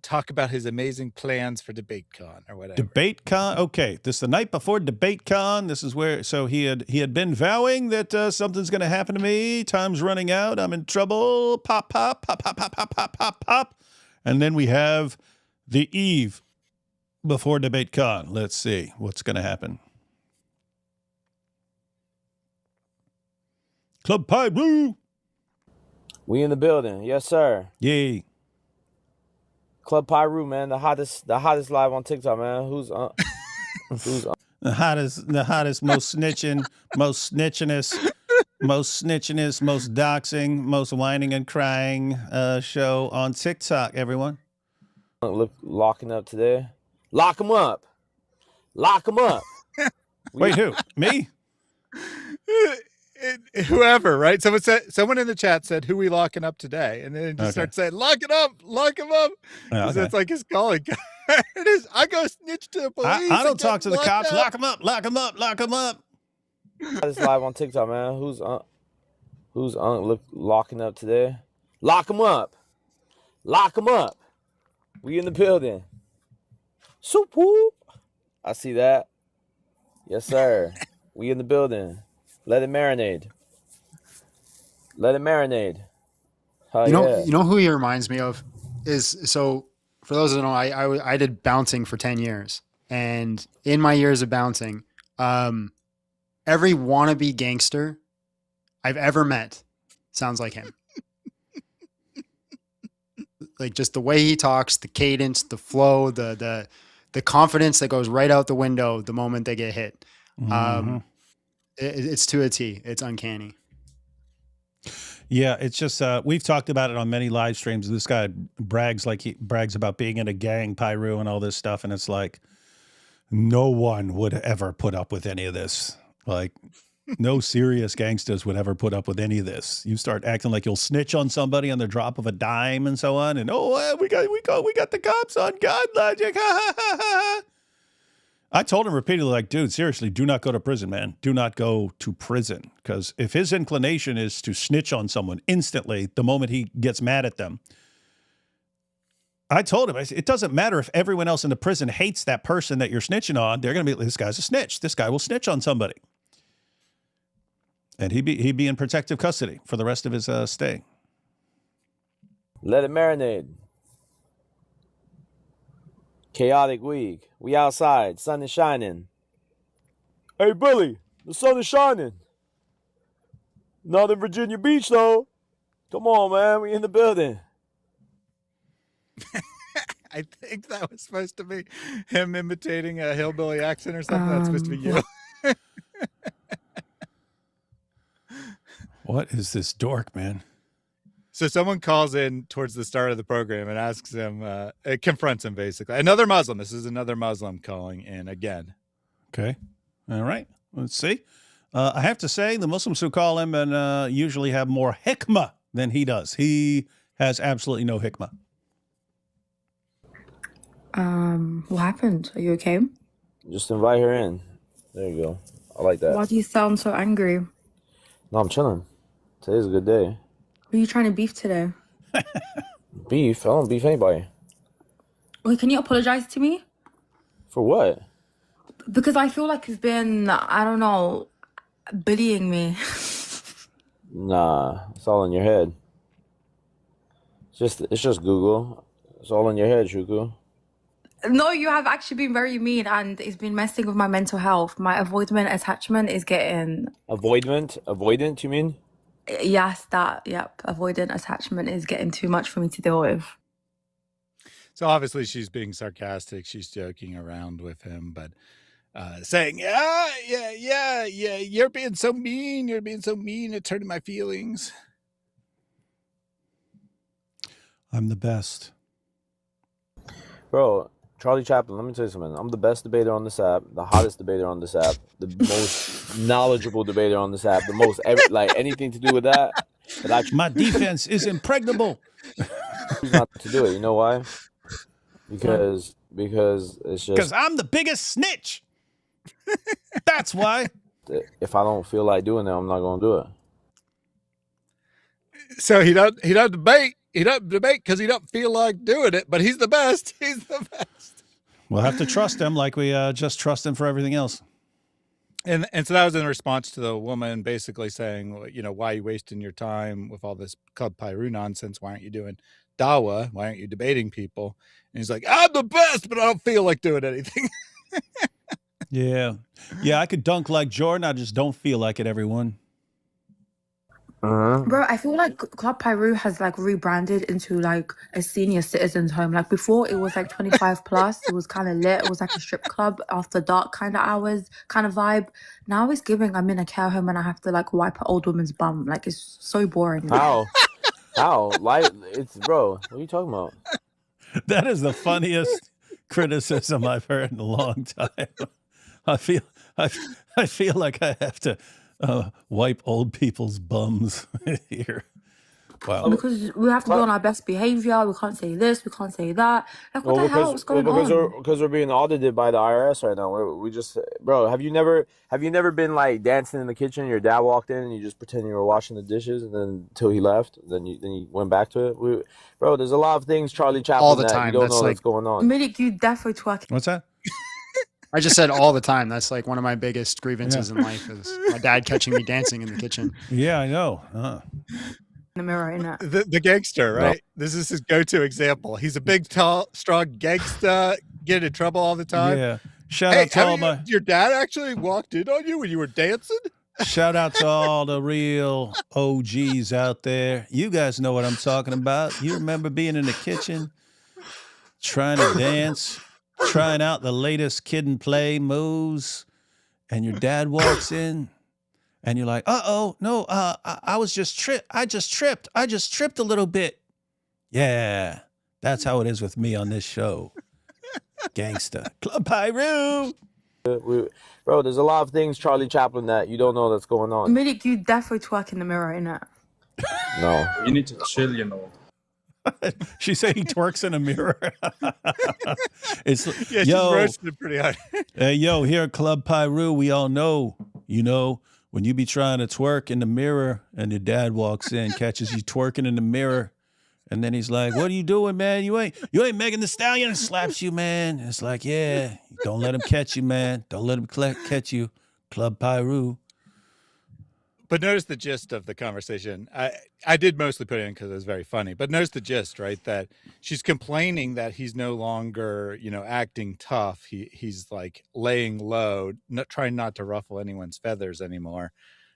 talk about his amazing plans for DebateCon or whatever. DebateCon, okay. This is the night before DebateCon. This is where, so he had been vowing that something's going to happen to me. Time's running out. I'm in trouble. Pop, pop, pop, pop, pop, pop, pop, pop, pop. And then we have the eve before DebateCon. Let's see what's going to happen. Club Pyru. We in the building, yes sir. Yay. Club Pyru, man, the hottest live on TikTok, man. Who's the hottest, most snitching, most snitchingest, most doxing, most whining and crying show on TikTok. Everyone, locking up today. Lock him up. Wait, who? Me? Whoever, right? Someone in the chat said, who we locking up today? And then it just starts saying, lock him up. Because it's like his calling. It is. I go snitch to the police. I don't talk to the cops. Lock him up. This live on TikTok, man. Who's locking up today? Lock him up. We in the building. Soup whoop. I see that. Yes, sir. We in the building. Let it marinate. You know who he reminds me of is, so for those that don't know, I did bouncing for 10 years. And in my years of bouncing, every wannabe gangster I've ever met sounds like him. Like just the way he talks, the cadence, the flow, the confidence that goes right out the window the moment they get hit. It's to a T. It's uncanny. Yeah, it's just we've talked about it on many live streams. This guy brags about being in a gang, Pyru, and all this stuff, and it's like no one would ever put up with any of this. Like no serious gangsters would ever put up with any of this. You start acting like you'll snitch on somebody on the drop of a dime and so on, and we got the cops on God Logic. I told him repeatedly, like, dude, seriously, do not go to prison, man. Do not go to prison. Because if his inclination is to snitch on someone instantly, the moment he gets mad at them, I told him, it doesn't matter if everyone else in the prison hates that person that you're snitching on. They're going to be, this guy's a snitch. This guy will snitch on somebody. And he'd be in protective custody for the rest of his stay. Let it marinate. Chaotic week. We outside. Sun is shining. Hey, Billy, the sun is shining. Not in Virginia Beach, though. Come on, man. We in the building. I think that was supposed to be him imitating a hillbilly accent or something. That's supposed to be you. What is this dork, man? So someone calls in towards the start of the program and asks him, it confronts him basically. Another Muslim. This is another Muslim calling in again. Okay. All right. Let's see. I have to say the Muslims who call him and usually have more hikmah than he does. He has absolutely no hikmah. What happened? Are you okay? Just invite her in. There you go. I like that. Why do you sound so angry? No, I'm chilling. Today's a good day. Who are you trying to beef today? Beef? I don't beef anybody. Wait, can you apologize to me? For what? Because I feel like you've been, I don't know, bullying me. Nah, it's all in your head. It's just Google. It's all in your head, Shuku. No, you have actually been very mean, and it's been messing with my mental health. My avoidant attachment is getting... Avoidant, you mean? Yes, avoidant attachment is getting too much for me to deal with. So obviously she's being sarcastic. She's joking around with him, but saying, yeah, you're being so mean. You're being so mean. It's hurting my feelings. I'm the best. Bro, Charlie Chaplin, let me tell you something. I'm the best debater on this app, the hottest debater on this app, the most knowledgeable debater on this app, the most, anything to do with that. My defense is impregnable. Not to do it. You know why? Because it's just... Because I'm the biggest snitch. That's why. If I don't feel like doing it, I'm not going to do it. So he doesn't debate. He doesn't debate because he doesn't feel like doing it, but he's the best. He's the best. We'll have to trust him like we just trust him for everything else. And so that was in response to the woman basically saying, why are you wasting your time with all this Club Pyru nonsense? Why aren't you doing Dawa? Why aren't you debating people? And he's like, I'm the best, but I don't feel like doing anything. Yeah, I could dunk like Jordan. I just don't feel like it, everyone. Bro, I feel like Club Pyru has like rebranded into like a senior citizens home. Like before it was like 25 plus. It was kind of lit. It was like a strip club after dark kind of hours kind of vibe. Now it's giving I'm in a care home and I have to like wipe an old woman's bum. Like it's so boring. How? Like bro, what are you talking about? That is the funniest criticism I've heard in a long time. I feel like I have to wipe old people's bums here. Wow. Because we have to be on our best behavior. We can't say this. We can't say that. Like, what the hell? What's going on? Because we're being audited by the IRS right now. We just, bro. Have you never been like dancing in the kitchen? Your dad walked in and you just pretend you were washing the dishes, and then until he left, then you went back to it. Bro, there's a lot of things Charlie Chaplin all the time. You don't know what's going on. Maleek, you definitely twerking. What's that? I just said all the time. That's like one of my biggest grievances in life is my dad catching me dancing in the kitchen. Yeah, I know. The mirror, innit? The gangster, right? No. This is his go-to example. He's a big, tall, strong gangster, get in trouble all the time. Yeah. Shout out to all your dad actually walked in on you when you were dancing? Shout out to all the real OGs out there. You guys know what I'm talking about. You remember being in the kitchen, trying to dance, trying out the latest Kid and Play moves, and your dad walks in, and you're like, "Uh-oh, no, I was just tripped. I just tripped a little bit." Yeah, that's how it is with me on this show. Gangsta. Club Pyru. Bro, there's a lot of things Charlie Chaplin that you don't know that's going on. Maleek, you definitely twerk in the mirror, innit? No. You need to chill, She said he twerks in a mirror. She's roasting pretty hard. Hey, here at Club Pyru, we all know, when you be trying to twerk in the mirror and your dad walks in, catches you twerking in the mirror, and then he's like, "What are you doing, man? You ain't Megan Thee Stallion," and slaps you, man. It's like, yeah, don't let him catch you, man. Don't let him catch you. Club Pyru. But notice the gist of the conversation. I did mostly put it in because it was very funny. But notice the gist, right? That she's complaining that he's no longer, acting tough. He's like laying low, trying not to ruffle anyone's feathers anymore,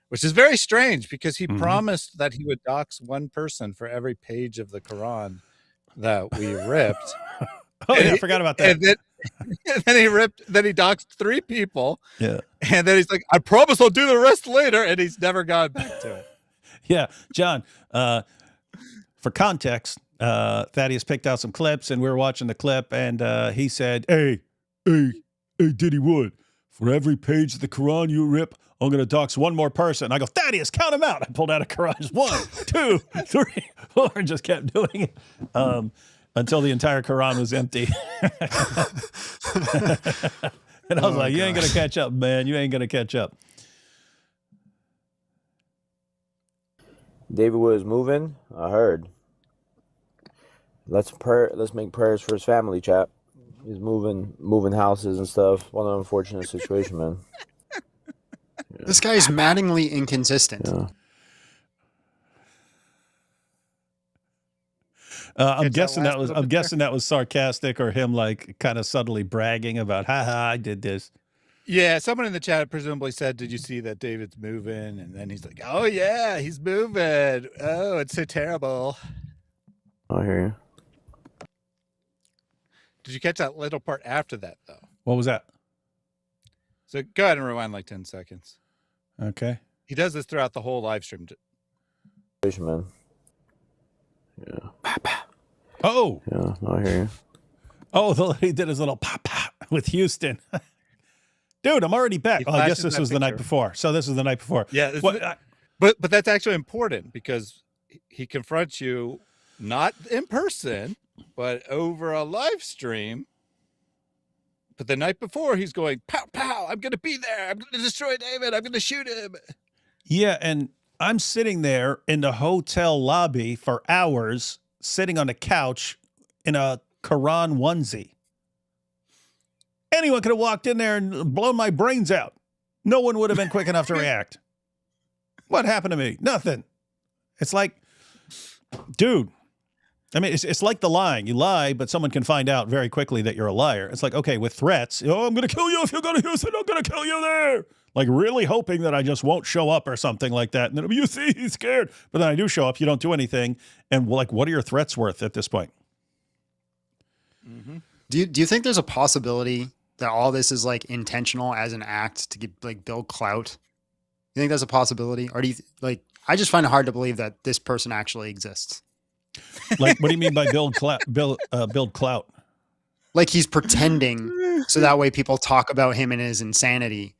which is very strange because he promised that he would dox one person for every page of the Quran that we ripped. I forgot about that. And then he doxed 3 people. Yeah. And then he's like, "I promise I'll do the rest later." And he's never gone back to it. Yeah. John, for context, Thaddeus picked out some clips and we were watching the clip and he said, Hey, Diddy Wood, for every page of the Quran you rip, I'm going to dox one more person. I go, Thaddeus, count them out. I pulled out a Quran. 1, 2, 3, 4, and just kept doing it. Until the entire Quran was empty. And I was like, you ain't going to catch up, man. You ain't going to catch up. David was moving. I heard. Let's make prayers for his family, chap. He's moving houses and stuff. What an unfortunate situation, man. Yeah. This guy's maddeningly inconsistent. Yeah. I'm guessing that was sarcastic, or him like kind of subtly bragging about, haha, I did this. Yeah, someone in the chat presumably said, "Did you see that David's moving?" And then he's like, "Oh yeah, he's moving. Oh, it's so terrible." I hear you. Did you catch that little part after that, though? What was that? So go ahead and rewind like 10 seconds. Okay. He does this throughout the whole live stream. Man. Yeah. Oh. Yeah, I hear you. Oh, he did his little pop with Houston. Dude, I'm already back. Oh, I guess this was the night before. So this is the night before. Yeah. But that's actually important because he confronts you not in person, but over a live stream. But the night before, he's going, pow, pow, I'm going to be there. I'm going to destroy David. I'm going to shoot him. Yeah, and I'm sitting there in the hotel lobby for hours, sitting on a couch in a Quran onesie. Anyone could have walked in there and blown my brains out. No one would have been quick enough to react. What happened to me? Nothing. It's like, dude, I mean, it's like the lying. You lie, but someone can find out very quickly that you're a liar. It's like, okay, with threats, oh, I'm going to kill you if you go to Houston. I'm going to kill you there. Like really hoping that I just won't show up or something like that. And then you see, he's scared. But then I do show up. You don't do anything. And like, what are your threats worth at this point? Mm-hmm. Do you think there's a possibility that all this is like intentional as an act to get like build clout? You think that's a possibility? Or do you I just find it hard to believe that this person actually exists. Like, what do you mean by build clout? Like he's pretending so that way people talk about him and his insanity.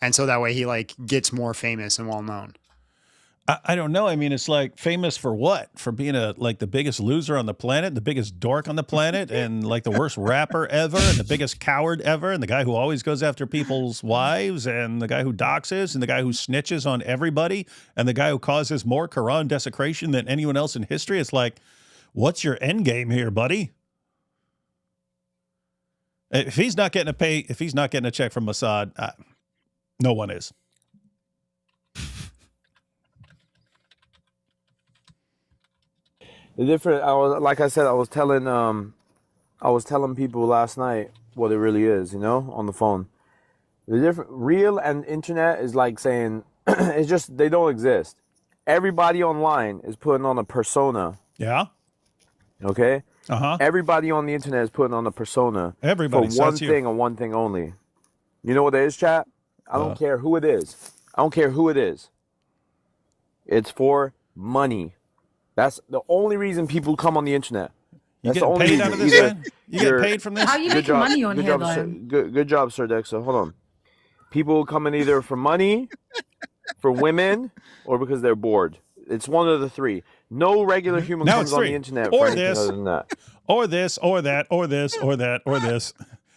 And so that way he like gets more famous and well known. I don't know. I mean, it's like famous for what? For being the biggest loser on the planet, the biggest dork on the planet, and like the worst rapper ever, and the biggest coward ever, and the guy who always goes after people's wives, and the guy who doxes, and the guy who snitches on everybody, and the guy who causes more Quran desecration than anyone else in history. It's like, what's your end game here, buddy? If he's not getting a check from Mossad, no one is. The different, I was telling people last night what it really is, on the phone. The different real and internet is like saying it's just they don't exist. Everybody online is putting on a persona. Yeah. Okay. Uh-huh. Everybody on the internet is putting on a persona. Everybody for one thing and one thing only. You know what it is, chat? I don't care who it is. I don't care who it is. It's for money. That's the only reason people come on the internet. You get paid out of this, man? You get paid from this? How are you making money on here, though? Good job, Sir Dexter. Hold on. People come in either for money, for women, or because they're bored. It's one of the three. No regular human comes on the internet for anything other than that. Or this, or that, or this, or that, or this.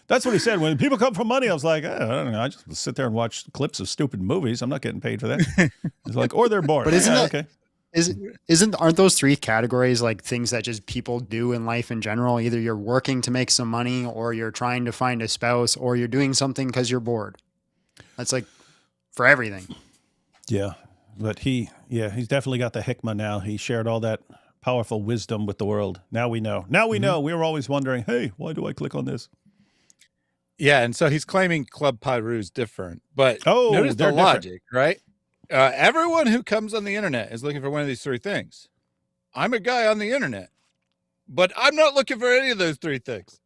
That's what he said. When people come for money, I was like, I don't know. I just sit there and watch clips of stupid movies. I'm not getting paid for that. It's like, or they're bored. But aren't those three categories like things that just people do in life in general? Either you're working to make some money, or you're trying to find a spouse, or you're doing something because you're bored. That's like for everything. Yeah. But he's definitely got the hikmah now. He shared all that powerful wisdom with the world. Now we know. Now we know. We were always wondering, hey, why do I click on this? Yeah, and so he's claiming Club Pyru is different. But notice the logic, right? Everyone who comes on the internet is looking for one of these three things. I'm a guy on the internet, but I'm not looking for any of those three things.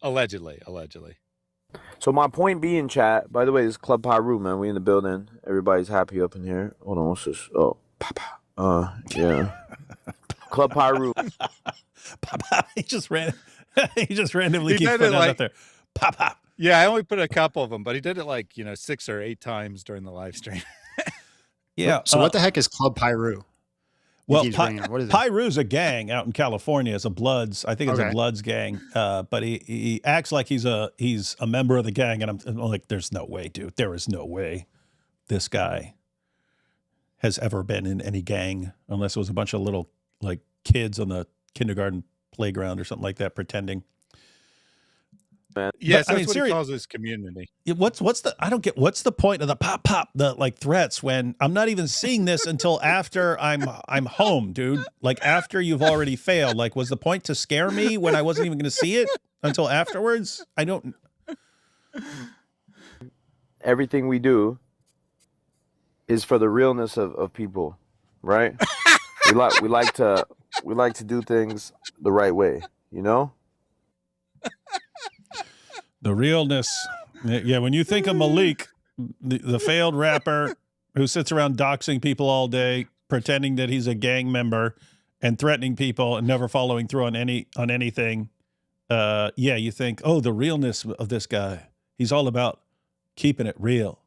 Allegedly. So my point being, chat, by the way, this is Club Pyru, man. We in the building. Everybody's happy up in here. Hold on, what's this? Oh, yeah. Club Pyru. He just randomly keeps putting that up there. Pop. Yeah, I only put a couple of them, but he did it 6 or 8 times during the live stream. Yeah. So what the heck is Club Pyru? Well, Pyru's a gang out in California. It's a Bloods. I think it's a Bloods gang. But he acts like he's a member of the gang, and I'm like, there's no way, dude. There is no way this guy has ever been in any gang, unless it was a bunch of little like kids on the kindergarten playground or something like that pretending. Yes, that's what he calls his community. What's the point of the pop, the like threats when I'm not even seeing this until after I'm home, dude? Like after you've already failed. Like, was the point to scare me when I wasn't even going to see it until afterwards? I don't. Everything we do is for the realness of people, right? we like to do things the right way, you know? The realness. Yeah, when you think of Maleek, the failed rapper who sits around doxing people all day, pretending that he's a gang member and threatening people and never following through on anything, you think, oh, the realness of this guy. He's all about keeping it real.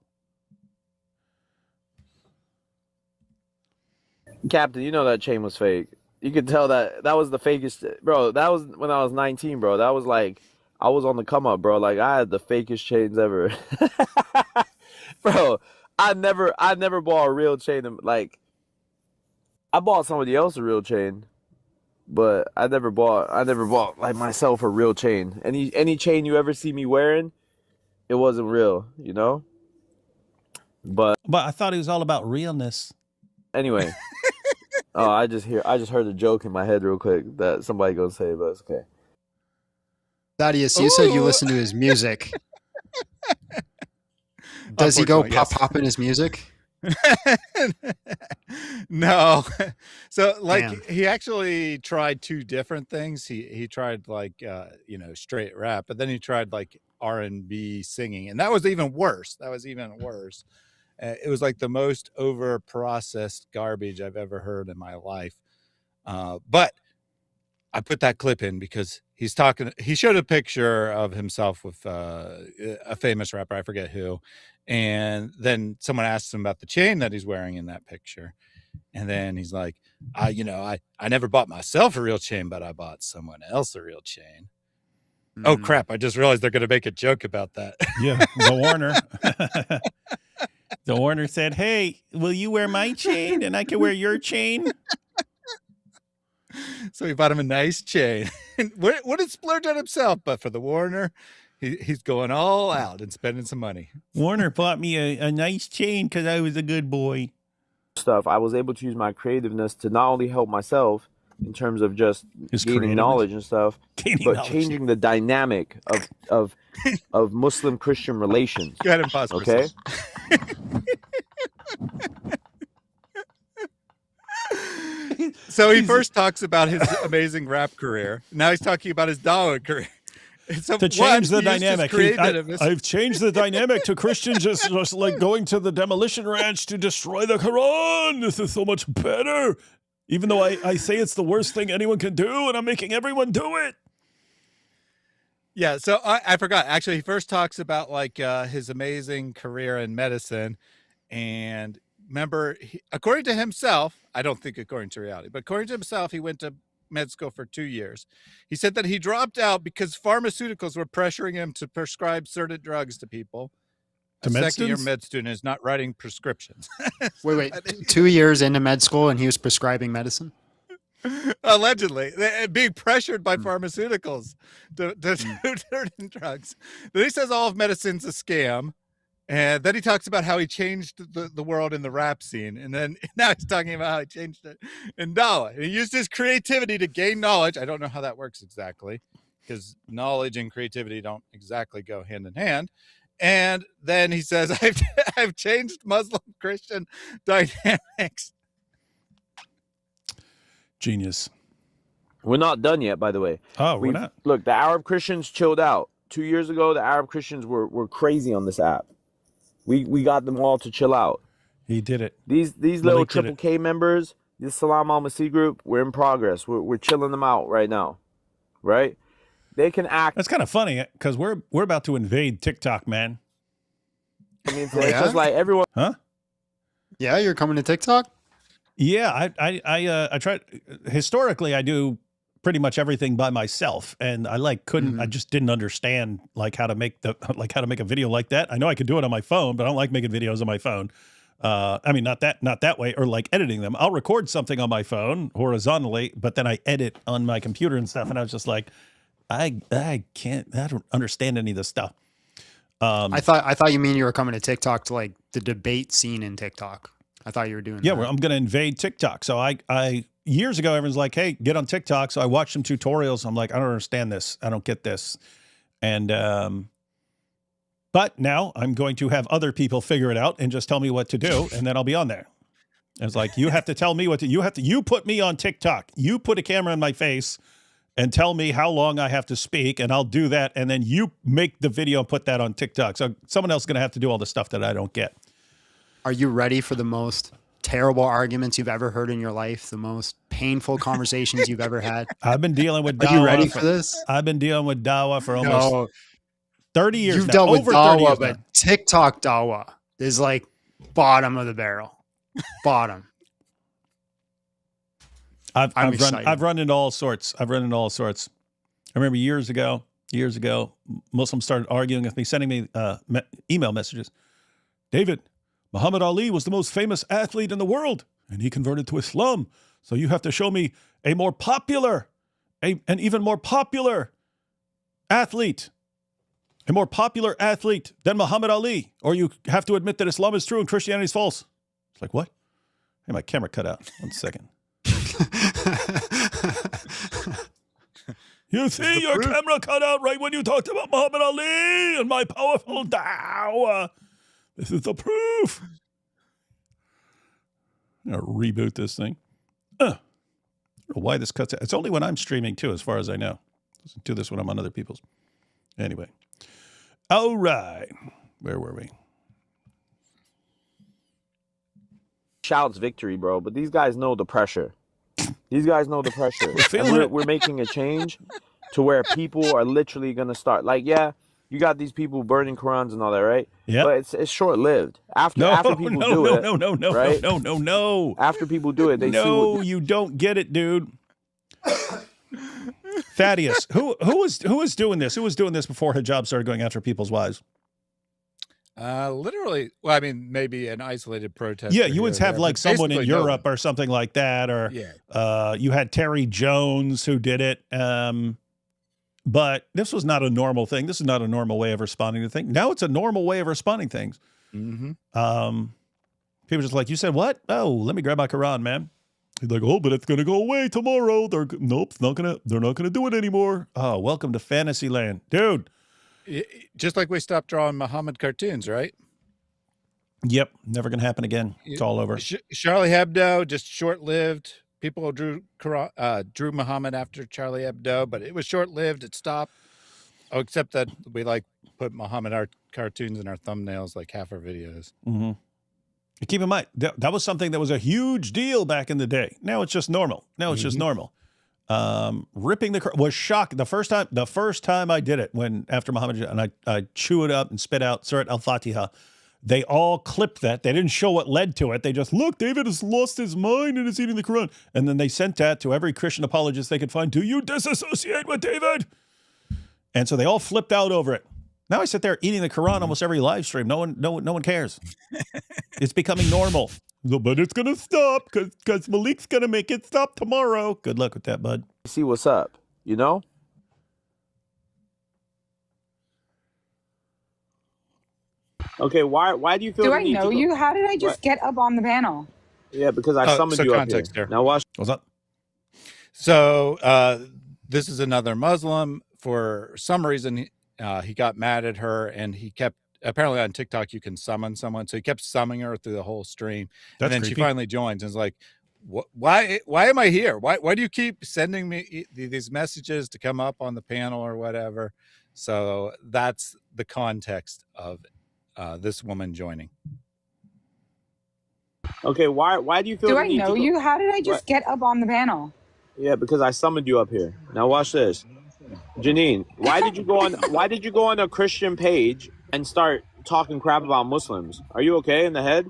Captain, you know that chain was fake. You could tell that was the fakest, bro. That was when I was 19, bro. That was like, I was on the come up, bro. Like I had the fakest chains ever. Bro, I never bought a real chain. Like I bought somebody else a real chain, but I never bought like myself a real chain. Any chain you ever see me wearing, it wasn't real, you know? But I thought it was all about realness. Anyway. Oh, I just heard a joke in my head real quick that somebody gonna say, but it's okay. Thaddeus, you said you listen to his music. Does he go pop in his music? No. So like he actually tried two different things. He tried like straight rap, but then he tried like R&B singing, and that was even worse. It was like the most over processed garbage I've ever heard in my life. But I put that clip in because he showed a picture of himself with a famous rapper, I forget who. And then someone asked him about the chain that he's wearing in that picture. And then he's like, I never bought myself a real chain, but I bought someone else a real chain. Oh crap, I just realized they're going to make a joke about that. Yeah, the Warner. The Warner said, hey, will you wear my chain and I can wear your chain? So he bought him a nice chain. What did splurge on himself? But for the Warner, he's going all out and spending some money. Warner bought me a nice chain because I was a good boy. I was able to use my creativeness to not only help myself in terms of just gaining knowledge and stuff, but changing the dynamic of Muslim Christian relations. Go ahead and pause. Okay. So he first talks about his amazing rap career. Now he's talking about his dawah career. So to change the dynamic. I've changed the dynamic to Christians just like going to the demolition ranch to destroy the Quran. This is so much better. Even though I say it's the worst thing anyone can do, and I'm making everyone do it. Yeah, so I forgot. Actually, he first talks about like his amazing career in medicine. And remember, according to himself, I don't think according to reality, but according to himself, he went to med school for 2 years. He said that he dropped out because pharmaceuticals were pressuring him to prescribe certain drugs to people. A second-year med student is not writing prescriptions. Wait. 2 years into med school and he was prescribing medicine? Allegedly. Being pressured by pharmaceuticals to do certain drugs. Then he says all of medicine's a scam. And then he talks about how he changed the world in the rap scene. And then now he's talking about how he changed it in Dawah. He used his creativity to gain knowledge. I don't know how that works exactly, because knowledge and creativity don't exactly go hand in hand. And then he says, I've changed Muslim Christian dynamics. Genius. We're not done yet, by the way. Oh, we're not. Look, the Arab Christians chilled out. 2 years ago, the Arab Christians were crazy on this app. We got them all to chill out. He did it. These little Triple K members, this Salam Al Masih group, we're in progress. We're chilling them out right now, right? They can act. That's kind of funny because we're about to invade TikTok, man. I mean, it's just like everyone. Huh? Yeah, you're coming to TikTok? Yeah, I tried. Historically, I do pretty much everything by myself, and I couldn't. I just didn't understand how to make a video like that. I know I could do it on my phone, but I don't like making videos on my phone. I mean, not that way, or like editing them. I'll record something on my phone horizontally, but then I edit on my computer and stuff. And I was just like, I don't understand any of this stuff. I thought you mean you were coming to TikTok to like the debate scene in TikTok. I thought you were doing that. Yeah, well, I'm going to invade TikTok. So I years ago, everyone's like, hey, get on TikTok. So I watched some tutorials. I'm like, I don't understand this. I don't get this. And, but now I'm going to have other people figure it out and just tell me what to do. And then I'll be on there. And it's like, you have to tell me you put me on TikTok. You put a camera in my face and tell me how long I have to speak, and I'll do that. And then you make the video and put that on TikTok. So someone else is going to have to do all the stuff that I don't get. Are you ready for the most terrible arguments you've ever heard in your life? The most painful conversations you've ever had? I've been dealing with Dawa. Are you ready for this? I've been dealing with Dawa for almost 30 years You've now. dealt with Over Dawa, 30 years but now. TikTok Dawa is like bottom of the barrel. Bottom. I've run into all sorts. I remember years ago, Muslims started arguing with me, sending me email messages. David, Muhammad Ali was the most famous athlete in the world, and he converted to Islam. So you have to show me an even more popular athlete, a more popular athlete than Muhammad Ali, or you have to admit that Islam is true and Christianity is false. It's like, what? Hey, my camera cut out. 1 second. You see, your camera cut out right when you talked about Muhammad Ali and my powerful dawah. This is the proof. I'm going to reboot this thing. I don't know why this cuts out. It's only when I'm streaming, too, as far as I know. Doesn't do this when I'm on other people's. Anyway. All right. Where were we? Shouts victory, bro. But these guys know the pressure. These guys know the pressure. We're making a change to where people are literally going to start. Like, yeah, you got these people burning Qurans and all that, right? Yeah. But it's short-lived. After people do it. No. After people do it, they see what... you don't get it, dude. Thaddeus, who was doing this? Who was doing this before hijab started going after people's wives? Literally, well, I mean, maybe an isolated protest. Yeah, you would have like someone in Europe or something like that, or you had Terry Jones who did it. But this was not a normal thing. This is not a normal way of responding to things. Now it's a normal way of responding to things. Mm-hmm. People just like, you said what? Oh, let me grab my Quran, man. He's like, oh, but it's gonna go away tomorrow. They're not gonna do it anymore. Oh, welcome to fantasy land, dude. Just like we stopped drawing Muhammad cartoons, right? Yep, never gonna happen again. It's all over. Charlie Hebdo, just short-lived. People drew Muhammad after Charlie Hebdo, but it was short-lived. It stopped. Oh, except that we put Muhammad art cartoons in our thumbnails, like half our videos. Mm-hmm. Keep in mind that was something that was a huge deal back in the day. Now it's just normal. Just normal. Ripping the was shocked the first time I did it after Muhammad, and I chew it up and spit out Surat Al-Fatiha. They all clipped that. They didn't show what led to it. They just, look, David has lost his mind and is eating the Quran. And then they sent that to every Christian apologist they could find. Do you disassociate with David? And so they all flipped out over it. Now I sit there eating the Quran almost every live stream. No one cares. It's becoming normal. But it's going to stop because Maleek's going to make it stop tomorrow. Good luck with that, bud. See what's up, you know? Okay, why do you feel? Do I know you? How did I just get up on the panel? Yeah, because I summoned you up here. Now watch. What's up? So this is another Muslim. For some reason, he got mad at her, and he kept. Apparently on TikTok, you can summon someone, so he kept summoning her through the whole stream. That's and then creepy. She finally joins and is like, "Why am I here? Why do you keep sending me these messages to come up on the panel or whatever?" So that's the context of this woman joining. Okay, why do you feel? Do I know you? How did I just get up on the panel? Yeah, because I summoned you up here. Now watch this, Janine. Why did you go on a Christian page and start talking crap about Muslims? Are you okay in the head?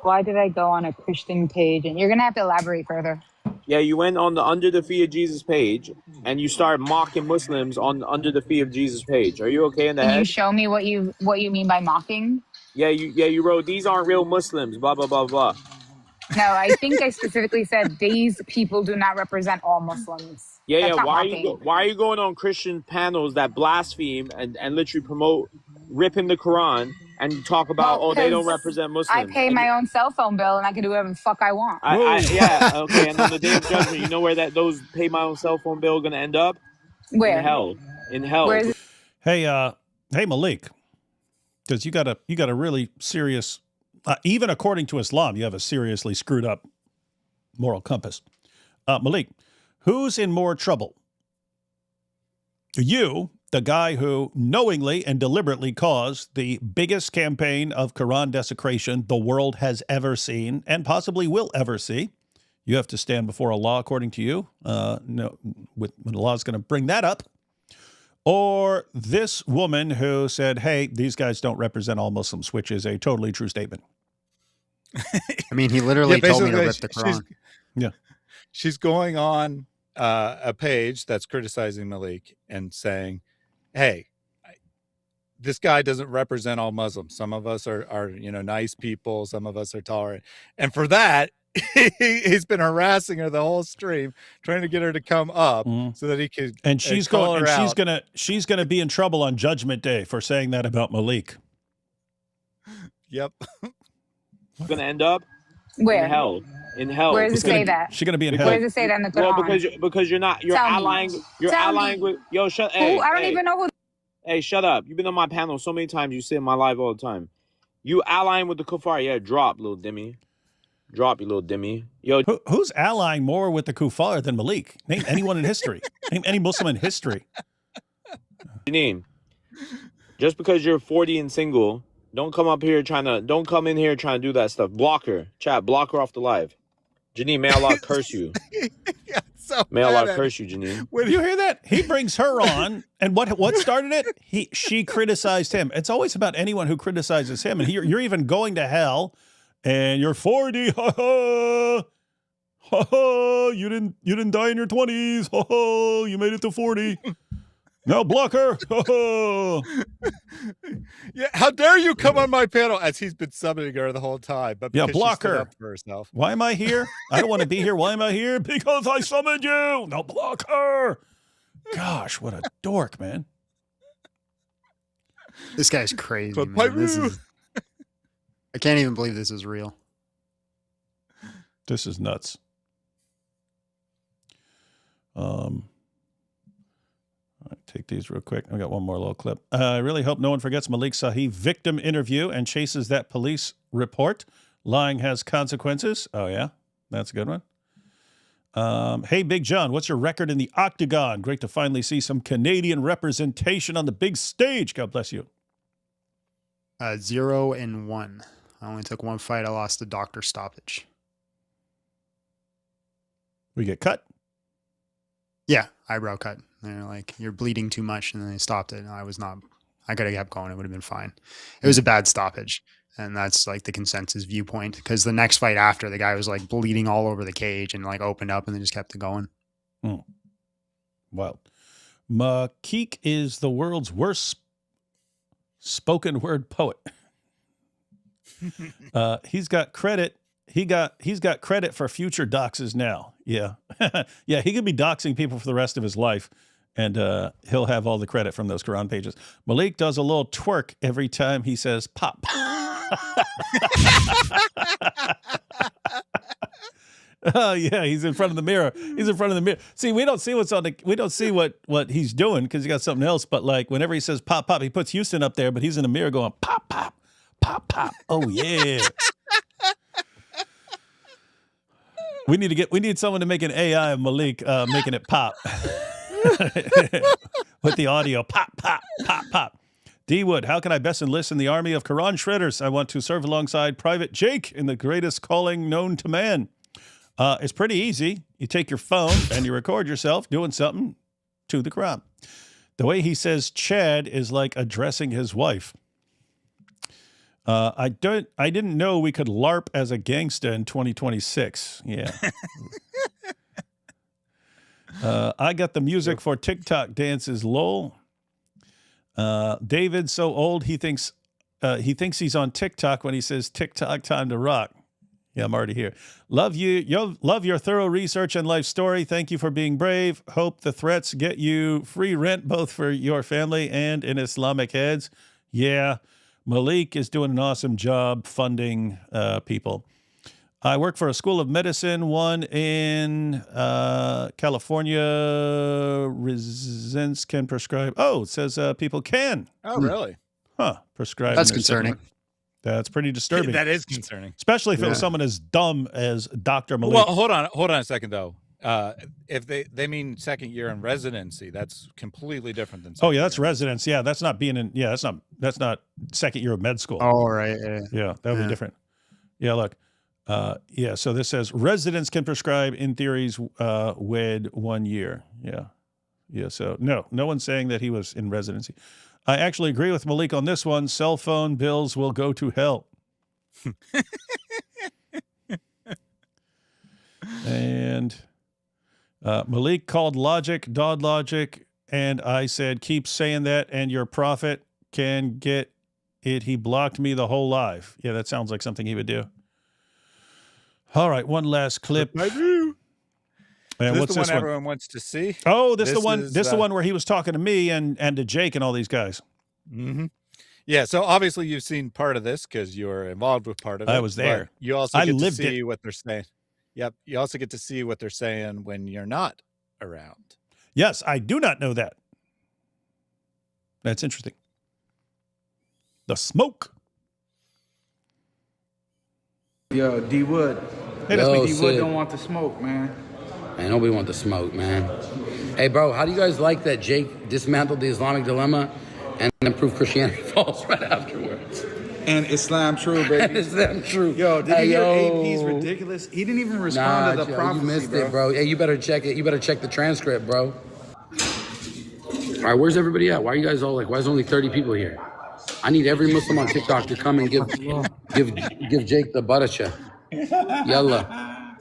Why did I go on a Christian page? And you're gonna have to elaborate further. Yeah, you went on the Under the Feet of Jesus page, and you started mocking Muslims on the Under the Feet of Jesus page. Are you okay in the Can you head? show me what you mean by mocking? Yeah, you wrote, these aren't real Muslims, blah, blah, blah, blah. No, I think I specifically said these people do not represent all Muslims. Yeah, That's not why mocking. are you going on Christian panels that blaspheme and literally promote ripping the Quran and talk about, they don't represent Muslims? I pay my own cell phone bill and I can do whatever the fuck I want. Yeah, okay. And on the day of judgment, you know where those pay my own cell phone bill going to end up? Where? In hell. In hell. Where is it? Hey, Maleek, because you got a really serious, even according to Islam, you have a seriously screwed up moral compass. Maleek, who's in more trouble? You, the guy who knowingly and deliberately caused the biggest campaign of Quran desecration the world has ever seen and possibly will ever see. You have to stand before Allah, according to you. When Allah is going to bring that up. Or this woman who said, hey, these guys don't represent all Muslims, which is a totally true statement. I mean, he literally told me to rip the Quran. She's going on a page that's criticizing Maleek and saying, hey, this guy doesn't represent all Muslims. Some of us are nice people. Some of us are tolerant. And for that, he's been harassing her the whole stream, trying to get her to come up so that he could. And she's gonna be in trouble on Judgment Day for saying that about Maleek. Yep. Going to end up where? In hell. Where does it say that? She's gonna be in hell. Where does it say that in the Quran? Well, because you're allying with shut. Hey, I don't even know who. Hey, shut up! You've been on my panel so many times. You sit in my live all the time. You allying with the kuffar? Yeah, drop, little dimmy. Drop, you little dimmy. Yo, who's allying more with the kuffar than Maleek? Name anyone in history. Name any Muslim in history. Janine, just because you're 40 and single, don't come in here trying to do that stuff. Block her. Chat, block her off the live. Janine, may Allah curse you. May Allah curse you, Janine. When you hear that, he brings her on, and what started it? She criticized him. It's always about anyone who criticizes him, and you're even going to hell, and you're 40. Ha ha. Ha ha. You didn't die in your 20s. Ha ha. You made it to 40. Now block her. Yeah, how dare you come on my panel, as he's been summoning her the whole time. But yeah, block her. Up for herself. Why am I here? I don't want to be here. Why am I here? Because I summoned you. Now block her. Gosh, what a dork, man. This guy's crazy, man. I can't even believe this is real. This is nuts. Take these real quick. I got one more little clip. I really hope no one forgets Maleek Sahih victim interview and chases that police report. Lying has consequences. Oh, yeah. That's a good one. Hey, Big John, what's your record in the octagon? Great to finally see some Canadian representation on the big stage. God bless you. 0-1. I only took one fight. I lost the doctor stoppage. We get cut? Yeah, eyebrow cut. They're like, you're bleeding too much, and then they stopped it. I could have kept going. It would have been fine. It was a bad stoppage, and that's like the consensus viewpoint, because the next fight after, the guy was like bleeding all over the cage and like opened up and then just kept it going. Well, Maleek is the world's worst spoken word poet. He's got credit. He's got credit for future doxes now. Yeah. Yeah, he could be doxing people for the rest of his life, and he'll have all the credit from those Quran pages. Maleek does a little twerk every time he says pop. Oh yeah, he's in front of the mirror. He's in front of the mirror. See, we don't see what he's doing because he got something else. But like whenever he says pop pop, he puts Houston up there, but he's in the mirror going pop pop pop pop. Oh yeah. We need someone to make an AI of Maleek making it pop with the audio pop pop pop pop. D Wood, how can I best enlist in the army of Quran shredders? I want to serve alongside Private Jake in the greatest calling known to man. It's pretty easy. You take your phone and you record yourself doing something to the Quran. The way he says Chad is like addressing his wife. I didn't know we could LARP as a gangsta in 2026. Yeah. I got the music for TikTok dances. Lol. David's so old he thinks he's on TikTok when he says TikTok time to rock. Yeah, I'm already here. Love you. Love your thorough research and life story. Thank you for being brave. Hope the threats get you free rent both for your family and in Islamic heads. Yeah, Maleek is doing an awesome job funding people. I work for a school of medicine, one in California. Residents can prescribe. Oh, it says people can. Oh, really? Huh. Prescribe. That's concerning. That's pretty disturbing. That is concerning. Especially if it was someone as dumb as Dr. Maleek. Well, hold on a second, though. If they mean second year in residency, that's completely different than. Oh yeah, that's residence. Yeah, that's not being in. Yeah, that's not second year of med school. Oh right. Yeah, that would be different. Yeah, look. Yeah, so this says residents can prescribe in theories with 1 year. Yeah. So no one's saying that he was in residency. I actually agree with Maleek on this one. Cell phone bills will go to hell. And Maleek called logic, Dodd logic, and I said, keep saying that and your prophet can get it. He blocked me the whole life. Yeah, that sounds like something he would do. All right, one last clip. And what's the this one one? everyone wants to see? Oh, this the one. This the one where he was talking to me and to Jake and all these guys. Mm-hmm. Yeah. So obviously you've seen part of this because you were involved with part of it. I was there. You also get to see what they're saying. Yep. You also get to see what they're saying when you're not around. Yes, I do not know that. That's interesting. The smoke. Yo, D Wood. Hey, D Wood don't want the smoke, man. Man, nobody want the smoke, man. Hey, bro, how do you guys like that Jake dismantled the Islamic dilemma and then proved Christianity false right afterwards? And Islam true, baby. And Islam true. Yo, did you hear AP's ridiculous? He didn't even respond to the prophecy, you missed it, bro. Hey, you better check it. You better check the transcript, bro. All right, where's everybody at? Why are you guys all like, why is only 30 people here? I need every Muslim on TikTok to come and give Jake the baracha. Yalla.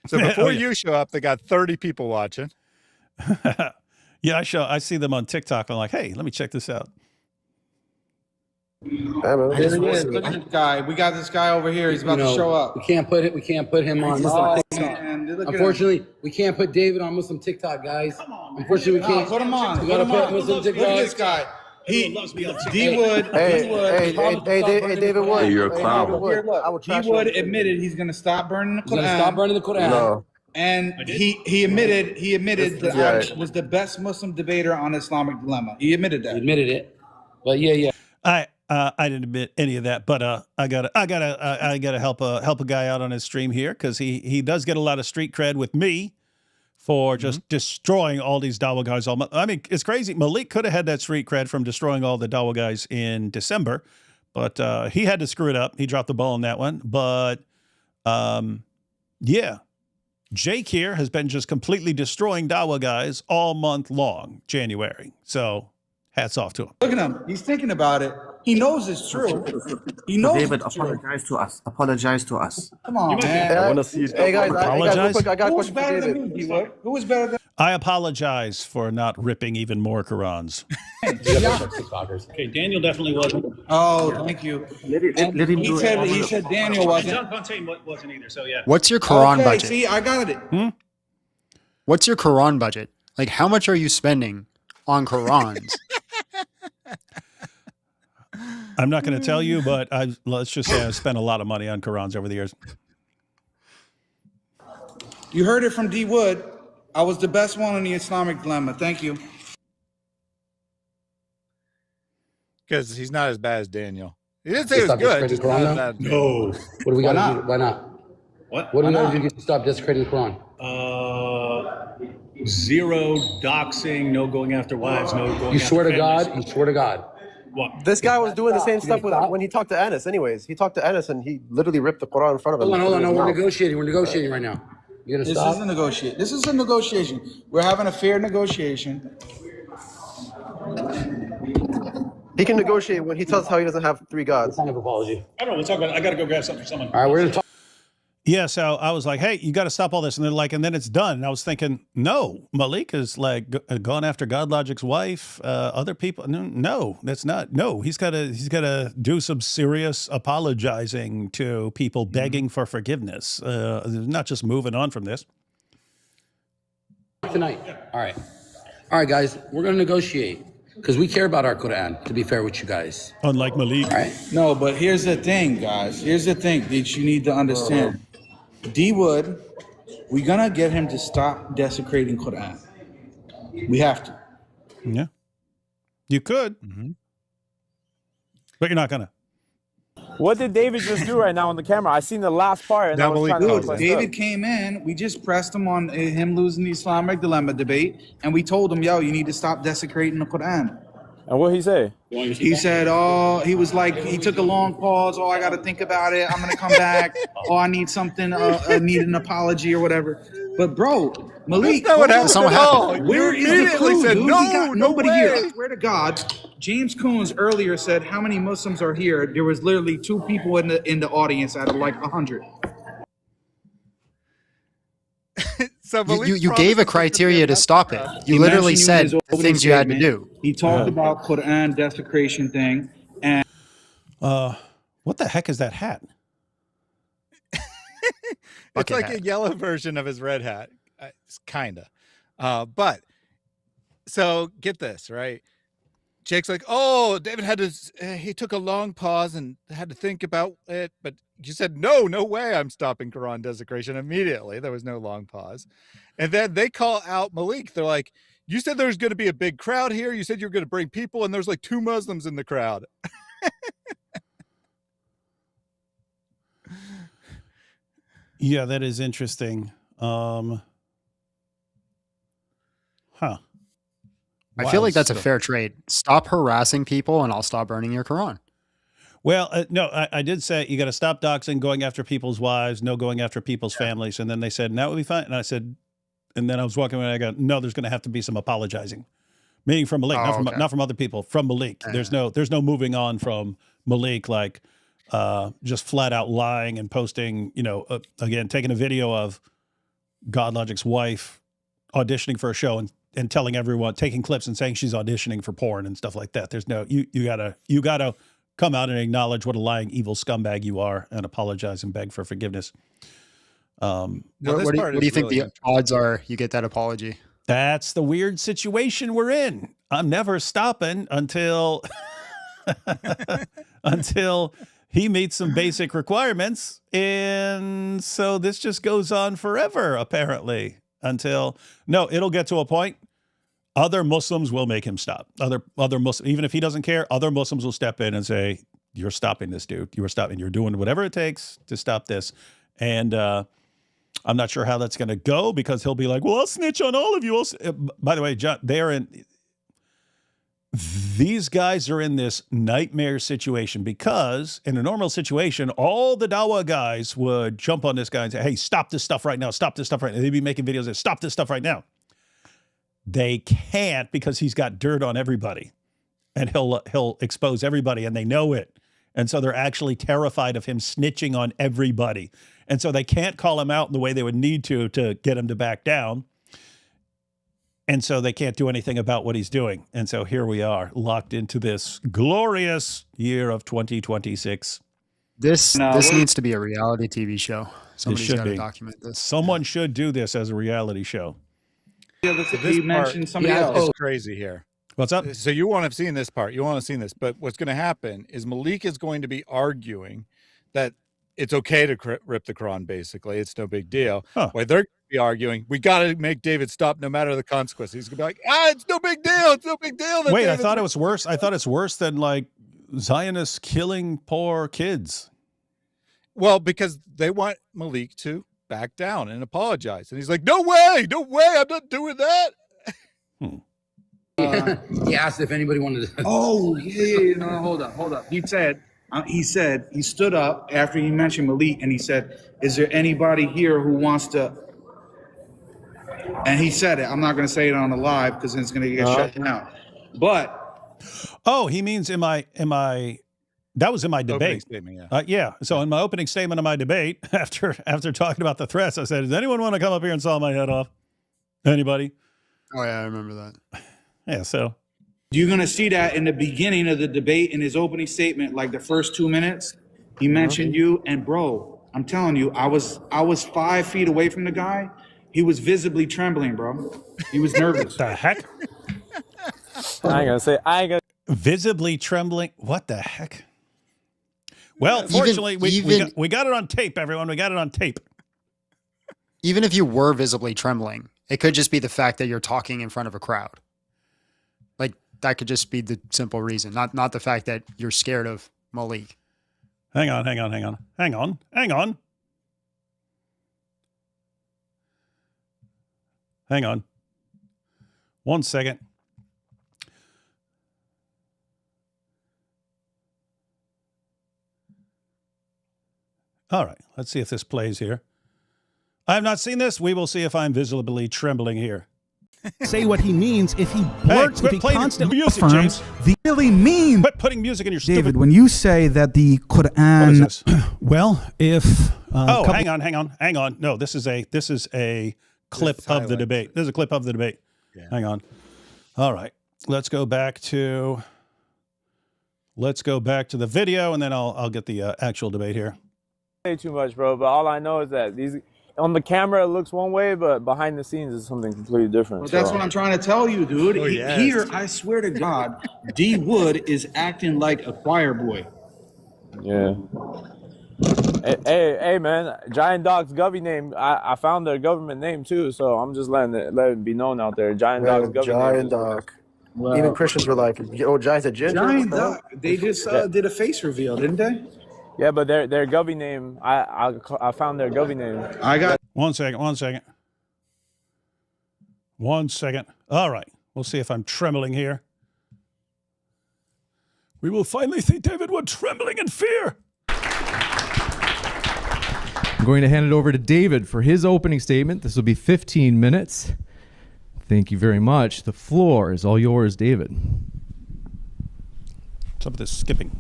So before you show up, they got 30 people watching. Yeah, I see them on TikTok. I'm like, hey, let me check this out. Look at this guy. We got this guy over here. He's about to show up. We can't put him on Muslim TikTok. Unfortunately, we can't put David on Muslim TikTok, guys. Unfortunately, we can't. Put him on. We gotta put Muslim TikTok. Look at this guy. D Wood. Hey, David Wood. Hey, you're a clown. D Wood admitted he's going to stop burning the Quran. He's gonna stop burning the Quran. No. And he admitted that I was the best Muslim debater on Islamic dilemma. He admitted that. He admitted it. But yeah. I didn't admit any of that, but I gotta help a guy out on his stream here because he does get a lot of street cred with me for just destroying all these Dawa guys. I mean, it's crazy. Maleek could have had that street cred from destroying all the Dawa guys in December, but he had to screw it up. He dropped the ball on that one. But yeah, Jake here has been just completely destroying Dawa guys all month long, January. So hats off to him. Look at him. He's thinking about it. He knows it's true. He knows David, it's true. apologize to us. Come on, man. I want to see. Hey guys, apologize. I got a Who's question better for than David. me, D-Wood? Who is better than I apologize for not ripping even more Qurans. Okay, Daniel definitely wasn't. Oh, thank you. Let him He do it. said Daniel wasn't. John Fontaine wasn't either, so yeah. What's your Quran budget? See, I got it. What's your Quran budget? Like, how much are you spending on Qurans? I'm not going to tell you, but let's just say I've spent a lot of money on Qurans over the years. You heard it from D Wood. I was the best one on the Islamic dilemma. Thank you. Because he's not as bad as Daniel. He didn't say it was good. Just not as bad. No. What do we got to do? Why not? What? What do we got to do to stop desecrating the Quran? Zero doxing, no going after wives, no going You after swear to families. God? You swear to God? What? This guy was doing the same stuff when he talked to Anas. Anyways, he talked to Anas and he literally ripped the Quran in front of him. Hold on. No, we're negotiating. We're negotiating right now. You gonna This stop? is a negotiation. This is a negotiation. We're having a fair negotiation. He can negotiate when he tells how he doesn't have 3 gods. What kind of apology? I don't know. We'll talk about it. I got to go grab something for someone. All right, we're gonna talk. Yeah, so I was like, hey, you got to stop all this. And they're like, and then it's done. And I was thinking, no, Maleek is like gone after God Logic's wife, other people. No, that's not. No, he's got to do some serious apologizing to people, begging for forgiveness, not just moving on from this. Tonight. All right, guys, we're gonna negotiate because we care about our Quran. To be fair with you guys, unlike Maleek. All right. No, but here's the thing, guys. Here's the thing that you need to understand. D Wood, we're gonna get him to stop desecrating Quran. We have to. Yeah, you could, but you're not gonna. What did David just do right now on the camera? I seen the last part, and I was trying to Dude, David came in. We just pressed him on him losing the Islamic dilemma debate, and we told him, "Yo, you need to stop desecrating the Quran." And what he say? He said, "Oh, he was like, he took a long pause. Oh, I got to think about it. I'm gonna come back. Oh, I need something. I need an apology or whatever." But bro, Maleek, that's not what happened at all. Where You is the immediately crew, said, dude? "No, We got no nobody way." here. I swear to God, James Coons earlier said how many Muslims are here. There was literally 2 people in the audience out of like 100. So you gave a criteria to stop it. You literally said the things you had to do. He talked about Quran desecration thing, and what the heck is that hat? It's like a yellow version of his red hat. It's kinda. But so get this, right? Jake's like, oh, David had to, he took a long pause and had to think about it. But you said, no way I'm stopping Quran desecration immediately. There was no long pause. And then they call out Maleek. They're like, you said there's going to be a big crowd here. You said you're going to bring people, and there's like 2 Muslims in the crowd. Yeah, that is interesting. Huh. I feel like that's a fair trade. Stop harassing people and I'll stop burning your Quran. Well, no, I did say you got to stop doxing, going after people's wives, no going after people's families. And then they said, that would be fine. And I said, and then I was walking away and I go, no, there's going to have to be some apologizing. Meaning from Maleek, not from other people, from Maleek. There's no moving on from Maleek, like just flat out lying and posting, again, taking a video of God Logic's wife auditioning for a show and telling everyone, taking clips and saying she's auditioning for porn and stuff like that. There's no, you gotta come out and acknowledge what a lying, evil scumbag you are and apologize and beg for forgiveness. What do you think the odds are you get that apology? That's the weird situation we're in. I'm never stopping until he meets some basic requirements. And so this just goes on forever, apparently. It'll get to a point. Other Muslims will make him stop. Other Muslims, even if he doesn't care, other Muslims will step in and say, "You're stopping this, dude. You're stopping. You're doing whatever it takes to stop this." And I'm not sure how that's going to go because he'll be like, "Well, I'll snitch on all of you." By the way, John, these guys are in this nightmare situation because in a normal situation, all the Dawa guys would jump on this guy and say, "Hey, stop this stuff right now. Stop this stuff right now." They'd be making videos that stop this stuff right now. They can't because he's got dirt on everybody and he'll expose everybody and they know it. And so they're actually terrified of him snitching on everybody. And so they can't call him out in the way they would need to get him to back down. And so they can't do anything about what he's doing. And so here we are, locked into this glorious year of 2026. This needs to be a reality TV show. Somebody's got to document this. Someone should do this as a reality show. Yeah, you mentioned somebody else. It's crazy here. What's up? So you won't have seen this part. You won't have seen this. But what's going to happen is Maleek is going to be arguing that it's okay to rip the Quran, basically. It's no big deal. Why they're going to be arguing, we got to make David stop no matter the consequences. He's going to be like, it's no big deal. It's no big deal. Wait, I thought it was worse. I thought it's worse than like Zionists killing poor kids. Well, because they want Maleek to back down and apologize. And he's like, no way, I'm not doing that. He asked if anybody wanted to. Oh, yeah. No, hold up. He said, he stood up after he mentioned Maleek and he said, is there anybody here who wants to? And he said it. I'm not going to say it on the live because it's going to get shut down. But Oh, he means in my that was in my debate. Statement, yeah. So in my opening statement of my debate, after talking about the threats, I said, "Does anyone want to come up here and saw my head off? Anybody?" Oh yeah, I remember that. Yeah. So you're gonna see that in the beginning of the debate in his opening statement, like the first 2 minutes, he mentioned you. And bro, I'm telling you, I was 5 feet away from the guy. He was visibly trembling, bro. He was nervous. The heck? I ain't gonna visibly trembling. What the heck? Well, fortunately, we got it on tape, everyone. We got it on tape. Even if you were visibly trembling, it could just be the fact that you're talking in front of a crowd. Like, that could just be the simple reason, not the fact that you're scared of Maleek. Hang on. Hang on. 1 second. All right, let's see if this plays here. I have not seen this. We will see if I'm visibly trembling here. Say what he means if he blurts, if he constantly music, affirms the really mean. Quit putting music in your David, stupid... when you say that the Quran... What is this? Well, if... hang on. No, this is a clip of the debate. This is a clip of the debate. Yeah. Hang on. All right, let's go back to the video, and then I'll get the actual debate here. Say too much, bro, but all I know is that these on the camera it looks one way, but behind the scenes is something completely different. Well, that's what I'm trying to tell you, dude. Here, I swear to God, D Wood is acting like a choir boy. Yeah. Hey, man, Giant Dog's Govy name. I found their government name too, so I'm just letting it be known out there. Giant Dog's Govy name. Giant Dog. Well, even Christians were like, "Oh, Giant's a ginger." Giant Dog. They just did a face reveal, didn't they? Yeah, but their Govy name, I found their Govy name. I got 1 second. 1 second. All right, we'll see if I'm trembling here. We will finally see David Wood trembling in fear. I'm going to hand it over to David for his opening statement. This will be 15 minutes. Thank you very much. The floor is all yours, David. What's up with this skipping?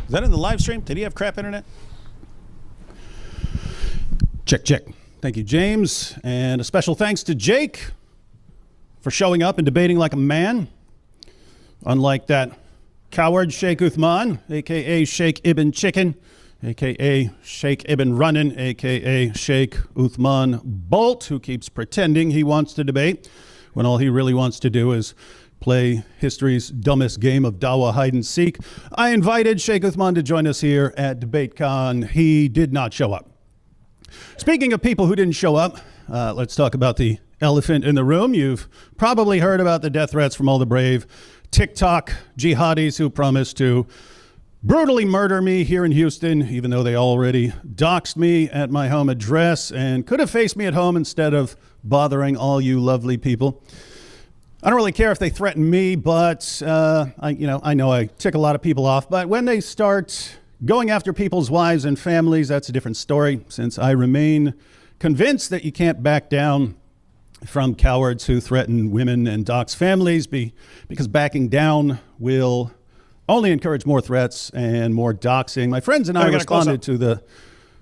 Is that in the live stream? Did he have crap internet? Check. Thank you, James. And a special thanks to Jake for showing up and debating like a man. Unlike that coward Sheikh Uthman, a.k.a. Sheikh Ibn Chicken, a.k.a. Sheikh Ibn Runnin, a.k.a. Sheikh Uthman Bolt, who keeps pretending he wants to debate when all he really wants to do is play history's dumbest game of Dawa hide and seek. I invited Sheikh Uthman to join us here at DebateCon. He did not show up. Speaking of people who didn't show up, let's talk about the elephant in the room. You've probably heard about the death threats from all the brave TikTok jihadis who promised to brutally murder me here in Houston, even though they already doxed me at my home address and could have faced me at home instead of bothering all you lovely people. I don't really care if they threaten me, but I know I tick a lot of people off. But when they start going after people's wives and families, that's a different story, since I remain convinced that you can't back down from cowards who threaten women and dox families, because backing down will only encourage more threats and more doxing. My friends and I responded to the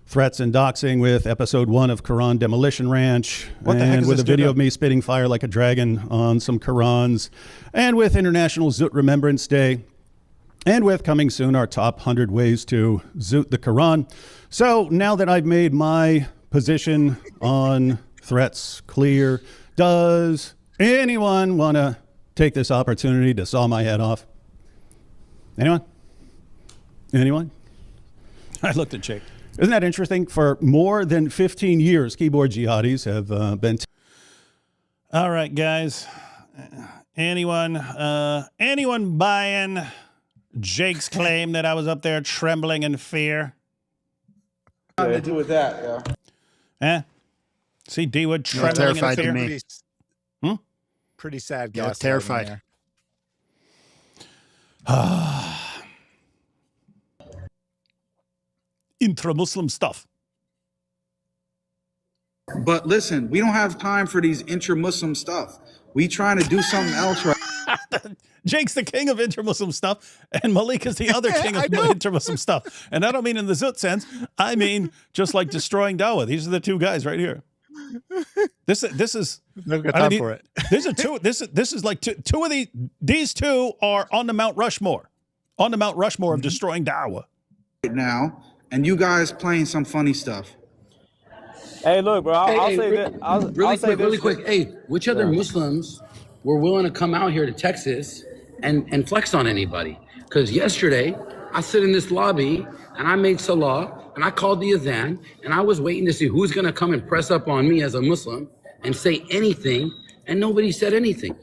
threats and doxing with episode 1 of Quran Demolition Ranch, and with a video of me spitting fire like a dragon on some Qurans, and with International Zoot Remembrance Day, and with coming soon our top 100 ways to zoot the Quran. So now that I've made my position on threats clear, does anyone want to take this opportunity to saw my head off? Anyone? I looked at Jake. Isn't that interesting? For more than 15 years, keyboard jihadis have been... All right, guys. Anyone buying Jake's claim that I was up there trembling in fear? Nothing to do with that, yeah. See D Wood trembling in fear? Me. Pretty sad guy. Terrified. Intra-Muslim stuff. But listen, we don't have time for these intra-Muslim stuff. We trying to do something else right Jake's the king of inter-Muslim stuff, and Maleek is the other king of inter-Muslim stuff. And I don't mean in the Zut sense. I mean just like destroying Dawah. These are the two guys right here. This is no good time for it. These are two. This is like two of these two are on the Mount Rushmore, of destroying Dawah. Right now, and you guys playing some funny stuff. Hey, look, bro. I'll say that. Really quick. Hey, which other Muslims were willing to come out here to Texas and flex on anybody? Because yesterday, I sit in this lobby and I made salah and I called the adhan and I was waiting to see who's going to come and press up on me as a Muslim and say anything, and nobody said anything.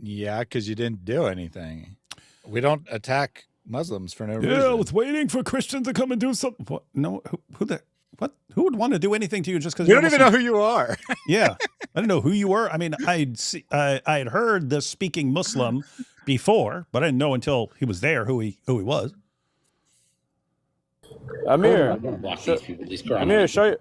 Yeah, because you didn't do anything. We don't attack Muslims for no reason. Yeah, I was waiting for Christians to come and do something. What? No, who would want to do anything to you just because you don't even know who you are? Yeah, I didn't know who you were. I mean, I had heard the speaking Muslim before, but I didn't know until he was there who he was. Amir, Amir, show you.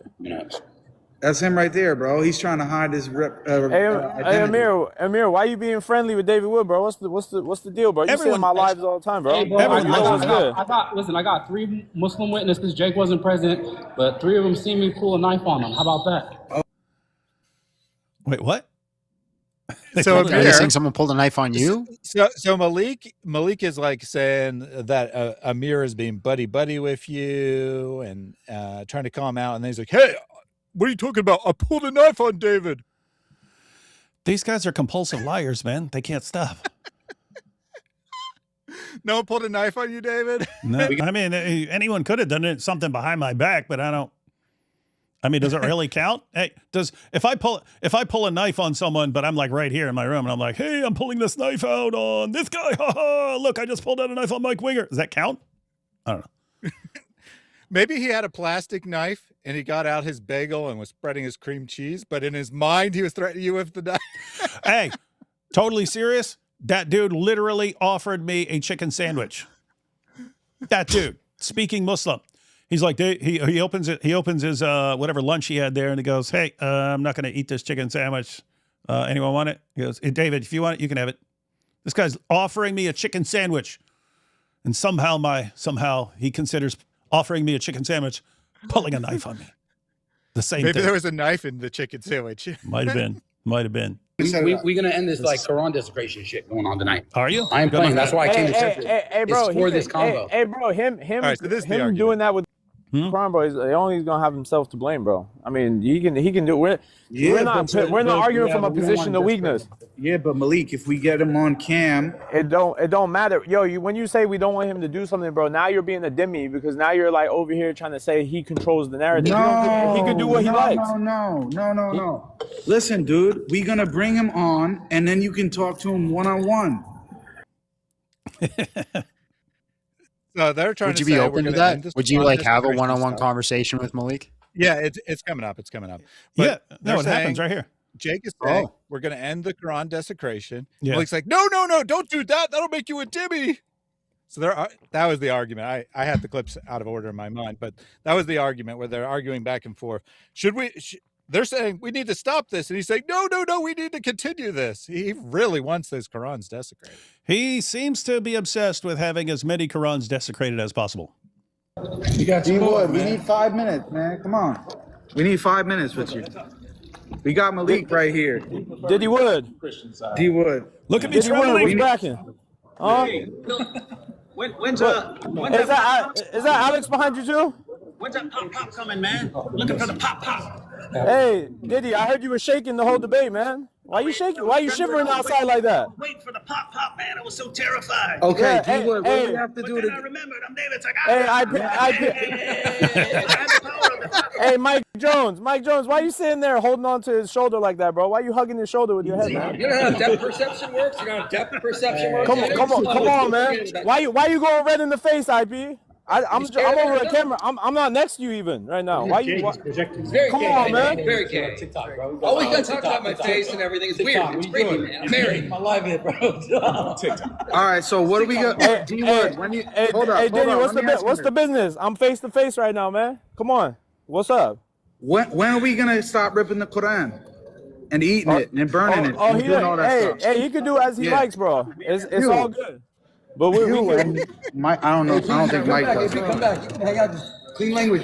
That's him right there, bro. He's trying to hide his Hey, Amir, why you being friendly with David Wood, bro? What's the deal, bro? You see in my lives all the time, bro. Hey, bro, I got 3 Muslim witnesses. Jake wasn't present, but 3 of them seen me pull a knife on them. How about that? Wait, what? So are you saying someone pulled a knife on you? So Maleek is like saying that Amir is being buddy with you and trying to call him out, and then he's like, "Hey, what are you talking about? I pulled a knife on David." These guys are compulsive liars, man. They can't stop. No one pulled a knife on you, David? No, I mean, anyone could have done it, something behind my back, but I don't. I mean, does it really count? Hey, if I pull a knife on someone, but I'm like right here in my room, and I'm like, hey, I'm pulling this knife out on this guy. Ha ha! Look, I just pulled out a knife on Mike Winger. Does that count? I don't know. Maybe he had a plastic knife and he got out his bagel and was spreading his cream cheese, but in his mind, he was threatening you with the knife. Hey, totally serious. That dude literally offered me a chicken sandwich. That dude, speaking Muslim. He's like, he opens it. He opens his whatever lunch he had there, and he goes, "Hey, I'm not going to eat this chicken sandwich. Anyone want it?" He goes, "Hey, David, if you want it, you can have it." This guy's offering me a chicken sandwich, and somehow he considers offering me a chicken sandwich, pulling a knife on me. The same. Maybe thing. there was a knife in the chicken sandwich. Might have been. We're gonna end this like Quran desecration shit going on tonight. Are you? I'm playing. That's why I came to Central. Hey, bro, it's for this combo. Hey, bro, him right, so him doing that with Quran, bro, he's only gonna have himself to blame, bro. I mean, he can do it. We're not arguing from a position of weakness. Yeah, but Maleek, if we get him on cam, it don't matter. Yo, when you say we don't want him to do something, bro, now you're being a dhimmi because now you're like over here trying to say he controls the narrative. He can do what he likes. No. Listen, dude, we're gonna bring him on, and then you can talk to him one-on-one. So they're trying. Would you be open to that? Would you like have a one-on-one conversation with Maleek? Yeah, it's coming up. It's coming up. But yeah, no, it happens right here. Jake is saying we're going to end the Quran desecration. Yeah. Maleek's like, no, don't do that. That'll make you a dhimmi. So that was the argument. I had the clips out of order in my mind, but that was the argument where they're arguing back and forth. They're saying we need to stop this, and he's saying, no, we need to continue this. He really wants those Qurans desecrated. He seems to be obsessed with having as many Qurans desecrated as possible. You got D-Wood. We need 5 minutes, man. Come on. We need 5 minutes with you. We got Maleek right here. Diddy Wood. D-Wood. Look at me trembling. What's cracking? When's is that Alex behind you too? When's that pop coming, man? Looking for the pop. Hey, Diddy, I heard you were shaking the whole debate, man. Why you shaking? Why you shivering outside like that? Wait for the pop, man. I was so terrified. Okay, D-Wood, what do we have to do to... I remembered. I'm David. Hey, Mike Jones, why you sitting there holding on to his shoulder like that, bro? Why you hugging his shoulder with your head, man? You know how depth perception works? Come on, man. Why you going red in the face, IP? I'm over the camera. I'm not next to you even right now. Why you? Come on, man. Very gay. TikTok, bro. Always gonna talk about my face and everything. It's weird. It's creepy, man. I'm married. My live here, bro. TikTok. All right. So what do we got? D-Wood, hold up. Diddy, what's the business? I'm face to face right now, man. Come on. What's up? When are we gonna stop ripping the Quran? and eating it and burning it. And doing all that stuff. Hey, he can do as he likes, bro. It's all good. But we can. Mike, I don't know. I don't think Mike does. Come back. Hang out. Clean language.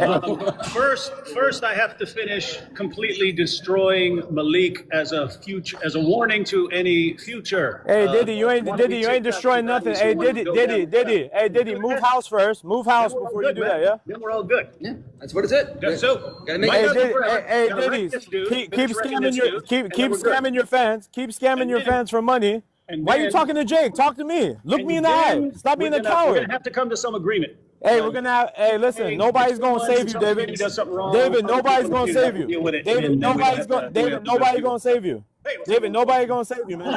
First, I have to finish completely destroying Maleek as a warning to any future. Hey, Diddy, you ain't destroying nothing. Hey, Diddy, move house first. Move house before you do that, yeah? Then we're all good. Yeah, that's what it said. That's so. Hey, Diddy, keep scamming your fans. Keep scamming your fans for money. Why are you talking to Jake? Talk to me. Look me in the eye. Stop being a coward. We're gonna have to come to some agreement. Hey, we're gonna have. Hey, listen. Nobody's gonna save you, David. David, nobody's gonna save you. David, nobody's gonna save you. David, nobody gonna save you, man.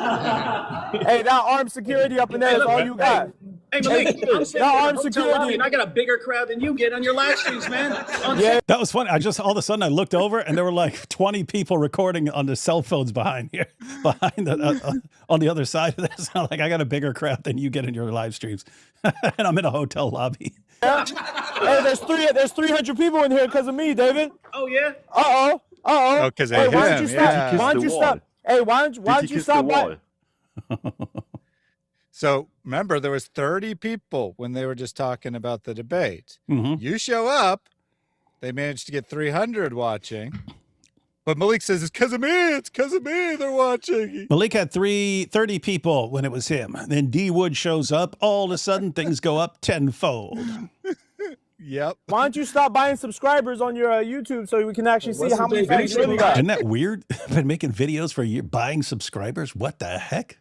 Hey, that armed security up in there is all you got. Hey, Maleek, I'm sitting in armed security, and I got a bigger crowd than you get on your live streams, man. Yeah, that was funny. All of a sudden I looked over and there were like 20 people recording on the cell phones behind here, on the other side of this. I'm like, I got a bigger crowd than you get in your live streams, and I'm in a hotel lobby. Hey, there's 300 people in here because of me, David. Oh yeah. Oh, because hey, why don't you stop? Why don't you stop? Hey, why don't you stop by? So remember, there was 30 people when they were just talking about the debate. You show up, they managed to get 300 watching. But Maleek says, it's because of me. It's because of me they're watching. Maleek had 30 people when it was him. Then D Wood shows up. All of a sudden, things go up tenfold. Yep. Why don't you stop buying subscribers on your YouTube so we can actually see how many fans you really got? Isn't that weird? I've been making videos for a year, buying subscribers. What the heck?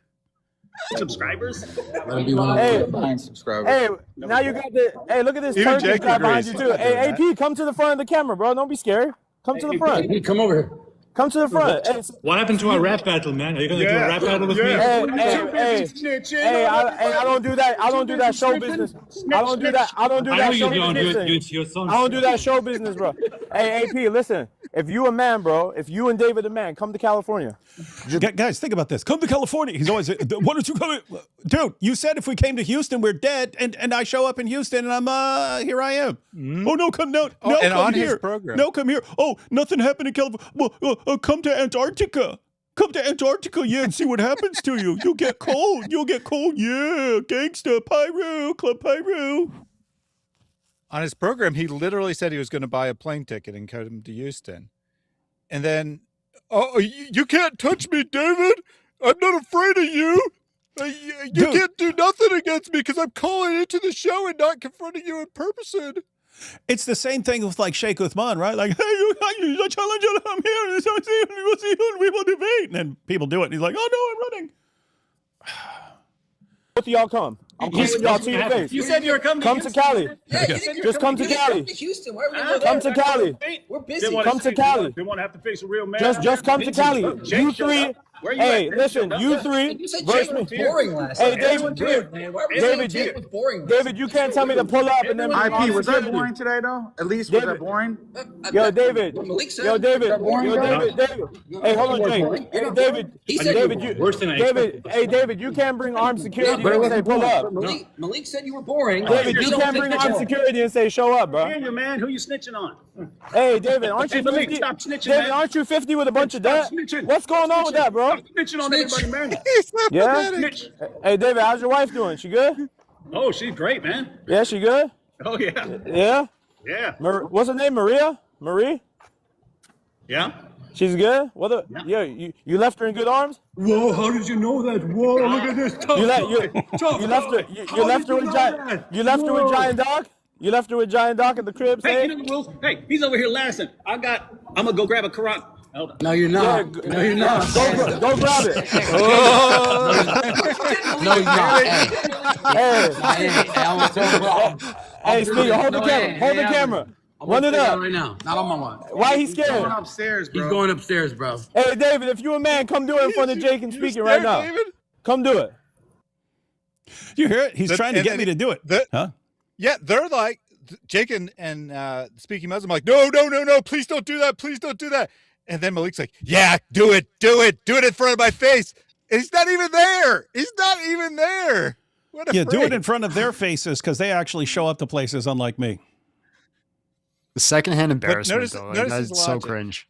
Subscribers? Hey, subscribers. Hey, now you got the. Hey, look at this turkey guy behind you too. Hey, AP, come to the front of the camera, bro. Don't be scared. Come to the front. Hey, come over here. Come to the front. Hey, what happened to our rap battle, man? Are you gonna do a rap battle with me? Hey, I don't do that. I don't do that show business. I don't do that. I don't do that show business. I don't do that show business, bro. Hey, AP, listen. If you a man, bro, if you and David a man, come to California. Guys, think about this. Come to California. He's always, why don't you come? Dude, you said if we came to Houston, we're dead. And I show up in Houston and I'm, here I am. Oh, no, come, no, no, and come on here. His program. No, come here. Oh, nothing happened in California. Well, come to Antarctica. Come to Antarctica, yeah, and see what happens to you. You'll get cold. You'll get cold. Yeah, gangsta, pyro, club pyro. On his program, he literally said he was going to buy a plane ticket and come to Houston. And then, oh, you can't touch me, David. I'm not afraid of you. You can't do nothing against me because I'm calling into the show and not confronting you in person. It's the same thing with like Sheikh Uthman, right? Like, hey, you challenge, I'm here. We'll see you and we will debate. And then people do it. And he's like, oh, no, I'm running. Both of y'all come. I'm coming y'all to your face. You said you were coming to Houston. Come to Cali. Yeah, just come to Cali. Houston. Why are we come to Cali. We're busy. Come to Cali. They want to have to face a real man. Just come to Cali. You three. Hey, listen, you three. You said Jake was boring last night. Hey, David, was boring. David, you can't tell me to pull up and then. IP, was that boring today though? At least was that boring? Yo, David. Yo, David. David. Hey, hold on, Jake. Hey, David. Hey, David, you can't bring armed security and say pull up. Maleek said you were boring. David, you can't bring armed security and say show up, bro. Your man, who you snitching on? Hey, David, aren't you 50? Stop snitching, David, aren't you 50 with a bunch of debt? What's going on with that, bro? Stop snitching on everybody, man. Yeah? Hey, David, how's your wife doing? She good? Oh, she's great, man. Yeah, she good? Oh, yeah. Yeah? Yeah. What's her name? Maria? Marie? Yeah. She's good? Yeah, you left her in good arms? Whoa, how did you know that? Whoa, look at this. You left her with Giant Dog? You left her with Giant Doc at the crib? Hey, you know the rules? Hey, he's over here laughing. I'm gonna go grab a Quran. Hold on. No, you're not. Yeah, no, you're not. Go grab it. No, you're not. Hey, Steve, hold the camera. Hold the camera. Run it up right now. Not on my watch. Why he scared? He's going upstairs, bro. He's going upstairs, bro. Hey, David, if you a man, come do it in front of Jake and speaking right now. David? Come do it. You hear it? He's trying to get me to do it. Huh? Yeah, they're like, Jake and Speaking Muslim like, no, please don't do that. Please don't do that. And then Maleek's like, yeah, do it in front of my face. And he's not even there. What a freak. Do it in front of their faces because they actually show up to places unlike me. The secondhand embarrassment, though. That's so cringe.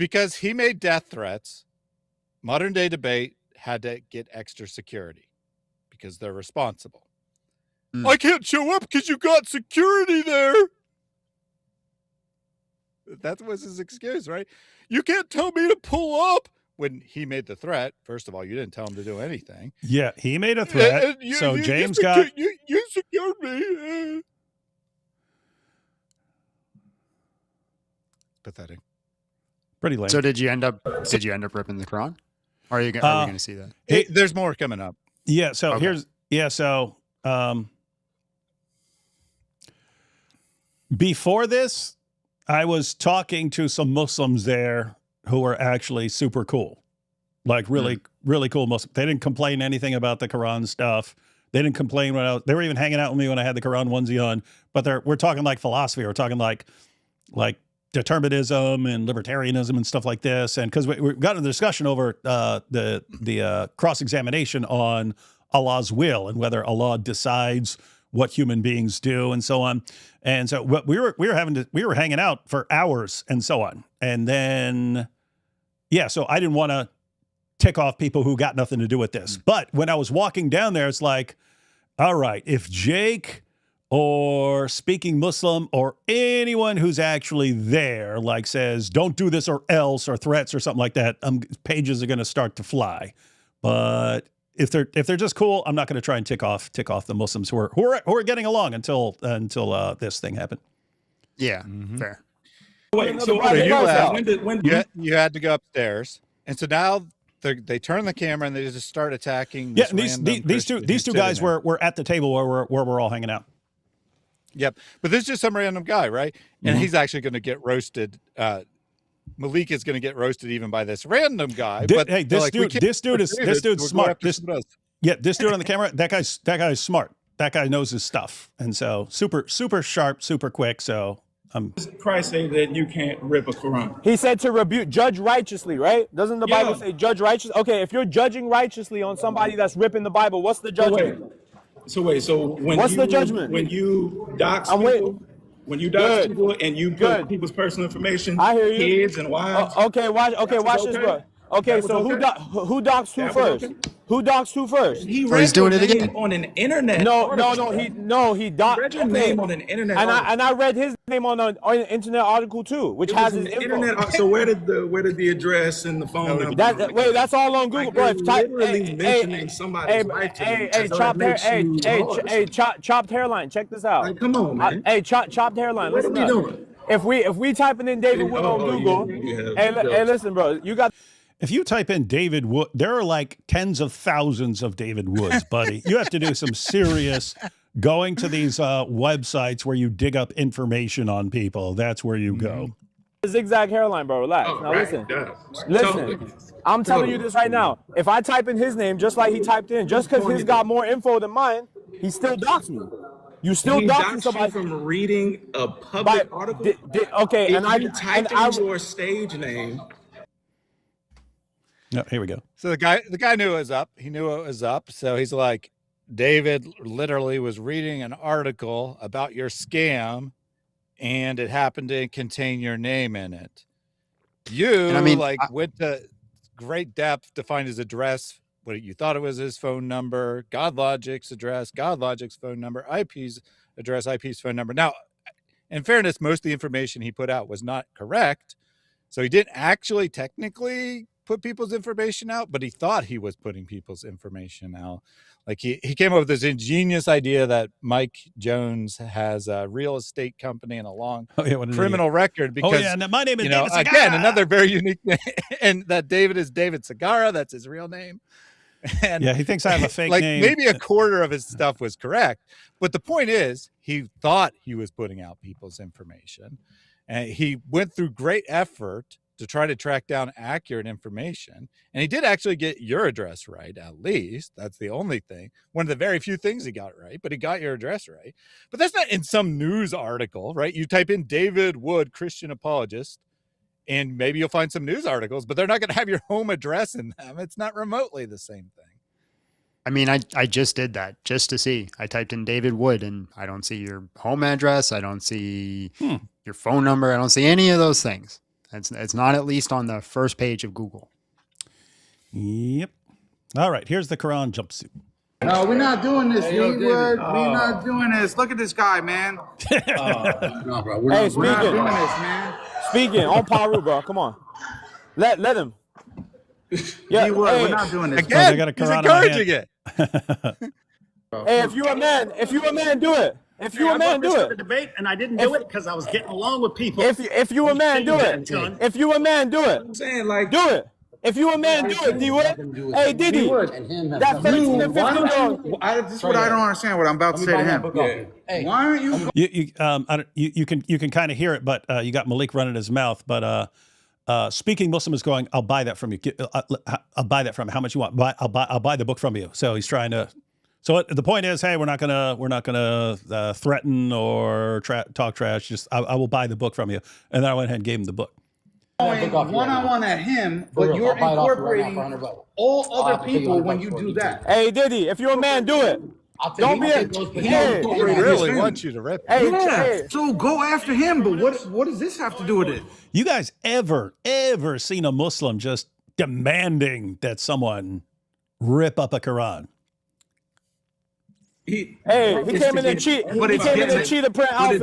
Because he made death threats, modern day debate had to get extra security because they're responsible. I can't show up because you got security there. That was his excuse, right? You can't tell me to pull up. When he made the threat, first of all, you didn't tell him to do anything. Yeah, he made a threat. So James got... You secured me. Pathetic. Pretty lame. So did you end up ripping the Quran? Or are we going to see that? There's more coming up. Yeah, so before this, I was talking to some Muslims there who were actually super cool. Like really cool Muslims. They didn't complain anything about the Quran stuff. They didn't complain they were even hanging out with me when I had the Quran onesie on. But we're talking like philosophy. We're talking like determinism and libertarianism and stuff like this. And because we got into a discussion over the cross-examination on Allah's will and whether Allah decides what human beings do and so on. And so what we were hanging out for hours and so on. And then, so I didn't want to tick off people who got nothing to do with this. But when I was walking down there, it's like, all right, if Jake or Speaking Muslim or anyone who's actually there, like says, don't do this or else, or threats or something like that, pages are going to start to fly. But if they're just cool, I'm not going to try and tick off the Muslims who are getting along until this thing happened. Yeah, fair. Wait, so you left. You had to go upstairs, and so now they turn the camera and they just start attacking. Yeah, and these two guys were at the table where we're all hanging out. Yep, but this is just some random guy, right? And he's actually going to get roasted. Maleek is going to get roasted even by this random guy. But hey, this dude's smart. This dude on the camera, that guy's smart. That guy knows his stuff, and so super sharp, super quick. So Christ say that you can't rip a Quran. He said to judge righteously, right? Doesn't the Bible say judge righteously? Okay, if you're judging righteously on somebody that's ripping the Bible, what's the judgment? So when what's the judgment? When you dox people, people and you put people's personal information, I hear you. Kids and wives. Watch this, bro. Okay, so who doxed who first? Who doxed who first? He's doing it again on an internet. He doxed your name on an internet. And I read his name on an internet article too, which has his info. So where did the address and the phone number? That's all on Google, bro. Mentioning somebody's wife. Chopped hairline. Check this out. Come on, man. Chopped hairline. Listen up. Doing? If we typing in David Wood on Google, hey, listen, bro, you got. If you type in David Wood, there are like tens of thousands of David Woods, buddy. You have to do some serious going to these websites where you dig up information on people. That's where you go. Zigzag hairline, bro. Relax. Now listen. I'm telling you this right now. If I type in his name just like he typed in, just because he's got more info than mine, he still doxed me. You still doxing somebody from reading a public article. Okay, and I typed in your stage name. No, here we go. So the guy knew it was up. He knew it was up. So he's like, David literally was reading an article about your scam, and it happened to contain your name in it. Went to great depth to find his address. What you thought it was his phone number, GodLogic's address, GodLogic's phone number, IP's address, IP's phone number. Now, in fairness, most of the information he put out was not correct. So he didn't actually technically put people's information out, but he thought he was putting people's information out. Like he came up with this ingenious idea that Mike Jones has a real estate company and a long criminal record because my name is David Segarra. Again, another very unique name, and that David is David Segarra. That's his real name. And he thinks I have a fake name. Maybe a quarter of his stuff was correct, but the point is he thought he was putting out people's information, and he went through great effort to try to track down accurate information. And he did actually get your address right, at least. That's the only thing. One of the very few things he got right, but he got your address right. But that's not in some news article, right? You type in David Wood, Christian apologist, and maybe you'll find some news articles, but they're not going to have your home address in them. It's not remotely the same thing. I mean, I just did that just to see. I typed in David Wood, and I don't see your home address. I don't see your phone number. I don't see any of those things. It's not at least on the first page of Google. Yep. All right, here's the Quran jumpsuit. No, we're not doing this, We're not doing this. Look at this guy, man. No, bro. We're Hey, not speaking. doing this, man. Speaking on Paru, bro. Come on. Let him. Yeah, D-Wood, we're not doing this. Again, they got a he's Quran on encouraging hand. it. Hey, if you a man, do it. If you a man, do The it. debate, and I didn't do it because I was getting along with people. If you a man, do it. If you a man, do it. I'm saying, like, Do it. If you a man, do it, D-Wood. Hey, Diddy. That 13 and 15 year this is what I don't understand. What I'm about to say to him. Hey, Why aren't you? You can kind of hear it, but you got Maleek running his mouth. But Speaking Muslim is going, I'll buy that from you. I'll buy that from you. How much you want? I'll buy the book from you. So he's trying to. So the point is, hey, we're not gonna threaten or talk trash. Just I will buy the book from you. And then I went ahead and gave him the book. One-on-one at him, but you're incorporating all other people when you do that. Hey, Diddy, if you're a man, do it. Don't be a. He really wants you to rip. Hey, so go after him. But what does this have to do with it? You guys ever seen a Muslim just demanding that someone rip up a Quran? He came in and cheat. He came in and cheetah print outfit.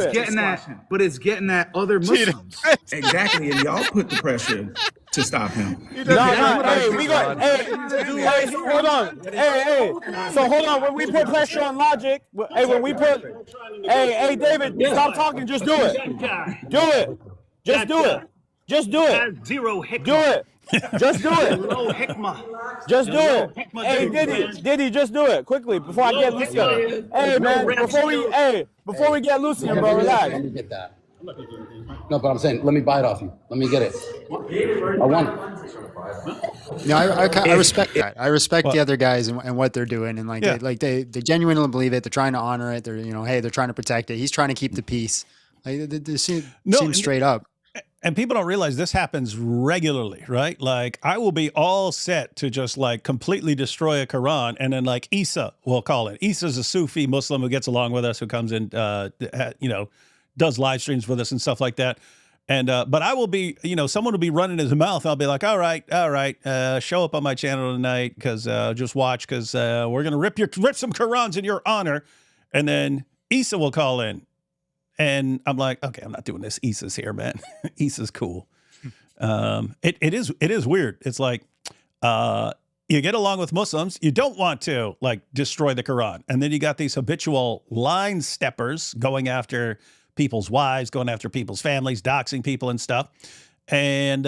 But it's getting that other Muslims. Exactly, and y'all put the pressure to stop him. Hey, we got. Hey, hold on. Hey. So hold on. When we put pressure on Logic, when we put, hey, David, stop talking. Just do it. Do it. Just do it. Just do it. Zero hikmah. Do it. Just do it. Low hikmah. Just do it. Hey, Diddy, just do it quickly before I get Lucian. Hey, man, before we get Lucian, bro, relax. Let me get that. No, but I'm saying, let me buy it off you. Let me get it. I want it. No, I respect that. I respect the other guys and what they're doing, and they genuinely believe it. They're trying to honor it. They're trying to protect it. He's trying to keep the peace. They seem straight up. And people don't realize this happens regularly, right? Like, I will be all set to just like completely destroy a Quran, and then like Isa, we'll call it. Isa's a Sufi Muslim who gets along with us, who comes in, does live streams with us and stuff like that. And but I will be, someone will be running his mouth. I'll be like, all right, show up on my channel tonight because just watch because we're gonna rip some Qurans in your honor, and then Isa will call in. And I'm like, okay, I'm not doing this. Isa's here, man. Isa's cool. It is weird. It's like you get along with Muslims. You don't want to like destroy the Quran. And then you got these habitual line steppers going after people's wives, going after people's families, doxing people and stuff. And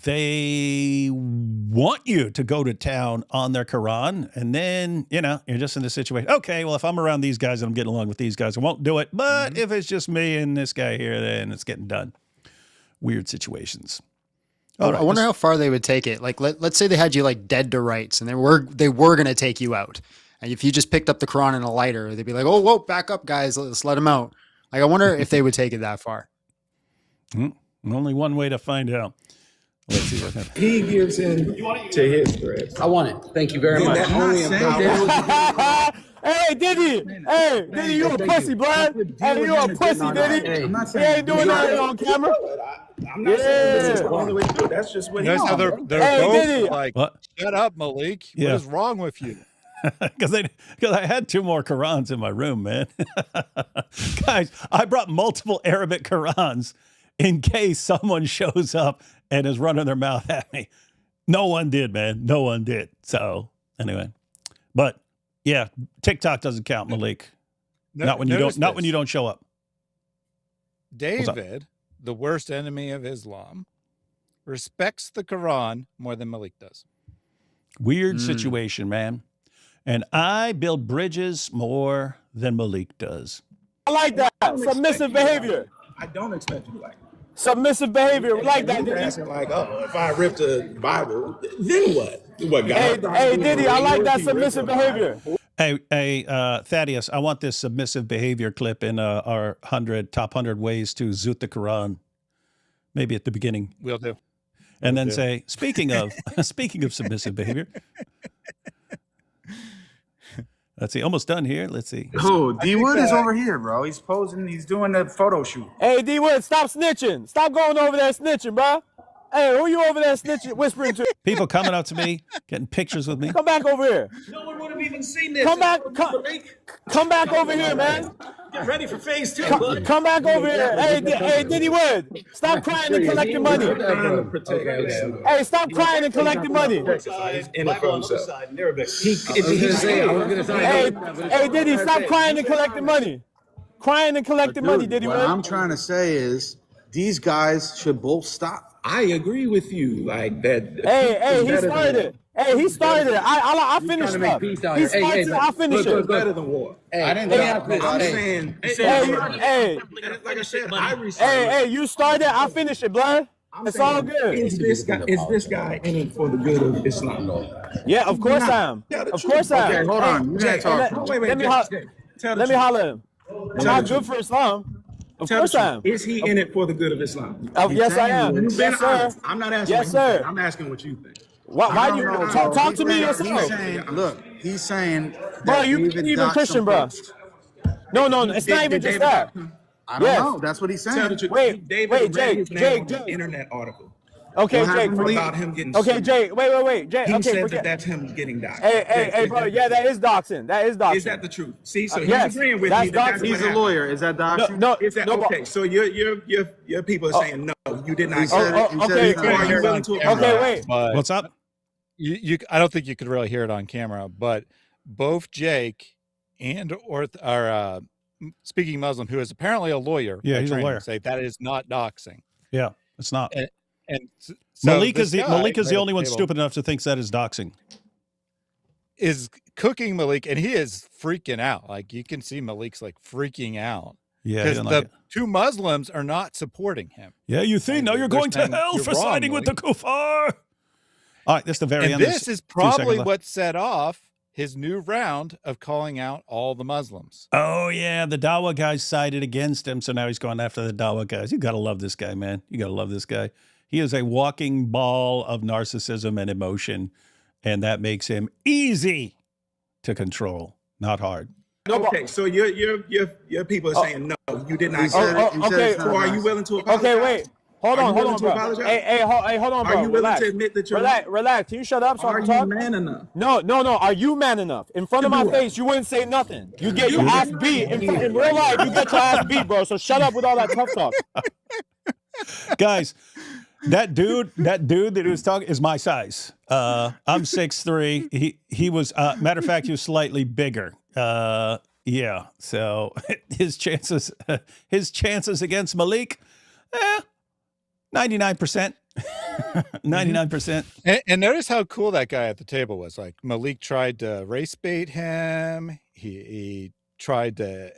they want you to go to town on their Quran. And then, you're just in this situation. Okay, well, if I'm around these guys and I'm getting along with these guys, I won't do it. But if it's just me and this guy here, then it's getting done. Weird situations. I wonder how far they would take it. Like, let's say they had you like dead to rights and they were going to take you out. And if you just picked up the Quran in a lighter, they'd be like, oh, whoa, back up, guys. Let's let him out. Like, I wonder if they would take it that far. Only one way to find out. Let's see what happens. He gives in to his threats. I want it. Thank you very much. Hey, Diddy. Hey, Diddy, you a pussy, bro. Hey, you a pussy, Diddy. He ain't doing nothing on camera. I'm not saying this is the only way to do it. That's just what he's doing. They're both like, shut up, Maleek. What is wrong with you? Because I had 2 more Qurans in my room, man. Guys, I brought multiple Arabic Qurans in case someone shows up and is running their mouth at me. No one did, man. No one did. So anyway, but yeah, TikTok doesn't count, Maleek. Not when you don't show up. David, the worst enemy of Islam, respects the Quran more than Maleek does. Weird situation, man. And I build bridges more than Maleek does. I like that. Submissive behavior. I don't expect you to like it. Submissive behavior. We like that, You're Diddy. asking like, oh, if I ripped a Bible, then what? What, God? Hey, Diddy, I like that submissive behavior. Hey, Thaddeus, I want this submissive behavior clip in our top 100 ways to zoot the Quran. Maybe at the beginning. We'll do. And then say, speaking of submissive behavior. Let's see. Almost done here. Let's see. Oh, D Wood is over here, bro. He's posing. He's doing the photo shoot. Hey, D Wood, stop snitching. Stop going over there snitching, bro. Hey, who you over there snitching, whispering to? People coming up to me, getting pictures with me. Come back over here. No one would have even seen this. Come back over here, man. Get ready for phase 2. Come back over here. Hey, Diddy Wood, stop crying and collecting money. Hey, stop crying and collecting money. Hey, Diddy, stop crying and collecting money. Crying and collecting money, Diddy Wood. What I'm trying to say is these guys should both stop. I agree with you, like that. Hey, he started. He started. I finished up. He started. I finished it. Better than war. I didn't I'm saying. Like I said, hey, you started. I finished it, blood. It's all good. Is this guy in it for the good of Islam? Yeah, of course I am. Of course I am. Hold on. Let me holler him. I'm not good for Islam. Of course I am. Is he in it for the good of Islam? Yes, I am. Yes, sir. I'm not asking. Yes, sir. I'm asking what you think. Why you talk to me yourself? He's saying, bro, you ain't even Christian, bro. No, it's not even just that. I don't know. That's what he's saying. Wait, Jake. Internet article. Okay, Jake. About him getting okay, Jake. Wait, Jake. He okay, said that's him getting doxxed. Hey, bro. Yeah, that is doxing. Is that the truth? See, so he's yes, agreeing with me. That's he's a lawyer. Is that doxing? No. Is that okay? So your people are saying no. You did not. Okay. Are you willing to? Okay, wait. What's up? I don't think you could really hear it on camera, but both Jake and Speaking Muslim, who is apparently a lawyer. Yeah, he's a lawyer. Say that is not doxing. Yeah, it's not. And so Maleek is the only one stupid enough to think that is doxing. Is cooking Maleek, and he is freaking out. Like you can see Maleek's like freaking out. Yeah, because the two Muslims are not supporting him. Yeah, you think now you're going to hell for siding with the kuffar. All right, that's the very end. This is probably what set off his new round of calling out all the Muslims. Oh, yeah. The Dawa guys sided against him. So now he's going after the Dawa guys. You got to love this guy, man. You got to love this guy. He is a walking ball of narcissism and emotion. And that makes him easy to control, not hard. Okay, so your people are saying no, you did not. Okay, so are you willing to apologize? Okay, wait. Hold on, bro. Hey, hold on, bro. Are you willing to admit that you're relax. Can you shut up so I can talk? Are you man enough? No. Are you man enough? In front of my face, you wouldn't say nothing. You get your ass beat. In real life, you get your ass beat, bro. So shut up with all that tough talk. Guys, that dude that he was talking is my size. I'm 6'3". He was, matter of fact, he was slightly bigger. Yeah. So his chances against Maleek, 99%. 99%. And notice how cool that guy at the table was. Like Maleek tried to race bait him. He tried to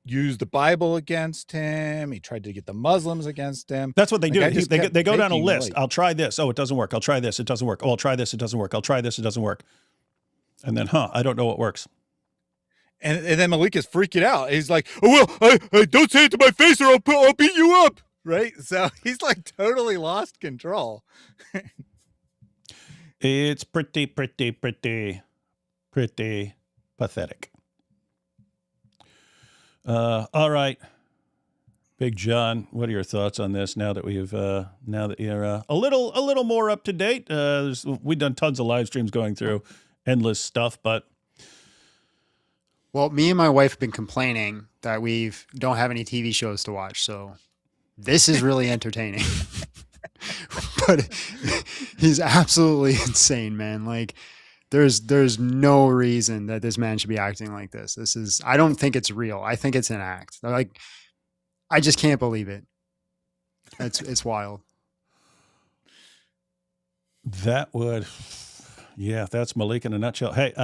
use the Bible against him. He tried to get the Muslims against him. That's what they do. They go down a list. I'll try this. Oh, it doesn't work. I'll try this. It doesn't work. Oh, I'll try this. It doesn't work. I'll try this. It doesn't work. And then, I don't know what works. And then Maleek is freaking out. He's like, "Oh well, I don't say it to my face, or I'll beat you up." Right? So he's like totally lost control. It's pretty pathetic. All right, Big John, what are your thoughts on this? Now that you're a little more up to date. We've done tons of live streams going through endless stuff, but. Well, me and my wife have been complaining that we don't have any TV shows to watch, so this is really entertaining. But he's absolutely insane, man. Like, there's no reason that this man should be acting like this. I don't think it's real. I think it's an act. Like, I just can't believe it. It's wild. That's Maleek in a nutshell. Hey,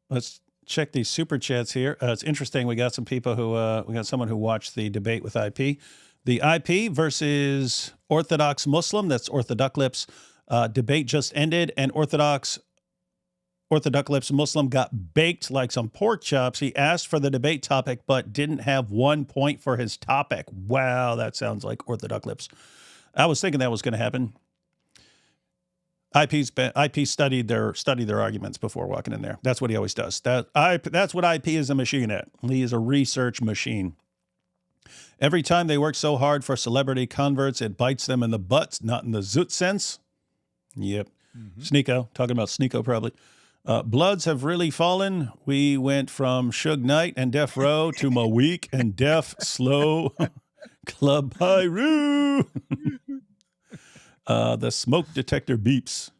let's check these super chats here. It's interesting. We got some people we got someone who watched the debate with IP. The IP versus Orthodox Muslim, that's Orthodox debate just ended, and Orthodox Muslim got baked like some pork chops. He asked for the debate topic, but didn't have 1 point for his topic. Wow, that sounds like Orthodox. I was thinking that was going to happen. IP studied their arguments before walking in there. That's what he always does. That's what IP is a machine at. He is a research machine. Every time they work so hard for celebrity converts, it bites them in the butts, not in the zoot sense. Yep. Sneeko, talking about Sneeko probably. Bloods have really fallen. We went from Suge Knight and Def Row to Maleek and Def Slow Club Pyru. The smoke detector beeps.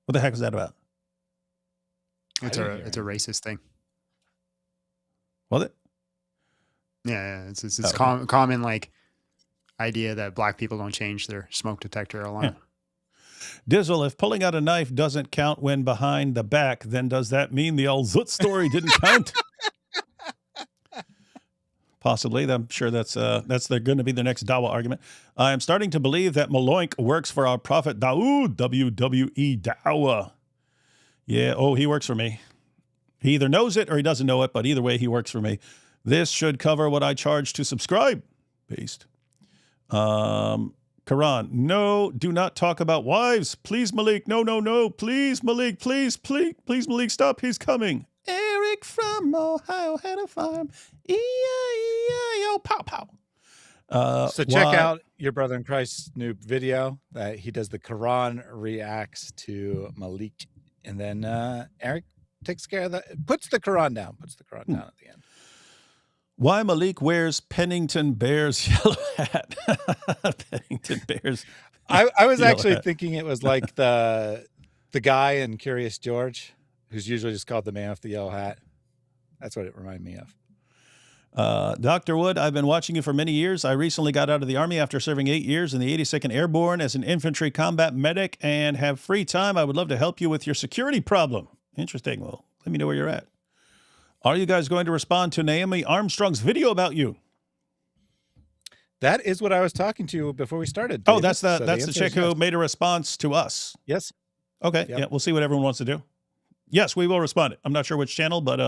What the heck is that about? It's a racist thing. Was it? Yeah, it's common like idea that black people don't change their smoke detector alarm. Yeah. Dizzle, if pulling out a knife doesn't count when behind the back, then does that mean the old Zoot story didn't count? Possibly. I'm sure that's going to be the next Dawa argument. I'm starting to believe that Maleek works for our prophet Dawood, WWE Dawa. Yeah, he works for me. He either knows it or he doesn't know it, but either way, he works for me. This should cover what I charge to subscribe. Paste. Quran, no, do not talk about wives. Please, Maleek. No. Please, Maleek. Please, Maleek, stop. He's coming. Eric from Ohio had a farm. E-I-E-I-O, pow, pow. So check out your brother in Christ's new video that he does the Quran reacts to Maleek. And then Eric takes care of that, puts the Quran down at the end. Why Maleek wears Pennington Bears yellow hat. Pennington Bears. I was actually thinking it was like the guy in Curious George, who's usually just called the man with the yellow hat. That's what it reminded me of. Dr. Wood, I've been watching you for many years. I recently got out of the Army after serving 8 years in the 82nd Airborne as an infantry combat medic and have free time. I would love to help you with your security problem. Interesting. Well, let me know where you're at. Are you guys going to respond to Naomi Armstrong's video about you? That is what I was talking to you before we started. David. Oh, that's the chick who made a response to us. Yes. Okay. Yep. Yeah, we'll see what everyone wants to do. Yes, we will respond. I'm not sure which channel, but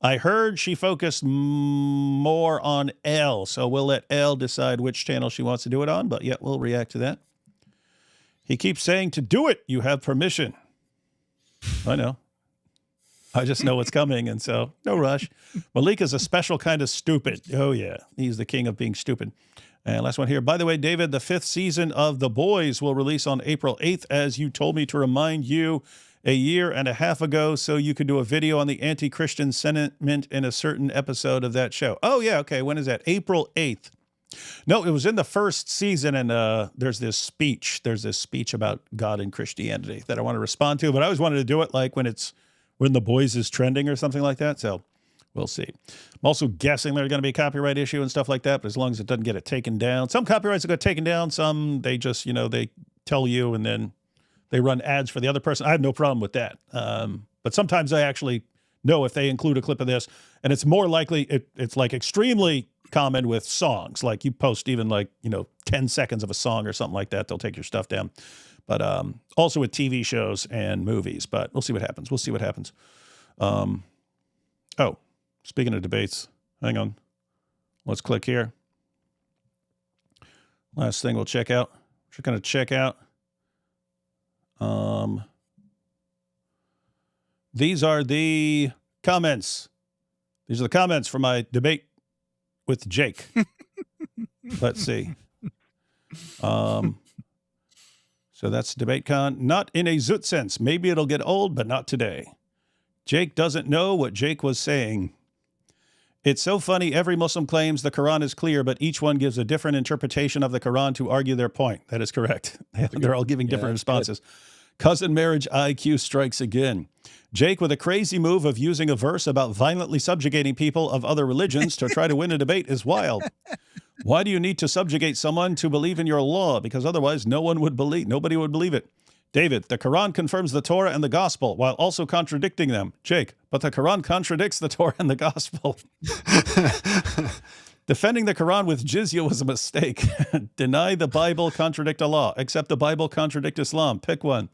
I heard she focused more on Elle, so we'll let Elle decide which channel she wants to do it on, but yeah, we'll react to that. He keeps saying to do it, you have permission. I know. I just know what's coming, and so no rush. Maleek is a special kind of stupid. Oh, yeah. He's the king of being stupid. And last one here. By the way, David, the 5th season of The Boys will release on April 8th, as you told me to remind you a year and a half ago, so you could do a video on the anti-Christian sentiment in a certain episode of that show. Oh, yeah. Okay. When is that? April 8th. No, it was in the first season, and there's this speech. There's this speech about God and Christianity that I want to respond to, but I always wanted to do it like when The Boys is trending or something like that. So we'll see. I'm also guessing there's going to be a copyright issue and stuff like that, but as long as it doesn't get it taken down. Some copyrights get taken down. Some, they just, they tell you and then they run ads for the other person. I have no problem with that. But sometimes I actually know if they include a clip of this, and it's more likely, it's like extremely common with songs. Like you post even 10 seconds of a song or something like that, they'll take your stuff down. But also with TV shows and movies. But we'll see what happens. Oh, speaking of debates, hang on. Let's click here. Last thing we'll check out. We're going to check out. These are the comments. These are the comments from my debate with Jake. Let's see. So that's DebateCon. Not in a zoot sense. Maybe it'll get old, but not today. Jake doesn't know what Jake was saying. It's so funny. Every Muslim claims the Quran is clear, but each one gives a different interpretation of the Quran to argue their point. That is correct. They're all giving different responses. Good. Cousin marriage IQ strikes again. Jake with a crazy move of using a verse about violently subjugating people of other religions to try to win a debate is wild. Why do you need to subjugate someone to believe in your law? Because otherwise nobody would believe it. David, the Quran confirms the Torah and the gospel while also contradicting them. Jake, but the Quran contradicts the Torah and the gospel. Defending the Quran with jizya was a mistake. Deny the Bible, contradict Allah. Accept the Bible, contradict Islam. Pick one.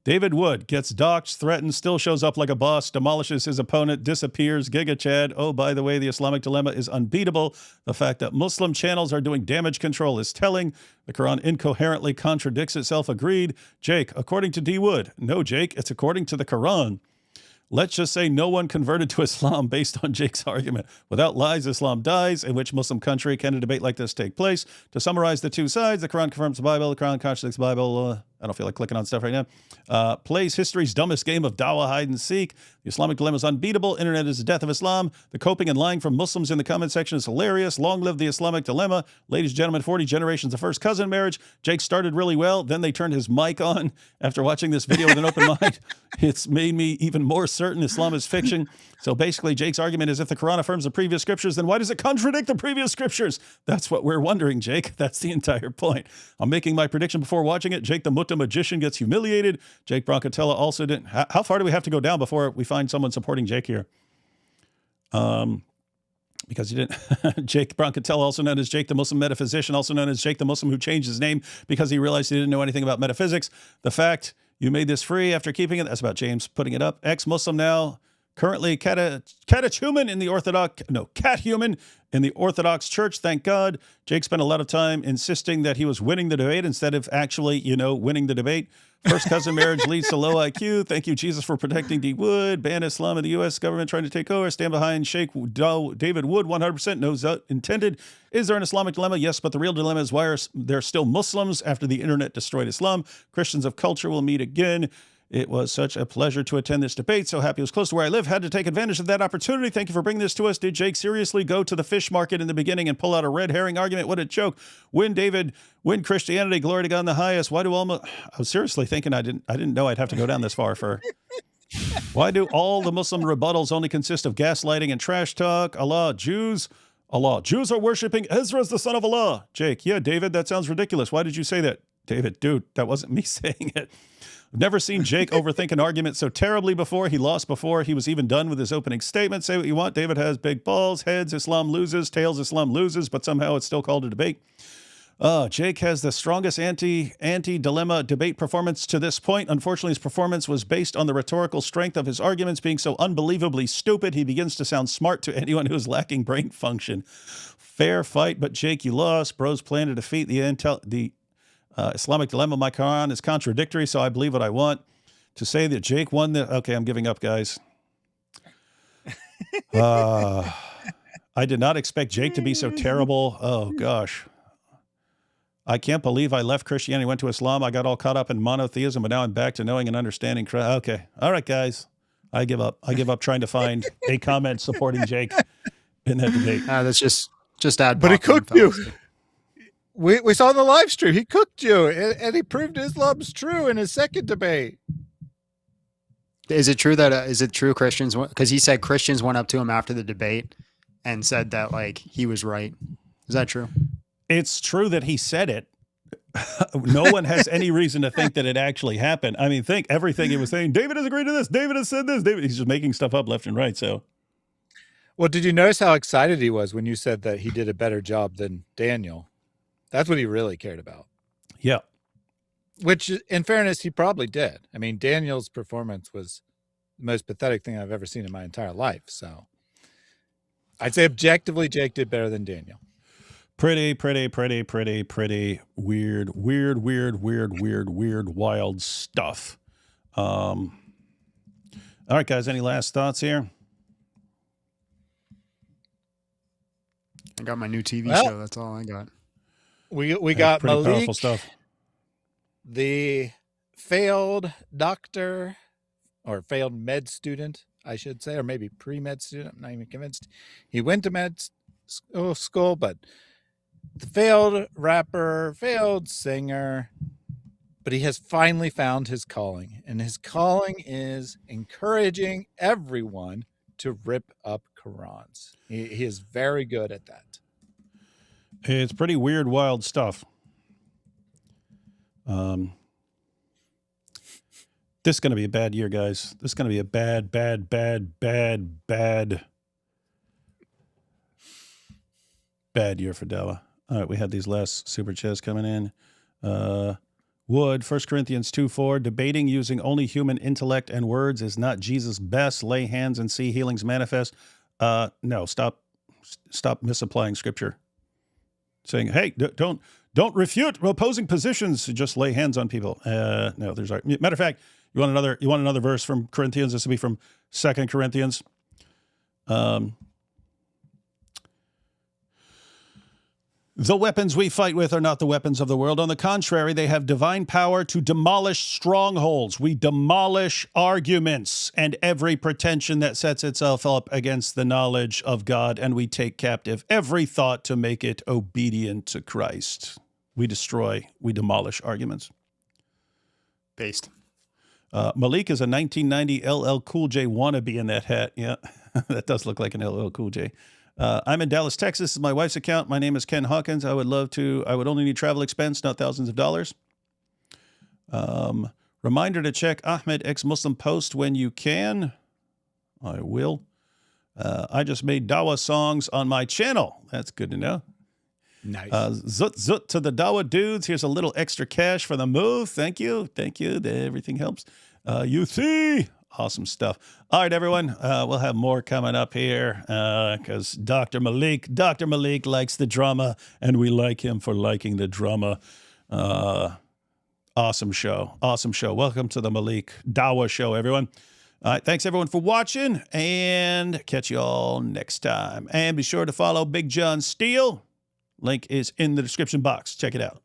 David Wood gets doxxed, threatened, still shows up like a boss, demolishes his opponent, disappears. Giga Chad. Oh, by the way, the Islamic dilemma is unbeatable. The fact that Muslim channels are doing damage control is telling. The Quran incoherently contradicts itself. Agreed. Jake, according to D. Wood. No, Jake, it's according to the Quran. Let's just say no one converted to Islam based on Jake's argument. Without lies, Islam dies. In which Muslim country can a debate like this take place? To summarize the two sides, the Quran confirms the Bible, the Quran contradicts the Bible. I don't feel like clicking on stuff right now. Plays history's dumbest game of dawah hide and seek. The Islamic dilemma is unbeatable. Internet is the death of Islam. The coping and lying from Muslims in the comment section is hilarious. Long live the Islamic dilemma. Ladies and gentlemen, 40 generations of first cousin marriage. Jake started really well. Then they turned his mic on. After watching this video with an open mind, it's made me even more certain Islam is fiction. So basically, Jake's argument is if the Quran affirms the previous scriptures, then why does it contradict the previous scriptures? That's what we're wondering, Jake. That's the entire point. I'm making my prediction before watching it. Jake the Mutta magician gets humiliated. Jake Broncatella also didn't. How far do we have to go down before we find someone supporting Jake here? Because he didn't. Jake Broncatella, also known as Jake the Muslim metaphysician, also known as Jake the Muslim who changed his name because he realized he didn't know anything about metaphysics. The fact you made this free after keeping it. That's about James putting it up. Ex-Muslim now. Currently catechumen in the Orthodox, no, catechumen in the Orthodox Church, thank God. Jake spent a lot of time insisting that he was winning the debate instead of actually, winning the debate. First cousin marriage leads to low IQ. Thank you, Jesus, for protecting D. Wood. Ban Islam in the U.S. government trying to take over. Stand behind Sheikh David Wood, 100%. No intended. Is there an Islamic dilemma? Yes, but the real dilemma is why are there still Muslims after the internet destroyed Islam? Christians of culture will meet again. It was such a pleasure to attend this debate. So happy it was close to where I live. Had to take advantage of that opportunity. Thank you for bringing this to us. Did Jake seriously go to the fish market in the beginning and pull out a red herring argument? What a joke. Win Christianity, glory to God in the highest. Why do I was seriously thinking I didn't know I'd have to go down this far for. Why do all the Muslim rebuttals only consist of gaslighting and trash talk? Allah, Jews are worshiping Ezra as the son of Allah. Jake, yeah, David, that sounds ridiculous. Why did you say that? David, dude, that wasn't me saying it. I've never seen Jake overthink an argument so terribly before. He lost before he was even done with his opening statement. Say what you want. David has big balls. Heads, Islam loses. Tails, Islam loses. But somehow it's still called a debate. Jake has the strongest anti-dilemma debate performance to this point. Unfortunately, his performance was based on the rhetorical strength of his arguments being so unbelievably stupid. He begins to sound smart to anyone who is lacking brain function. Fair fight, but Jake, you lost. Bro's plan to defeat the Islamic dilemma. My Quran is contradictory, so I believe what I want. To say that Jake won the... Okay, I'm giving up, guys. I did not expect Jake to be so terrible. Oh, gosh. I can't believe I left Christianity, went to Islam. I got all caught up in monotheism, but now I'm back to knowing and understanding. Okay. All right, guys. I give up. I give up trying to find a comment supporting Jake in that debate. That's just add. But he cooked you. We saw in the live stream. He cooked you, and he proved Islam's true in his second debate. Is it true Christians? Because he said Christians went up to him after the debate and said that like he was right. Is that true? It's true that he said it. No one has any reason to think that it actually happened. I mean, think everything he was saying. David has agreed to this. David has said this. He's just making stuff up left and right. So, well, did you notice how excited he was when you said that he did a better job than Daniel? That's what he really cared about. Yeah. Which, in fairness, he probably did. I mean, Daniel's performance was the most pathetic thing I've ever seen in my entire life. So I'd say objectively, Jake did better than Daniel. Pretty weird, wild stuff. All right, guys, any last thoughts here? I got my new TV show. That's all I got. We got pretty Maleek, powerful stuff. The failed doctor or failed med student, I should say, or maybe pre-med student. I'm not even convinced. He went to med school, but the failed rapper, failed singer, but he has finally found his calling, and his calling is encouraging everyone to rip up Qurans. He is very good at that. It's pretty weird, wild stuff. This is going to be a bad year, guys. This is going to be a bad year for Dawah. All right, we had these last super chats coming in. Wood, 1 Corinthians 2:4, debating using only human intellect and words is not Jesus' best. Lay hands and see healings manifest. No, stop misapplying scripture. Saying, hey, don't refute opposing positions. Just lay hands on people. No, there's matter of fact. You want another verse from Corinthians? This will be from 2 Corinthians. The weapons we fight with are not the weapons of the world. On the contrary, they have divine power to demolish strongholds. We demolish arguments and every pretension that sets itself up against the knowledge of God, and we take captive every thought to make it obedient to Christ. We demolish arguments. Based. Maleek is a 1990 LL Cool J wannabe in that hat. Yeah, that does look like an LL Cool J. I'm in Dallas, Texas. This is my wife's account. My name is Ken Hawkins. I would only need travel expense, not thousands of dollars. Reminder to check Ahmed ex-Muslim post when you can. I will. I just made Dawa songs on my channel. That's good to know. Nice. Zut to the Dawa dudes. Here's a little extra cash for the move. Thank you. Everything helps. UC. Awesome stuff. All right, everyone. We'll have more coming up here because Dr. Maleek likes the drama, and we like him for liking the drama. Awesome show. Welcome to the Maleek Dawa show, everyone. All right, thanks, everyone, for watching, and catch you all next time. And be sure to follow Big John Steele. Link is in the description box. Check it out.